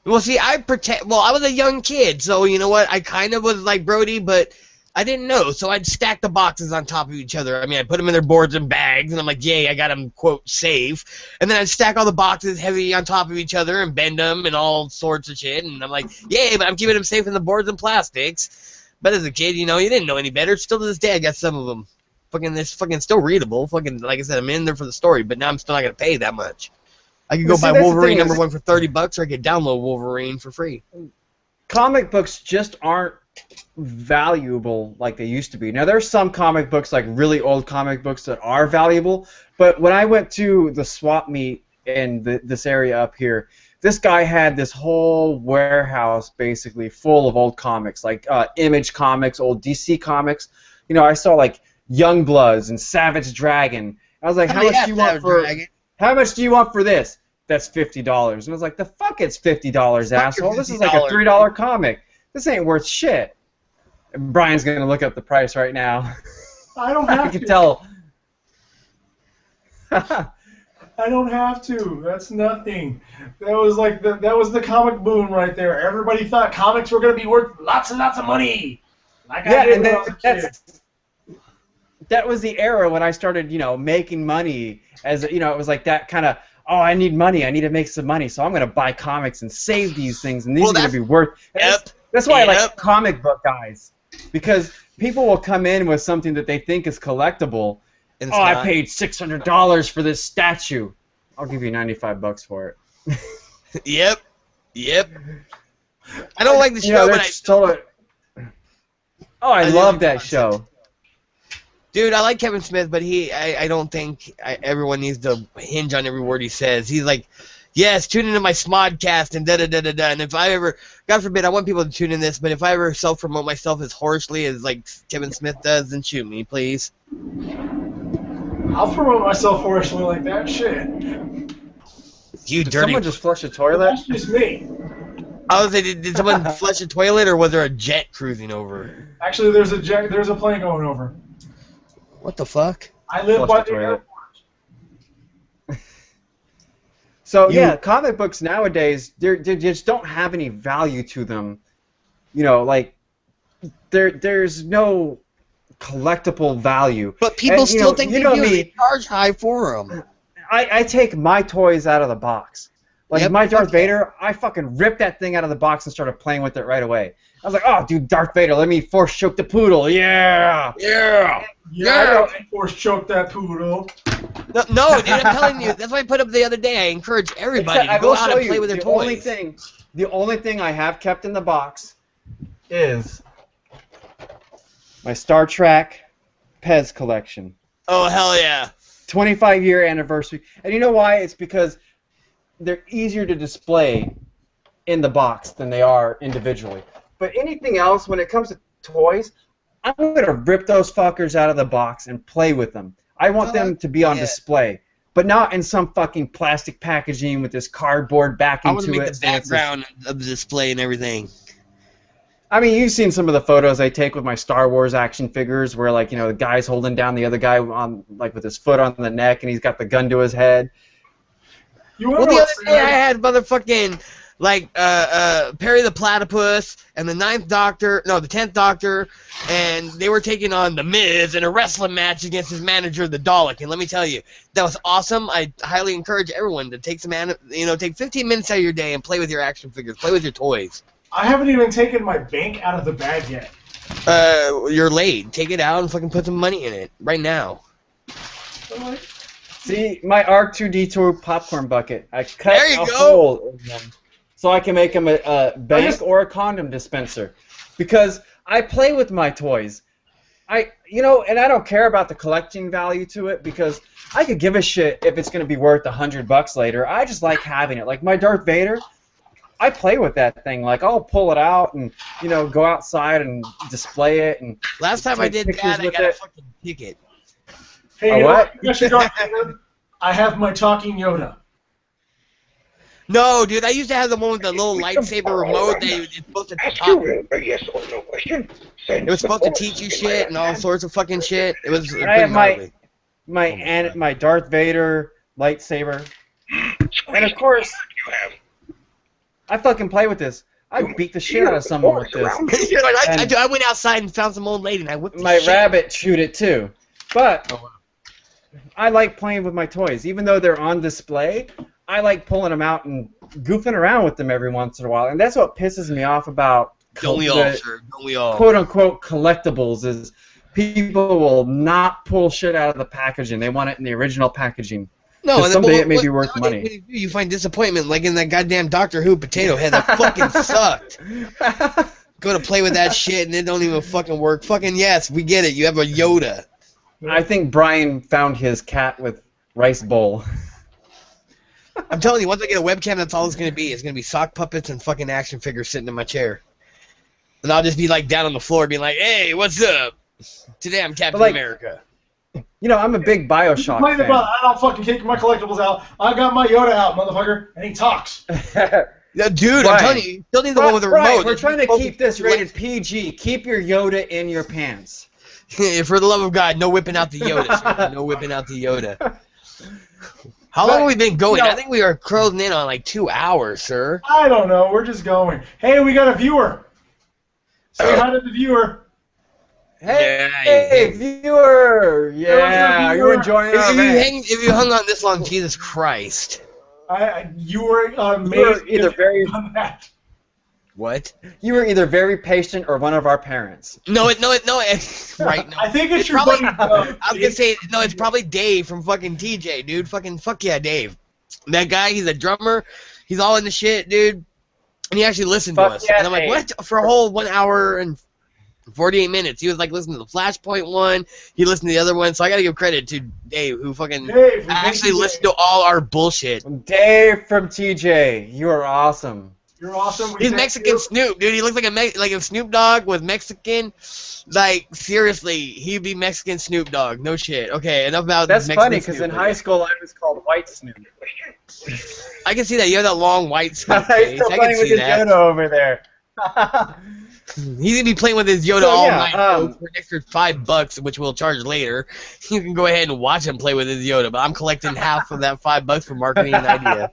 Well, see, I was a young kid, so you know what? I kind of was like Brody, but I didn't know, so I'd stack the boxes on top of each other. I mean, I'd put them in their boards and bags, and I'm like, yay, I got them, quote, safe. And then I'd stack all the boxes heavy on top of each other and bend them and all sorts of shit, and I'm like, yay, but I'm keeping them safe in the boards and plastics. But as a kid, you know, you didn't know any better. Still to this day, I got some of them. It's fucking still readable. Fucking, like I said, I'm in there for the story, but now I'm still not going to pay that much. I could go buy Wolverine #1 for $30, or I could download Wolverine for free. Comic books just aren't valuable like they used to be. Now, there's some comic books, like really old comic books, that are valuable, but when I went to the swap meet in this area up here, this guy had this whole warehouse basically full of old comics, like Image comics, old DC comics. You know, I saw like Youngbloods and Savage Dragon. I was like, how much do you want for this? That's $50. And I was like, the fuck it's $50, asshole. This is like a $3 comic. This ain't worth shit. And Brian's gonna look up the price right now. I don't have I to. can tell. I don't have to. That's nothing. That was like that was the comic boom right there. Everybody thought comics were gonna be worth lots and lots of money. Like I did when I was a kid. That was the era when I started, you know, making money. As you know, it was like that kind of, oh, I need money. I need to make some money, so I'm gonna buy comics and save these things, and these are gonna be worth. That's why I like comic book guys, because people will come in with something that they think is collectible. Oh, I paid $600 for this statue. I'll give you $95 for it. Yep. I don't like the show, but I love that show. Dude, I like Kevin Smith, but I don't think everyone needs to hinge on every word he says. He's like, yes, tune into my Smodcast and da-da-da-da-da. And if I ever, God forbid, I want people to tune in this, but if I ever self-promote myself as hoarsely as like Kevin Smith does, then shoot me, please. I'll promote myself hoarsely like that. Shit. You Did dirty. someone just flush a toilet? That's just me. I was saying, did someone flush a toilet, or was there a jet cruising over? Actually, there's a plane going over. What the fuck? I live by the airport. So yeah, comic books nowadays they just don't have any value to them. You know, like there's no collectible value. But people still think they do. Me, They charge high for them. I take my toys out of the box. Like Yep, my Darth fuck yeah. Vader, I fucking ripped that thing out of the box and started playing with it right away. I was like, oh, dude, Darth Vader, let me force choke the poodle, yeah! Yeah. Yeah, I force choke that poodle. No, dude, I'm telling you. That's why I put up the other day. I encourage everybody Except to go out and play with their toys. The only thing I have kept in the box is my Star Trek Pez collection. Oh, hell yeah. 25-year anniversary. And you know why? It's because they're easier to display in the box than they are individually. But anything else, when it comes to toys, I'm going to rip those fuckers out of the box and play with them. I want them to be on display, but not in some fucking plastic packaging with this cardboard backing I want to make it. the background of the display and everything. I mean, you've seen some of the photos I take with my Star Wars action figures where, like, you know, the guy's holding down the other guy on, like, with his foot on the neck and he's got the gun to his head. Well, the other day I had motherfucking, like, Perry the Platypus and the 10th Doctor, and they were taking on The Miz in a wrestling match against his manager, the Dalek. And let me tell you, that was awesome. I highly encourage everyone to take take 15 minutes out of your day and play with your action figures, play with your toys. I haven't even taken my bank out of the bag yet. You're late. Take it out and fucking put some money in it right now. See, my R2D2 popcorn bucket, I cut There you a go. hole in them so I can make them a bank or a condom dispenser. Because I play with my toys. And I don't care about the collecting value to it because I could give a shit if it's going to be worth $100 later. I just like having it. Like my Darth Vader, I play with that thing. Like I'll pull it out and go outside and display it. And last time I did that, I got a fucking ticket. Hey, you know what? You got your Darth Vader? I have my talking Yoda. No, dude, I used to have the one with the little lightsaber remote that it's supposed to talk. Yes or no question. It was supposed to teach you shit and all sorts of fucking shit. It was I have pretty my Darth Vader lightsaber, and of course, I fucking play with this. I beat the shit out of someone with this. You're like, I went outside and found some old lady and I whipped the My shit. rabbit chewed it too, but I like playing with my toys, even though they're on display. I like pulling them out and goofing around with them every once in a while, and that's what pisses me off about Don't we all, sir? Don't we all? quote-unquote collectibles is people will not pull shit out of the packaging. They want it in the original packaging. No, and someday it may be worth money. What you find disappointment, like in that goddamn Doctor Who potato head that fucking sucked. Go to play with that shit and it don't even fucking work. Fucking yes, we get it. You have a Yoda. I think Brian found his cat with rice bowl. I'm telling you, once I get a webcam, that's all it's gonna be. It's gonna be sock puppets and fucking action figures sitting in my chair, and I'll just be like down on the floor, being like, "Hey, what's up? Today I'm Captain America." I'm a big Bioshock fan. I don't fucking take my collectibles out. I got my Yoda out, motherfucker, and he talks. Yeah, dude, I'm telling you, you still need the one with the remote. We're trying to keep this rated PG. Keep your Yoda in your pants. For the love of God, no whipping out the Yoda. Sir. No whipping out the Yoda. How long have we been going? I think we are closing in on like 2 hours, sir. I don't know. We're just going. Hey, we got a viewer. Say hi to the viewer. Hey, viewer! Yeah, you're enjoying our event. If you hung on this long, Jesus Christ. You were either very What? You were either very patient or one of our parents. No, right. No. I think it's your probably, buddy. I was gonna say no. It's probably Dave from fucking TJ, dude. Fucking fuck yeah, Dave. That guy, he's a drummer. He's all in the shit, dude. And he actually listened to us. And I'm like, what? For a whole 1 hour and 48 minutes. He was like listening to the Flashpoint one. He listened to the other one. So I gotta give credit to Dave, who fucking actually listened to all our bullshit. Dave from TJ, you are awesome. You're awesome. He's Mexican Snoop, dude. He looks like a Snoop Dogg with Mexican. Like seriously, he'd be Mexican Snoop Dogg. No shit. Okay, enough about That's Mexican funny because in high school I was called White Snoop. I can see that. You have that long white Snoop He's face. still I playing can with see his that. Yoda over there. He's gonna be playing with his Yoda all night for an extra $5, which we'll charge later. You can go ahead and watch him play with his Yoda, but I'm collecting half of that $5 for marketing an idea.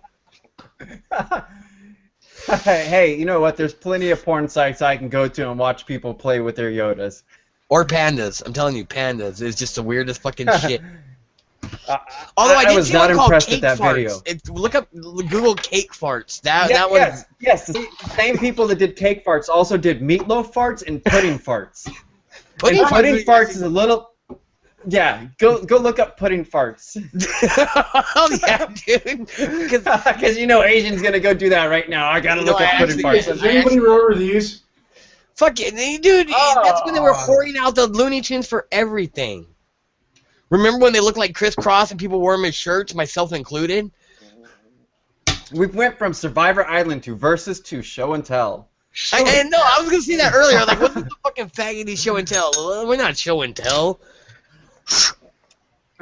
Hey, you know what? There's plenty of porn sites I can go to and watch people play with their Yodas. Or pandas. I'm telling you, pandas is just the weirdest fucking shit. Although I did was see not one called impressed Cake at that Farts. video. Google Cake Farts. That one. Yes. The same people that did cake farts also did meatloaf farts and pudding farts. Pudding farts is a little. Yeah, go look up pudding farts. Oh yeah, dude. Because you know Asian's gonna go do that right now. I gotta look up pudding farts. Does anybody remember these? Fuck it, dude. That's when they were hoarding out the Looney Tunes for everything. Remember when they looked like crisscross and people wore them as shirts, myself included? We went from Survivor Island to Versus to Show and Tell. I was gonna say that earlier. Like, what's the fucking faggoty Show and Tell? We're not Show and Tell. Some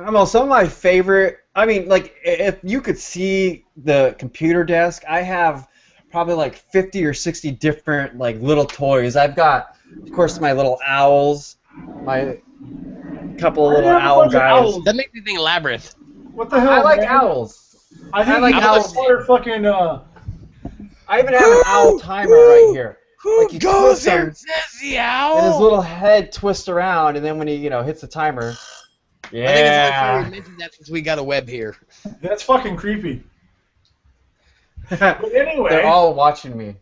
of my favorite. I mean, like, if you could see the computer desk, I have probably like 50 or 60 different like little toys. I've got, of course, my little owls, my couple of little owl guys. That makes me think Labyrinth. What the hell? I like man? owls. I think like owls. Fucking. I even have an owl timer right here. Who like goes there and says the owl? And his little head twists around, and then when he hits the timer. Yeah. I think it's only fair we mentioned that since we got a web here. That's fucking creepy. But anyway. They're all watching me.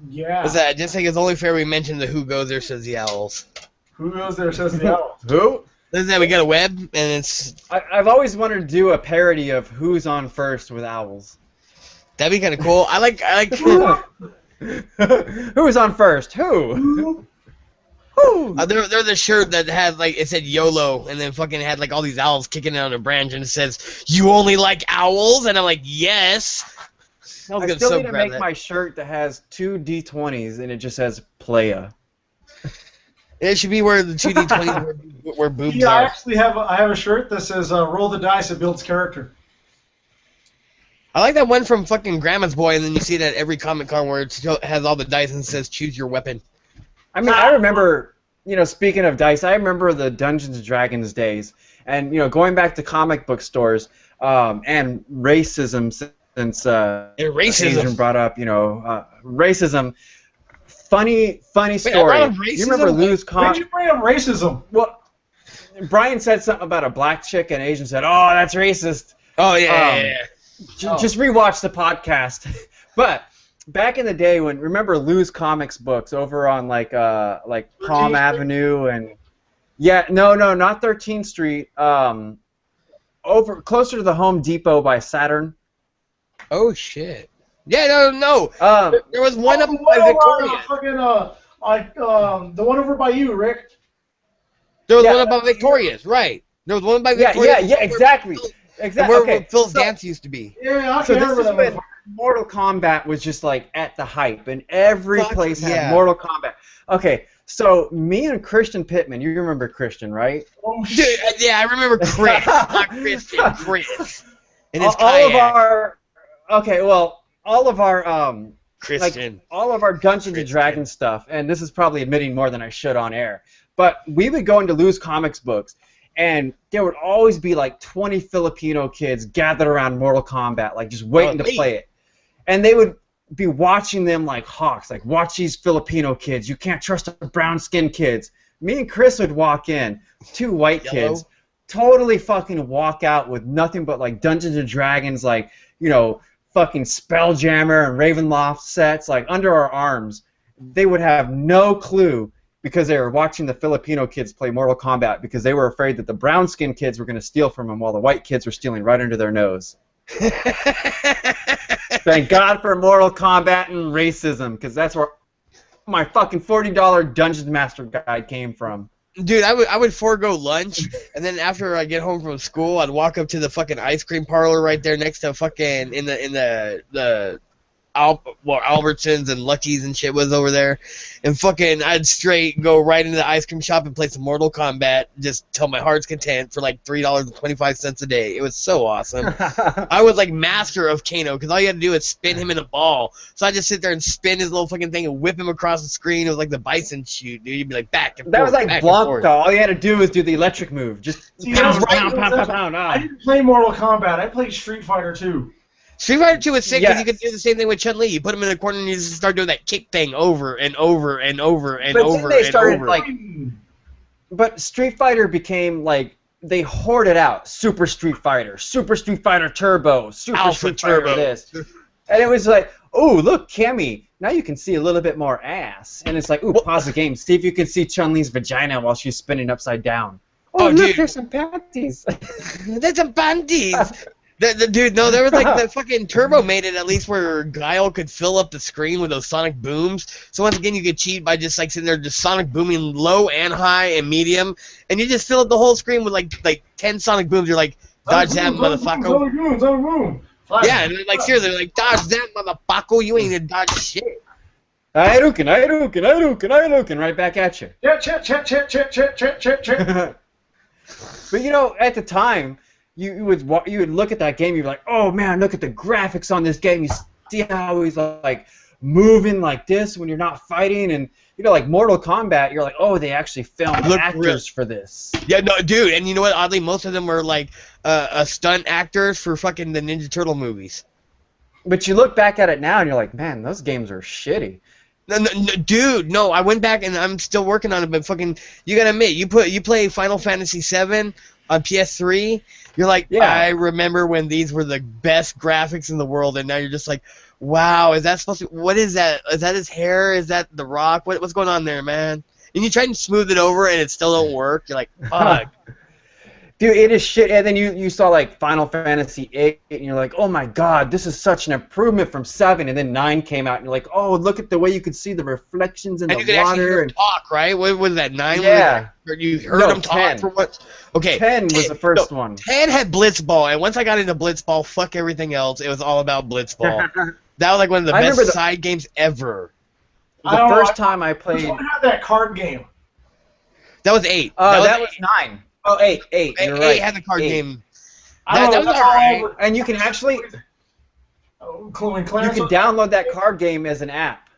Yeah. I just think it's only fair we mention the Who Goes There Says the Owls. Who goes there says the owls? Who? Listen, that we got a web, and it's... I've always wanted to do a parody of Who's on First with owls. That'd be kind of cool. I like... Who's on first? Who? They're the shirt that had, like, it said YOLO, and then fucking had, like, all these owls kicking it on a branch, and it says, "You only like owls?" And I'm like, yes. I still need to make my shirt that has 2 D20s, and it just says Playa. It should be where the 2 D20s where boobs Yeah, are. I actually have a shirt that says "Roll the dice, it builds character." I like that one from fucking Grandma's Boy, and then you see it at every comic con where it has all the dice and says "Choose your weapon." I mean, I remember, speaking of dice, I remember the Dungeons & Dragons days, and, going back to comic book stores, and racism, since Adrian brought up, racism. Funny story. You remember Lou's Why'd you bring up racism? Well, Brian said something about a black chick, and Asian said, "Oh, that's racist." Oh, yeah. Just rewatch the podcast. But back in the day, remember Lou's Comics books over on like Palm Avenue and no, not 13th Street. Over closer to the Home Depot by Saturn. Oh shit. Yeah, no. There was one up by Victoria. The one over by you, Rick. There was one up by Victoria's, right? There was one by Victoria's. Yeah, exactly. Exactly. Where Phil's dance used to be. Yeah, so this is when Mortal Kombat was just like at the hype, and every place had Mortal Kombat. Okay, so me and Christian Pittman, you remember Christian, right? Oh shit! Yeah, I remember Chris, not Christian. Chris. And his all of our Christian, all of our Dungeons and Dragons stuff, and this is probably admitting more than I should on air, but we would go into Lou's Comics books. And there would always be like 20 Filipino kids gathered around Mortal Kombat, like just waiting to play it. And they would be watching them like hawks, like, watch these Filipino kids. You can't trust the brown-skinned kids. Me and Chris would walk in, 2 white kids, totally fucking walk out with nothing but like Dungeons and Dragons, like, fucking Spelljammer and Ravenloft sets, like under our arms. They would have no clue because they were watching the Filipino kids play Mortal Kombat because they were afraid that the brown-skinned kids were going to steal from them while the white kids were stealing right under their nose. Thank God for Mortal Kombat and racism, because that's where my fucking $40 Dungeon Master guide came from. Dude, I would forego lunch, and then after I get home from school, I'd walk up to the fucking ice cream parlor right there next to fucking in the Albertsons and Lucky's and shit was over there, and fucking I'd straight go right into the ice cream shop and play some Mortal Kombat just till my heart's content for like $3.25 a day. It was so awesome. I was like master of Kano because all you had to do is spin him in a ball. So I just sit there and spin his little fucking thing and whip him across the screen. It was like the bison shoot, dude. You'd be like back and forth. That was like Blanc though. All you had to do was do the electric move. Just pound. I didn't play Mortal Kombat. I played Street Fighter 2. Street Fighter 2 was sick because you could do the same thing with Chun-Li. You put him in the corner and you just start doing that kick thing over and over and over and over and over. But Street Fighter became like they hoarded out Super Street Fighter Turbo, Super Alpha Street Turbo. Fighter this. And it was like, oh, look, Cammy, now you can see a little bit more ass. And it's like, ooh, pause the game. See if you can see Chun-Li's vagina while she's spinning upside down. Oh, look, dude. there's some panties. There's some panties. Dude, no, there was like the fucking Turbo made it at least where Guile could fill up the screen with those sonic booms. So once again, you could cheat by just like sitting there, just sonic booming low and high and medium, and you just fill up the whole screen with like 10 sonic booms. You're like, dodge that, motherfucker. Yeah, and like seriously, like dodge that, motherfucker. You ain't gonna dodge shit. I right back at you. Check. But you know, at the time, you would look at that game, you'd be like, oh man, look at the graphics on this game. You see how he's like moving like this when you're not fighting, and you know, like Mortal Kombat, you're like, oh, they actually filmed actors for this. Yeah, no, dude, and you know what? Oddly, most of them were like stunt actors for fucking the Ninja Turtle movies. But you look back at it now, and you're like, man, those games are shitty. No, dude, no, I went back and I'm still working on it, but fucking, you gotta admit, you play Final Fantasy VII on PS3, you're like, yeah. I remember when these were the best graphics in the world, and now you're just like, wow, is that supposed to, what is that? Is that his hair? Is that The Rock? What's going on there, man? And you try and smooth it over, and it still don't work. You're like, fuck. Dude, it is shit. And then you saw like Final Fantasy VIII, and you're like, oh my god, this is such an improvement from 7. And then 9 came out, and you're like, oh, look at the way you could see the reflections in the water. And you could actually hear him talk, right? What was that, 9? Yeah. You heard him talk 10. for what? Okay. 10 was the first one. 10 had Blitzball, and once I got into Blitzball, fuck everything else. It was all about Blitzball. That was like one of the best side games ever. The first time I played. Which one had that card game? That was 8. That was 9. Oh, 8. You're right. 8 had the card game. That was alright. And you can actually. You can download that card game as an app.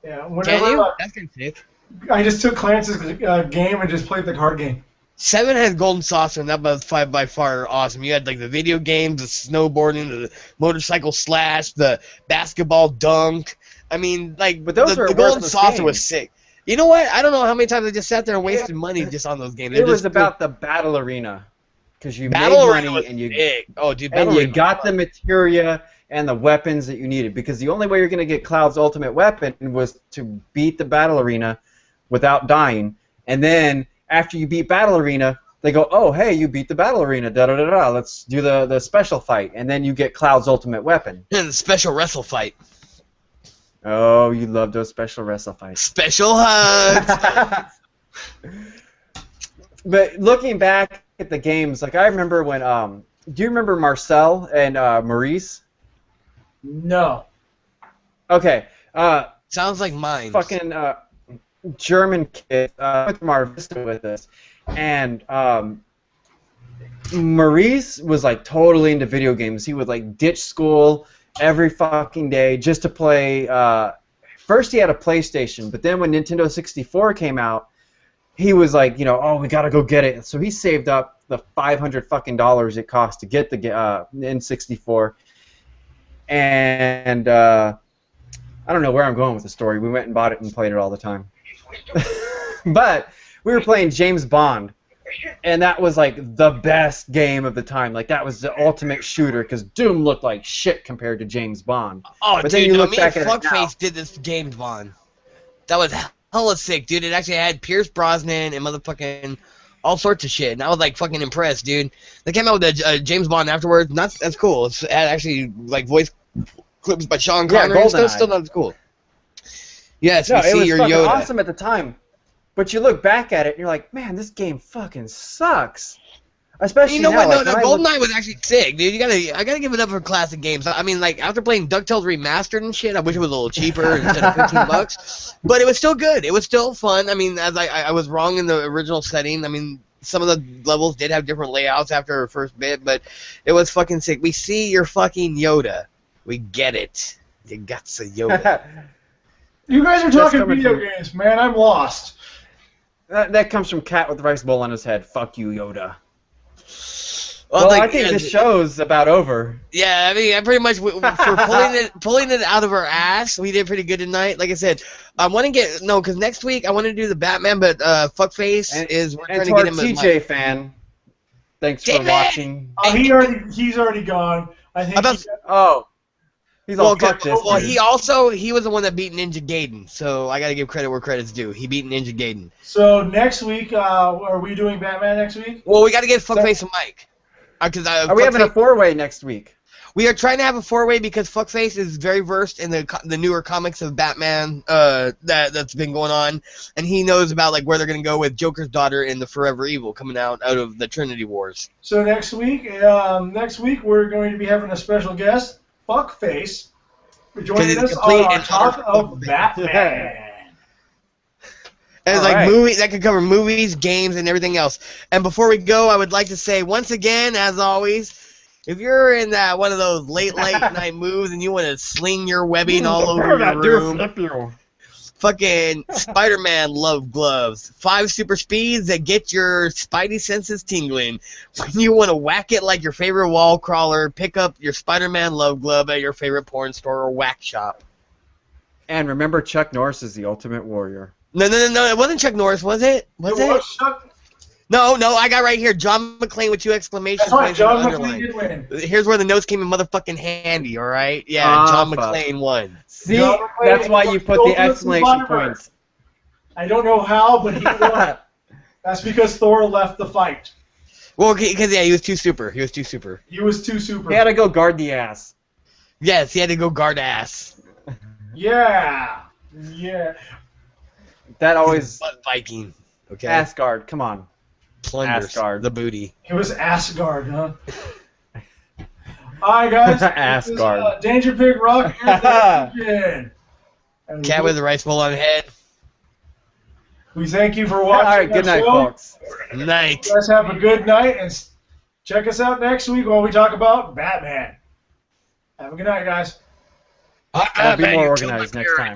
Yeah. Can you? That's kind of sick. I just took Clarence's game and just played the card game. 7 had Golden Saucer, and that was by far awesome. You had like the video games, the snowboarding, the motorcycle slash, the basketball dunk. I mean, like, but those the Golden Saucer was sick. You know what? I don't know how many times I just sat there and wasted money just on those games. It was about the battle arena, because you made money and you got the materia and the weapons that you needed. Because the only way you're going to get Cloud's ultimate weapon was to beat the battle arena without dying, and then after you beat battle arena, they go, oh hey, you beat the battle arena, da da da da. Let's do the special fight, and then you get Cloud's ultimate weapon. The special wrestle fight. Oh, you love those special wrestle fights. Special hugs. But looking back at the games, like I remember when, do you remember Marcel and Maurice? No. Okay. Sounds like mine. Fucking German kid went to Mar Vista with us, and Maurice was like totally into video games. He would like ditch school every fucking day just to play. First he had a PlayStation, but then when Nintendo 64 came out, he was like, you know, oh, we gotta go get it. So he saved up the $500 fucking dollars it cost to get the N64, and I don't know where I'm going with the story. We went and bought it and played it all the time. But we were playing James Bond, and that was like the best game of the time. Like that was the ultimate shooter, because Doom looked like shit compared to James Bond. Oh, but dude, then you look me back and at Fuckface did this James Bond. That was hella sick, dude. It actually had Pierce Brosnan and motherfucking all sorts of shit, and I was like fucking impressed, dude. They came out with a James Bond afterwards. That's cool. It had actually like voice clips by Sean Connery and stuff. Still not cool. Yes, no, we see it was your fucking Yoda. awesome at the time. But you look back at it and you're like, man, this game fucking sucks. Especially you know now, what? like, No, GoldenEye was actually sick, dude. I gotta give it up for classic games. I mean, like after playing DuckTales Remastered and shit, I wish it was a little cheaper instead of $15. But it was still good. It was still fun. I mean, as I was wrong in the original setting. I mean, some of the levels did have different layouts after our first bit, but it was fucking sick. We see your fucking Yoda. We get it. You got the Yoda. You guys are talking video games, man. I'm lost. That comes from Cat with the Rice Bowl on his head. Fuck you, Yoda. Well, like, I think this show's about over. Yeah, I mean, pretty much for pulling it out of our ass, we did pretty good tonight. Like I said, I want to because next week I want to do the Batman, but Fuckface is we're trying to get him. And to our TJ fan, Thanks for David! watching. He's already gone. I think. Oh. He's all fuck this. Well, dude. he was the one that beat Ninja Gaiden, so I gotta give credit where credit's due. He beat Ninja Gaiden. So next week, are we doing Batman next week? Well, we gotta give Fuckface and Mike. Are we having a 4-way next week? We are trying to have a 4-way because Fuckface is very versed in the newer comics of Batman that's been going on, and he knows about like where they're gonna go with Joker's daughter in the Forever Evil coming out of the Trinity Wars. So next week we're going to be having a special guest, Fuckface, joining us on our talk of Batman. And it's All like right. movies that could cover movies, games, and everything else. And before we go, I would like to say once again, as always, if you're in one of those late night moves and you want to sling your webbing all over your room, fucking Spider-Man love gloves. 5 super speeds that get your spidey senses tingling. When you want to whack it like your favorite wall crawler, pick up your Spider-Man love glove at your favorite porn store or whack shop. And remember, Chuck Norris is the ultimate warrior. No, it wasn't Chuck Norris, was it? Was it? No, I got right here. John McClane with 2 exclamation points. John McClane did win. Here's where the notes came in motherfucking handy, all right? Yeah, John McClane won. See, that's why you put the exclamation points. I don't know how, but he won. That's because Thor left the fight. Well, because, he was too super. He was too super. He was too super. He had to go guard the ass. Yes, he had to go guard ass. Yeah. That always... Butt Viking. Okay. Ass guard, come on. Plunders Asgard. the booty. It was Asgard, huh? Alright, guys. Asgard. Danger Pig Rock here. Cat with the rice bowl on the head. We thank you for watching. Alright, good night, folks. Night. You guys have a good night, and check us out next week while we talk about Batman. Have a good night, guys. I'll be more organized next time.